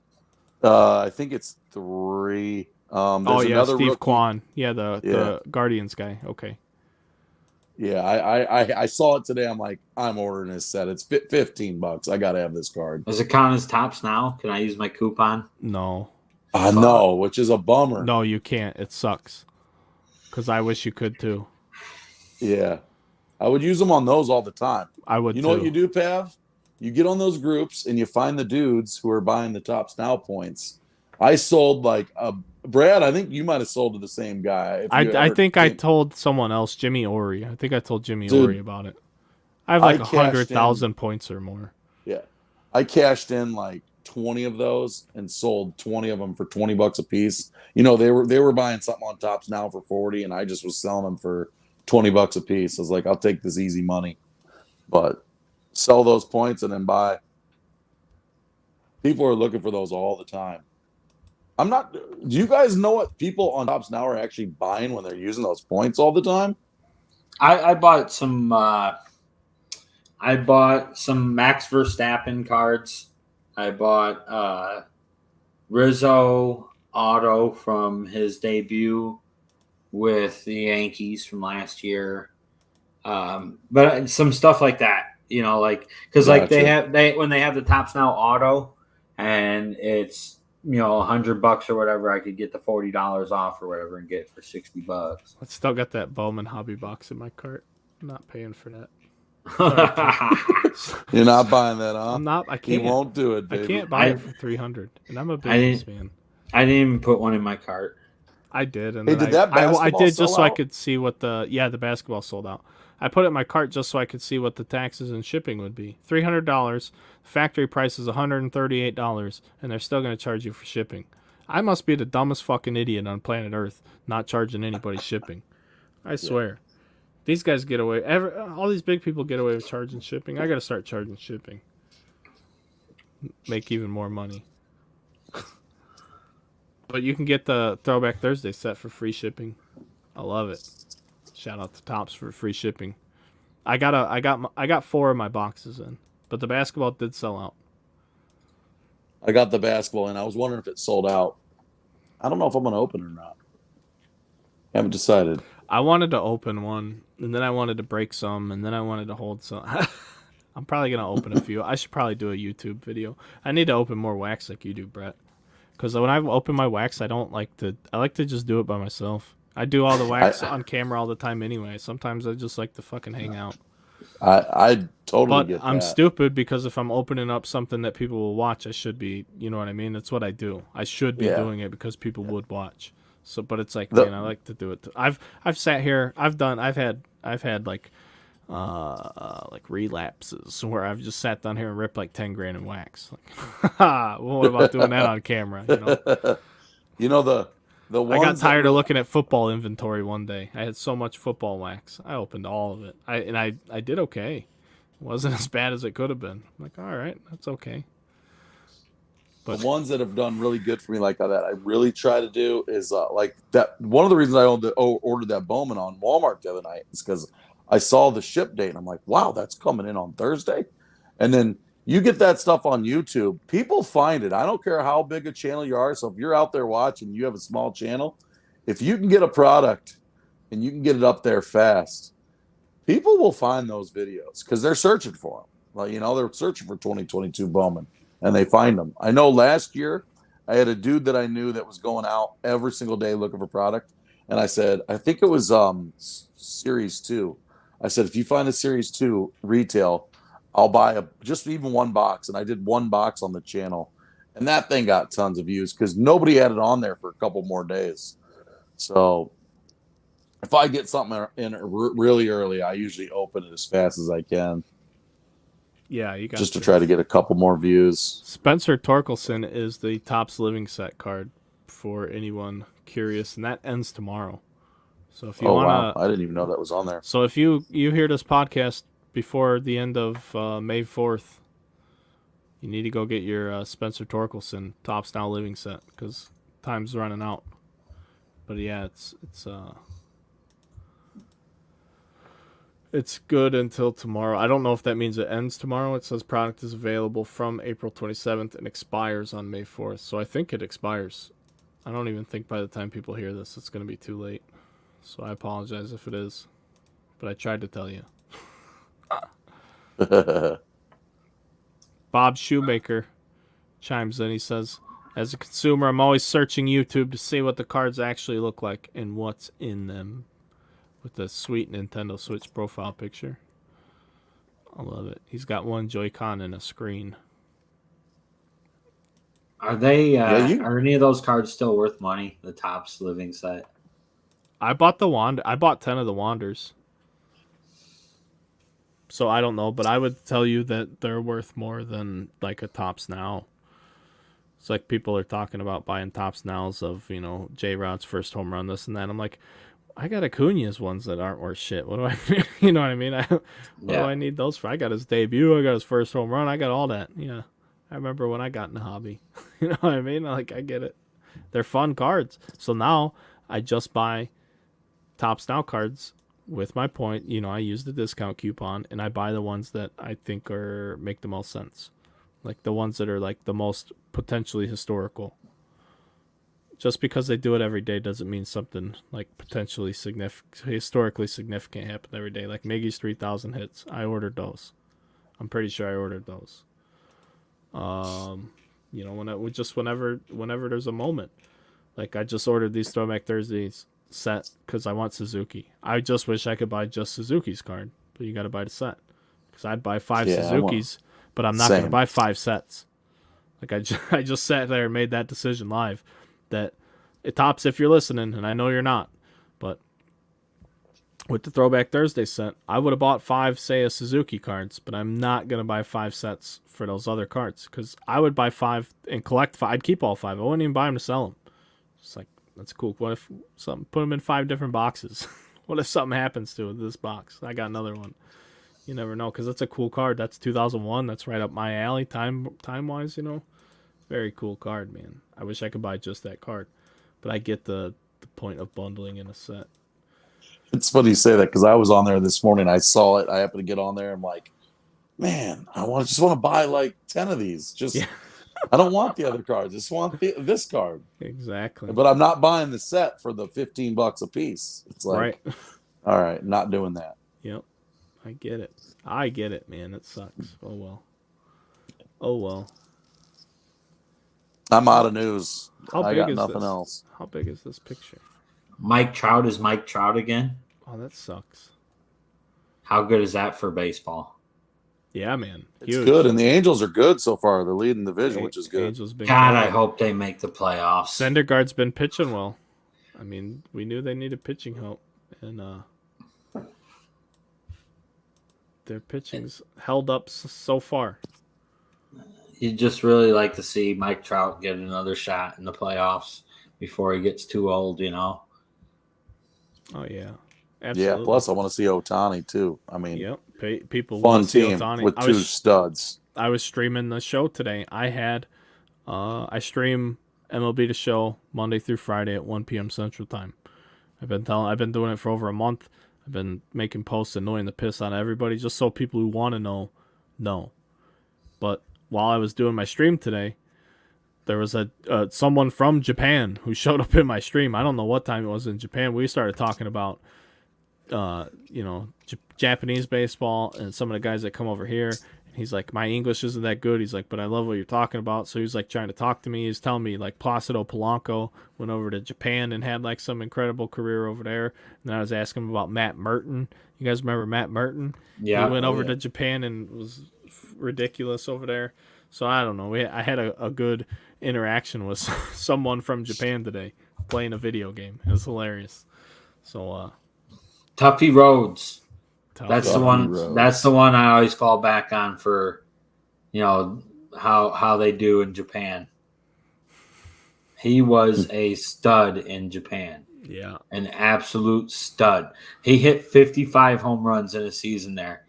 I think it's 3. Steve Kwan. Yeah, the Guardians guy. Okay. Yeah, I saw it today. I'm like, I'm ordering this set. It's $15. I gotta have this card. Does it count as Tops now? Can I use my coupon? No. I know, which is a bummer. No, you can't. It sucks. Because I wish you could too. Yeah, I would use them on those all the time. I would You know too. what you do, Pav? You get on those groups and you find the dudes who are buying the Tops Now points. I sold like a Brad. I think you might have sold to the same guy. If you I ever think I came- told someone else, Jimmy Ori. I think I told Jimmy Dude, Ori about it. I have like I cashed 100,000 points or more. Yeah, I cashed in like 20 of those and sold 20 of them for $20 a piece. You know, they were buying something on Tops Now for 40, and I just was selling them for $20 a piece. I was like, I'll take this easy money, but sell those points and then buy. People are looking for those all the time. I'm not. Do you guys know what people on Tops Now are actually buying when they're using those points all the time? I bought some. I bought some Max Verstappen cards. I bought Rizzo auto from his debut with the Yankees from last year. But some stuff like that, like because like they when they have the Tops Now auto, and it's $100 or whatever, I could get the $40 off or whatever and get it for $60. I still got that Bowman hobby box in my cart. I'm not paying for that. You're not buying that, huh? I'm not. I He can't. won't do it, I baby. can't buy it for 300, and I'm a businessman. I didn't even put one in my cart. I did, and Hey, then did that I basketball did sell just so I out? could see what the basketball sold out. I put it in my cart just so I could see what the taxes and shipping would be. $300. Factory price is $138, and they're still going to charge you for shipping. I must be the dumbest fucking idiot on planet Earth not charging anybody shipping. I swear. These guys get away. All these big people get away with charging shipping. I got to start charging shipping. Make even more money. But you can get the Throwback Thursday set for free shipping. I love it. Shout out to Tops for free shipping. I got 4 of my boxes in, but the basketball did sell out. I got the basketball, and I was wondering if it sold out. I don't know if I'm going to open it or not. Haven't decided. I wanted to open one, and then I wanted to break some, and then I wanted to hold some. I'm probably gonna open a few. I should probably do a YouTube video. I need to open more wax like you do, Brett. Because when I open my wax, I like to just do it by myself. I do all the wax on camera all the time anyway. Sometimes I just like to fucking hang out. I totally get But that. I'm stupid because if I'm opening up something that people will watch, I should be, you know what I mean? That's what I do. I should be doing it because people would watch. So, but it's like, man, I like to do it. I've sat here. I've had like relapses where I've just sat down here and ripped like 10 grand in wax. Like, well, what about doing that on camera? You know the ones I got tired of looking at football inventory one day. I had so much football wax. I opened all of it. I did okay. It wasn't as bad as it could have been. I'm like, all right, that's okay. But the ones that have done really good for me like that I really try to do is like that. One of the reasons I ordered that Bowman on Walmart the other night is because I saw the ship date and I'm like, wow, that's coming in on Thursday. And then you get that stuff on YouTube, people find it. I don't care how big a channel you are. So if you're out there watching, you have a small channel, if you can get a product and you can get it up there fast, people will find those videos because they're searching for them. Well, they're searching for 2022 Bowman. And they find them. I know last year I had a dude that I knew that was going out every single day looking for product. And I said, I think it was Series 2. I said, if you find a Series 2 retail, I'll buy just even one box. And I did one box on the channel. And that thing got tons of views because nobody had it on there for a couple more days. So if I get something in really early, I usually open it as fast as I can. Yeah, you got just to try to get a couple more views. Spencer Torkelson is the Topps Living Set card for anyone curious, and that ends tomorrow. So if you wow, I didn't even know that was on there. So if you hear this podcast before the end of May 4th, you need to go get your Spencer Torkelson Topps Now Living Set because time's running out. But yeah, it's good until tomorrow. I don't know if that means it ends tomorrow. It says product is available from April 27th and expires on May 4th. So I think it expires. I don't even think by the time people hear this, it's going to be too late. So I apologize if it is. but I tried to tell you. Bob Shoemaker chimes in. He says, as a consumer, I'm always searching YouTube to see what the cards actually look like and what's in them, with the sweet Nintendo Switch profile picture. I love it. He's got one Joy-Con and a screen. Are they? you- Are any of those cards still worth money? The Topps Living set. I bought 10 of the Wanders. So I don't know, but I would tell you that they're worth more than like a Topps Now. It's like people are talking about buying Topps Nows of, J-Rod's first home run, this and that. I'm like, I got Acuna's ones that aren't worth shit. What do I, you know what I mean? What do I need those for? I got his debut. I got his first home run. I got all that. Yeah. I remember when I got in the hobby. You know what I mean? Like, I get it. They're fun cards. So now I just buy Topps Now cards with my point. I use the discount coupon and I buy the ones that I think make the most sense. Like the ones that are like the most potentially historical. Just because they do it every day doesn't mean something like potentially historically significant happened every day. Like Miggy's 3,000 hits. I ordered those. I'm pretty sure I ordered those. Whenever there's a moment. Like I just ordered these Throwback Thursdays set because I want Suzuki. I just wish I could buy just Suzuki's card, but you got to buy the set. Because I'd buy 5 Suzuki's, but I'm not going to buy 5 sets. Like I just sat there and made that decision live. That it Tops, if you're listening, and I know you're not, but with the Throwback Thursday set, I would have bought 5 Seiya Suzuki cards, but I'm not going to buy 5 sets for those other cards because I would buy 5 and collect 5. I'd keep all 5. I wouldn't even buy them to sell them. It's like, that's cool. What if put them in 5 different boxes? What if something happens to this box? I got another one. You never know, because it's a cool card. That's 2001. That's right up my alley time-wise, Very cool card, man. I wish I could buy just that card. But I get the point of bundling in a set. It's funny you say that because I was on there this morning. I saw it. I happened to get on there. I'm like, man, just want to buy like 10 of these. I don't want the other cards. I just want this card. Exactly. But I'm not buying the set for the $15 a piece. It's like, right. All right, not doing that. Yep. I get it, man. It sucks. Oh well. I'm out of news. How I big got is nothing this? else. How big is this picture? Mike Trout is Mike Trout again. Oh, that sucks. How good is that for baseball? Yeah, man. It's good, and the Angels are good so far. They're leading the division, which is good. Angels been God, good. I hope they make the playoffs. Syndergaard's been pitching well. I mean, we knew they needed pitching help, and their pitching's held up so far. You'd just really like to see Mike Trout get another shot in the playoffs before he gets too old, Oh, yeah. Absolutely. Yeah, plus I want to see Ohtani, too. I mean, yep. People fun want to see team Ohtani. with 2 studs. I was streaming the show today. I stream MLB The Show Monday through Friday at 1 p.m. Central Time. I've been doing it for over a month. I've been making posts annoying the piss out of everybody just so people who want to know. But while I was doing my stream today, there was someone from Japan who showed up in my stream. I don't know what time it was in Japan. We started talking about Japanese baseball and some of the guys that come over here. And he's like, my English isn't that good. He's like, but I love what you're talking about. So he's like trying to talk to me. He's telling me like Placido Polanco went over to Japan and had like some incredible career over there. And then I was asking him about Matt Merton. You guys remember Matt Merton? Yeah. He went over to Japan and was ridiculous over there. So I don't know. I had a good interaction with someone from Japan today playing a video game. It was hilarious. So Tuffy Rhodes. That's Tuffy the one. Rhodes. That's the one I always fall back on for, how they do in Japan. He was a stud in Japan. Yeah, an absolute stud. He hit 55 home runs in a season there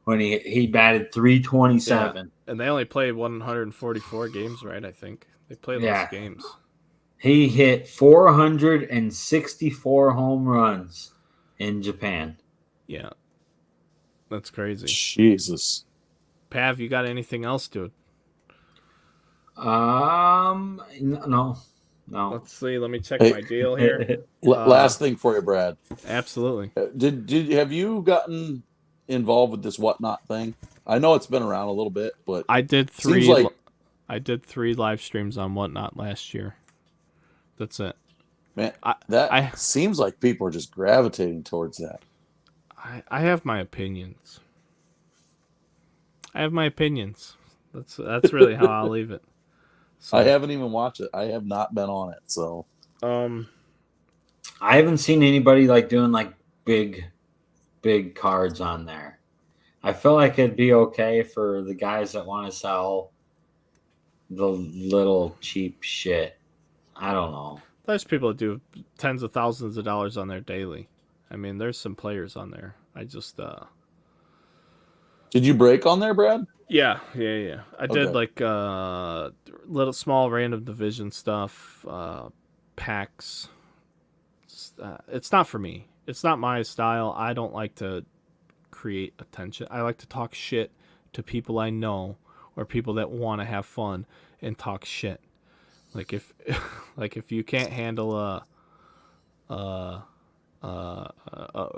when he batted 327. Yeah. And they only played 144 games, right? I think they played less games. He hit 464 home runs in Japan. Yeah. That's crazy. Jesus. Pav, you got anything else, dude? No. No. Let's see. Let me check Hey. my deal here. Last thing for you, Brad. Absolutely. Have you gotten involved with this whatnot thing? I know it's been around a little bit, but I did seems 3. like I did 3 live streams on Whatnot last year. That's it. man, I that seems like people are just gravitating towards that. I have my opinions. That's really how I'll leave it. So, I haven't even watched it. I have not been on it, so I haven't seen anybody like doing like big cards on there. I feel like it'd be okay for the guys that want to sell the little cheap shit. I don't know. there's people that do tens of thousands of dollars on there daily. I mean, there's some players on there. I just did you break on there, Brad? Yeah. I did Okay. like little small random division stuff, packs. It's not for me. It's not my style. I don't like to create attention. I like to talk shit to people I know or people that want to have fun and talk shit. Like if if you can't handle a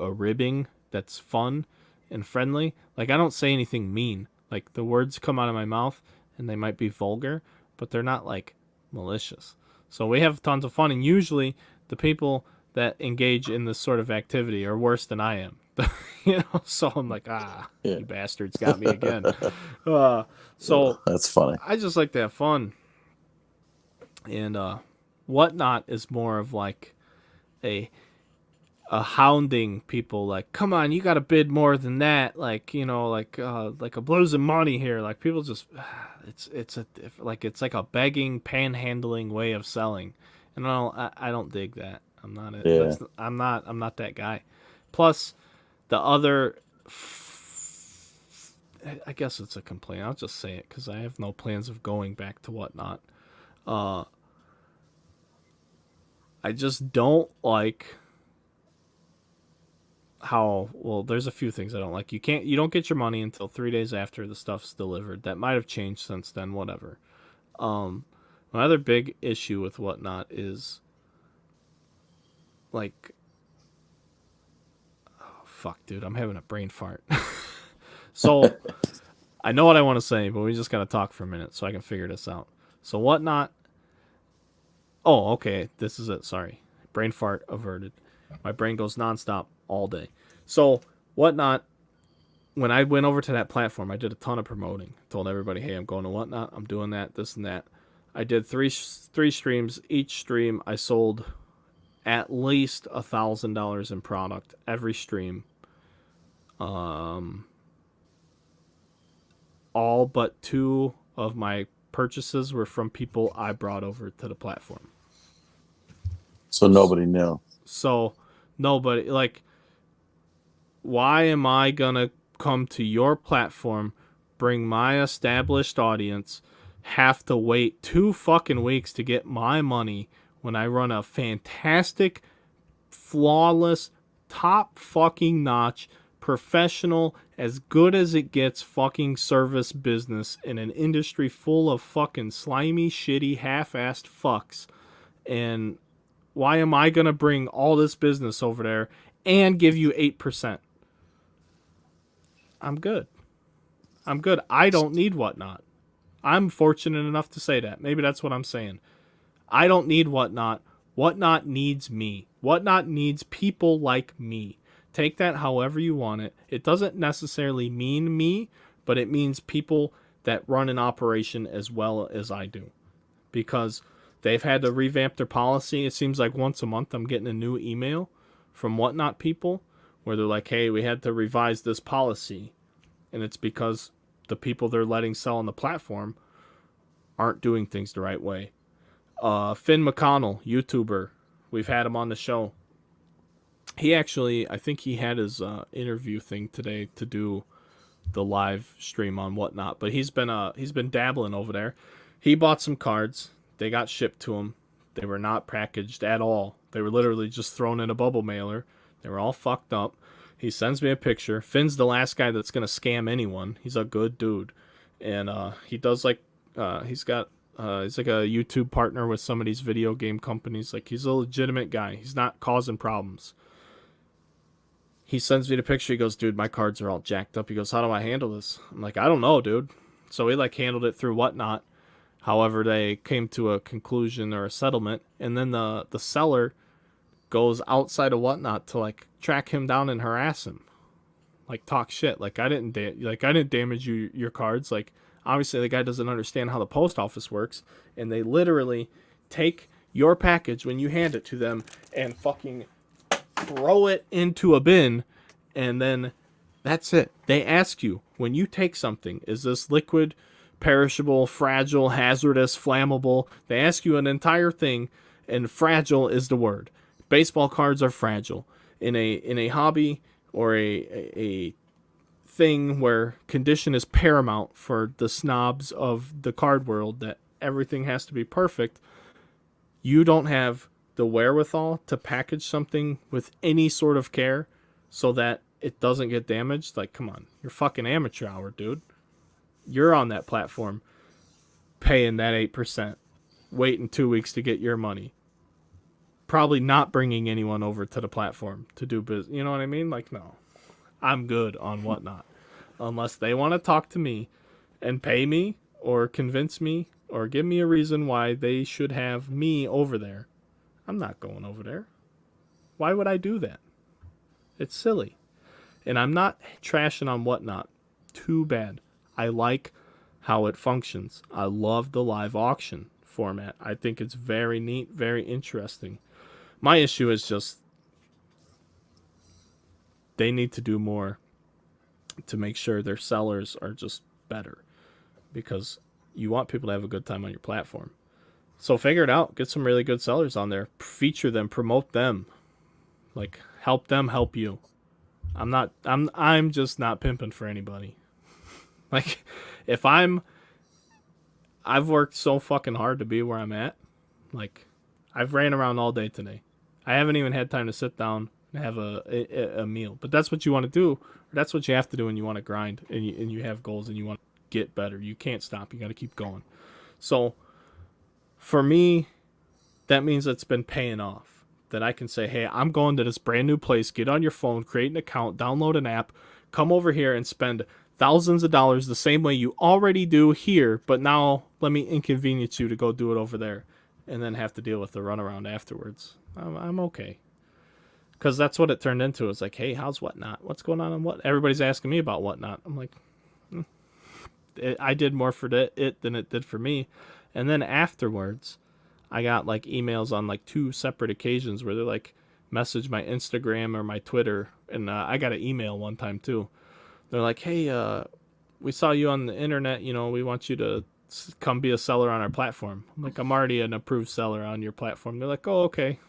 ribbing that's fun and friendly, like I don't say anything mean. Like the words come out of my mouth and they might be vulgar, but they're not like malicious. So we have tons of fun, and usually the people that engage in this sort of activity are worse than I am. So I'm like, you bastards got me again. So That's funny. I just like to have fun. And Whatnot is more of like a hounding people, like, come on, you got to bid more than that, like, like a Blues and Money here, like people just it's like a begging, panhandling way of selling, and I don't dig that. I'm not it. Yeah. I'm not that guy. Plus, the other, I guess it's a complaint. I'll just say it because I have no plans of going back to Whatnot. I just don't like how, well, there's a few things I don't like. You don't get your money until 3 days after the stuff's delivered. That might have changed since then, whatever. My other big issue with Whatnot is like, oh, fuck, dude, I'm having a brain fart. So I know what I want to say, but we just gotta talk for a minute so I can figure this out. So Whatnot. Oh, okay, this is it. Sorry, brain fart averted. My brain goes nonstop all day. So Whatnot, when I went over to that platform, I did a ton of promoting. Told everybody, hey, I'm going to Whatnot. I'm doing that, this and that. I did three streams. Each stream, I sold at least $1,000 in product every stream. All but 2 of my purchases were from people I brought over to the platform. So nobody knew. So nobody, like, why am I gonna come to your platform, bring my established audience, have to wait 2 fucking weeks to get my money when I run a fantastic, flawless, top fucking notch, professional, as good as it gets fucking service business in an industry full of fucking slimy, shitty, half-assed fucks? And why am I going to bring all this business over there and give you 8%? I'm good. I don't need Whatnot. I'm fortunate enough to say that. Maybe that's what I'm saying. I don't need Whatnot. Whatnot needs me. Whatnot needs people like me. Take that however you want it. It doesn't necessarily mean me, but it means people that run an operation as well as I do. Because they've had to revamp their policy. It seems like once a month I'm getting a new email from Whatnot people where they're like, hey, we had to revise this policy. And it's because the people they're letting sell on the platform aren't doing things the right way. Finn McConnell, YouTuber, we've had him on the show. He actually, I think he had his interview thing today to do the live stream on Whatnot, but he's been dabbling over there. He bought some cards. They got shipped to him. They were not packaged at all. They were literally just thrown in a bubble mailer. They were all fucked up. He sends me a picture. Finn's the last guy that's gonna scam anyone. He's a good dude, and he does like he's got He's like a YouTube partner with some of these video game companies. Like, he's a legitimate guy. He's not causing problems. He sends me the picture. He goes, dude, my cards are all jacked up. He goes, how do I handle this? I'm like, I don't know, dude. So he like handled it through Whatnot. However, they came to a conclusion or a settlement, and then the seller goes outside of Whatnot to like track him down and harass him, like talk shit. Like I didn't damage your cards. Like obviously the guy doesn't understand how the post office works, and they literally take your package when you hand it to them and fucking throw it into a bin, and then that's it. They ask you when you take something, is this liquid, perishable, fragile, hazardous, flammable? They ask you an entire thing, and fragile is the word. Baseball cards are fragile. In a hobby or a thing where condition is paramount for the snobs of the card world, that everything has to be perfect, you don't have the wherewithal to package something with any sort of care so that it doesn't get damaged. Like, come on, you're fucking amateur hour, dude. You're on that platform paying that 8%, waiting 2 weeks to get your money, probably not bringing anyone over to the platform to do business. You know what I mean? Like, no, I'm good on Whatnot unless they want to talk to me and pay me or convince me or give me a reason why they should have me over there. I'm not going over there. Why would I do that? It's silly. And I'm not trashing on Whatnot. Too bad. I like how it functions. I love the live auction format. I think it's very neat, very interesting. My issue is just they need to do more to make sure their sellers are just better, because you want people to have a good time on your platform. So figure it out. Get some really good sellers on there. Feature them. Promote them. Like, help them help you. I'm just not pimping for anybody. Like, if I've worked so fucking hard to be where I'm at. Like, I've ran around all day today. I haven't even had time to sit down and have a meal. But that's what you want to do. Or that's what you have to do when you want to grind and you have goals and you want to get better. You can't stop. You got to keep going. So, for me, that means it's been paying off. That I can say, hey, I'm going to this brand new place. Get on your phone, create an account, download an app, come over here and spend thousands of dollars the same way you already do here, but now let me inconvenience you to go do it over there and then have to deal with the runaround afterwards. I'm okay. Because that's what it turned into. It's like, hey, how's Whatnot? What's going on What? Everybody's asking me about Whatnot. I'm like, I did more for it than it did for me. And then afterwards, I got like emails on like 2 separate occasions where they're like, message my Instagram or my Twitter. And I got an email one time too. They're like, hey, we saw you on the internet. You know, we want you to come be a seller on our platform. I'm like, I'm already an approved seller on your platform. They're like, oh, okay.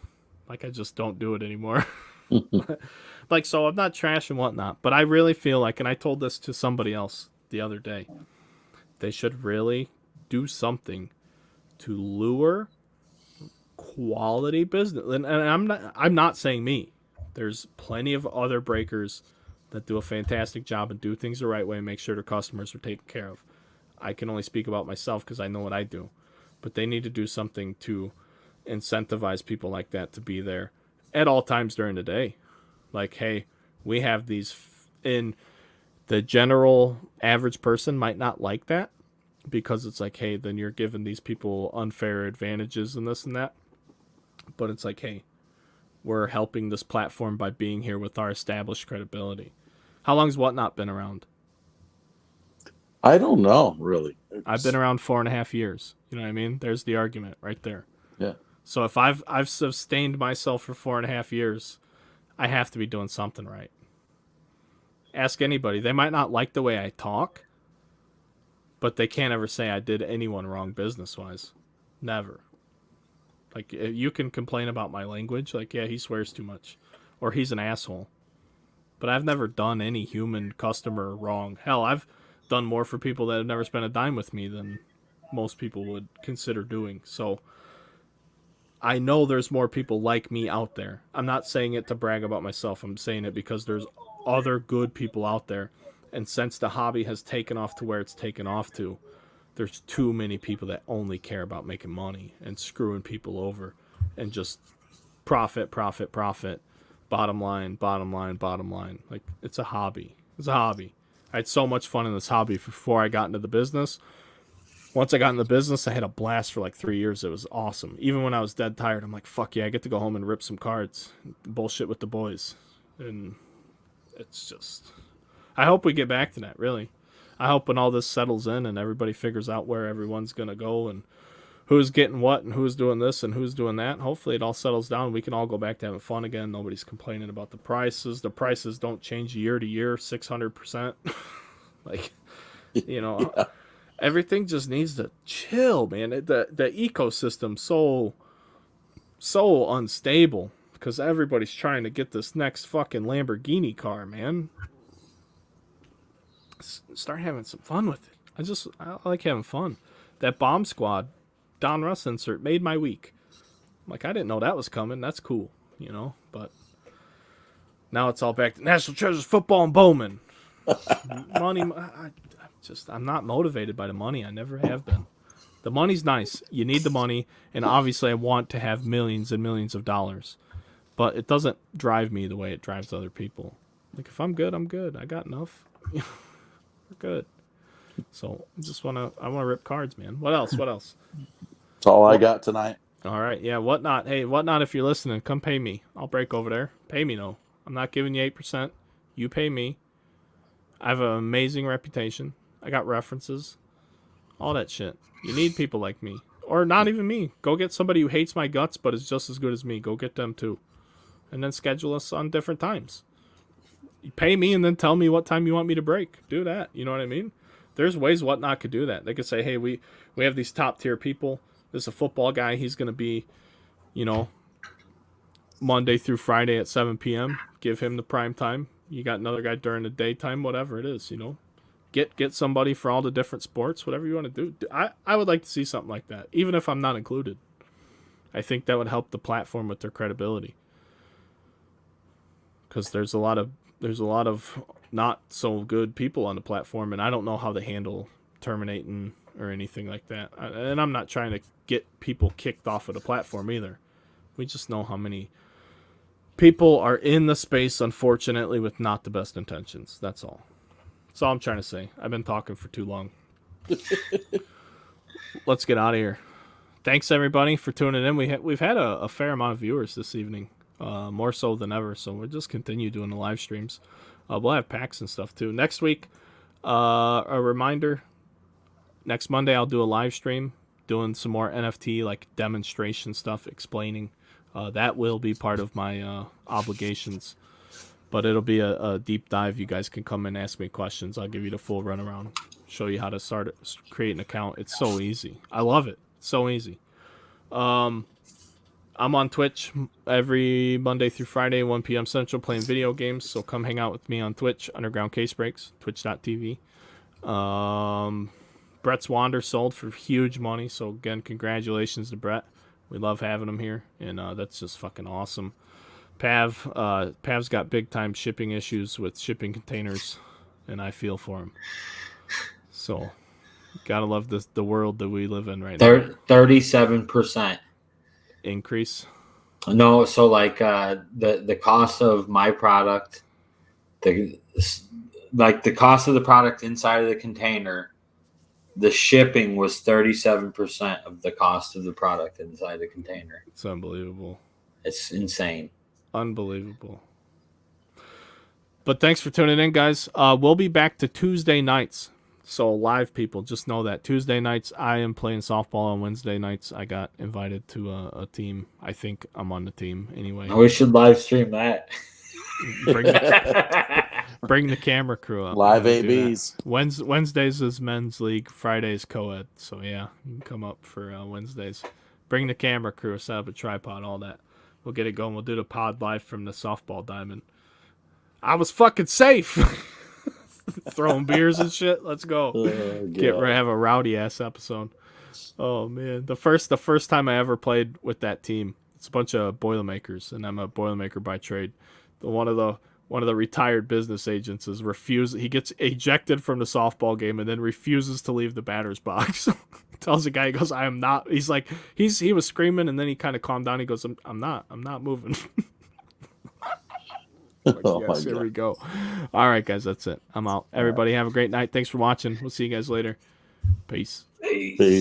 Like, I just don't do it anymore. Like, so I'm not trashing Whatnot, but I really feel like, and I told this to somebody else the other day, they should really do something to lure quality business. And I'm not saying me. There's plenty of other breakers that do a fantastic job and do things the right way and make sure their customers are taken care of. I can only speak about myself because I know what I do. But they need to do something to incentivize people like that to be there at all times during the day. Like, hey, we have these, in the general average person might not like that, because it's like, hey, then you're giving these people unfair advantages and this and that. But it's like, hey, we're helping this platform by being here with our established credibility. How long's Whatnot been around? I don't know, really. I've been around 4.5 years. You know what I mean? There's the argument right there. Yeah. So if I've sustained myself for 4.5 years, I have to be doing something right. Ask anybody. They might not like the way I talk, but they can't ever say I did anyone wrong business-wise. Never. Like, you can complain about my language. Like, yeah, he swears too much. Or he's an asshole. But I've never done any human customer wrong. Hell, I've done more for people that have never spent a dime with me than most people would consider doing. So I know there's more people like me out there. I'm not saying it to brag about myself. I'm saying it because there's other good people out there. And since the hobby has taken off to where it's taken off to, there's too many people that only care about making money and screwing people over and just profit, bottom line. Like, it's a hobby. I had so much fun in this hobby before I got into the business. Once I got in the business, I had a blast for like 3 years. It was awesome. Even when I was dead tired, I'm like, fuck yeah, I get to go home and rip some cards, bullshit with the boys. And it's just, I hope we get back to that, really. I hope when all this settles in and everybody figures out where everyone's going to go and who's getting what and who's doing this and who's doing that, hopefully it all settles down. We can all go back to having fun again. Nobody's complaining about the prices. The prices don't change year to year, 600%. Like, you know, Yeah. everything just needs to chill, man. The ecosystem's so unstable because everybody's trying to get this next fucking Lamborghini car, man. Start having some fun with it. I like having fun. That Bomb Squad Don Russ insert made my week. Like, I didn't know that was coming. That's cool, you know. But now it's all back to National Treasures football and Bowman. Money. I'm not motivated by the money. I never have been. The money's nice. You need the money, and obviously I want to have millions and millions of dollars. But it doesn't drive me the way it drives other people. Like, if I'm good, I'm good. I got enough. We're good. So I want to rip cards, man. What else? That's all I got tonight. All right, yeah. Whatnot. Hey, Whatnot. If you're listening, come pay me. I'll break over there. Pay me, no. I'm not giving you 8%. You pay me. I have an amazing reputation. I got references. All that shit. You need people like me, or not even me. Go get somebody who hates my guts but is just as good as me. Go get them too, and then schedule us on different times. You pay me and then tell me what time you want me to break. Do that. You know what I mean? There's ways Whatnot could do that. They could say, hey, we have these top tier people. There's a football guy. He's going to be, you know, Monday through Friday at 7 p.m. Give him the prime time. You got another guy during the daytime, whatever it is, you know. Get somebody for all the different sports, whatever you want to do. I would like to see something like that, even if I'm not included. I think that would help the platform with their credibility. Because there's a lot of not so good people on the platform, and I don't know how they handle terminating or anything like that. And I'm not trying to get people kicked off of the platform either. We just know how many people are in the space, unfortunately, with not the best intentions. That's all. That's all I'm trying to say. I've been talking for too long. Let's get out of here. Thanks, everybody, for tuning in. We've had a fair amount of viewers this evening, more so than ever, so we'll just continue doing the live streams. We'll have packs and stuff, too. Next week, a reminder, next Monday I'll do a live stream doing some more NFT, like demonstration stuff, explaining. That will be part of my obligations. But it'll be a deep dive. You guys can come and ask me questions. I'll give you the full runaround, show you how to create an account. It's so easy. I love it. It's so easy. I'm on Twitch every Monday through Friday, 1 p.m. Central, playing video games. So come hang out with me on Twitch, Underground Case Breaks, twitch.tv. Brett's Wander sold for huge money. So again, congratulations to Brett. We love having him here, and that's just fucking awesome. Pav's got big time shipping issues with shipping containers, and I feel for him. So, gotta love the world that we live in right now. 37% increase. No, so like the cost of my product, the cost of the product inside of the container, the shipping was 37% of the cost of the product inside the container. It's unbelievable. It's insane. Unbelievable. But thanks for tuning in, guys. We'll be back to Tuesday nights. So live people, just know that Tuesday nights I am playing softball. On Wednesday nights I got invited to a team. I think I'm on the team anyway. We should live stream that. Bring the camera crew up. Live ABs. Wednesdays is men's league. Fridays co-ed. So yeah, you can come up for Wednesdays. Bring the camera crew. Set up a tripod. All that. We'll get it going. We'll do the pod live from the softball diamond. I was fucking safe. Throwing beers and shit. Let's go. Have a rowdy ass episode. Oh man, the first time I ever played with that team. It's a bunch of Boilermakers, and I'm a Boilermaker by trade. One of one of the retired business agents is he gets ejected from the softball game and then refuses to leave the batter's box. Tells the guy, he goes, I am not. He's like, he was screaming, and then he kind of calmed down. He goes, I'm not moving. Like, Oh yes, my here God. we go. All right, guys, that's it. I'm out. Everybody have a great night. Thanks for watching. We'll see you guys later. Peace. Peace. Peace.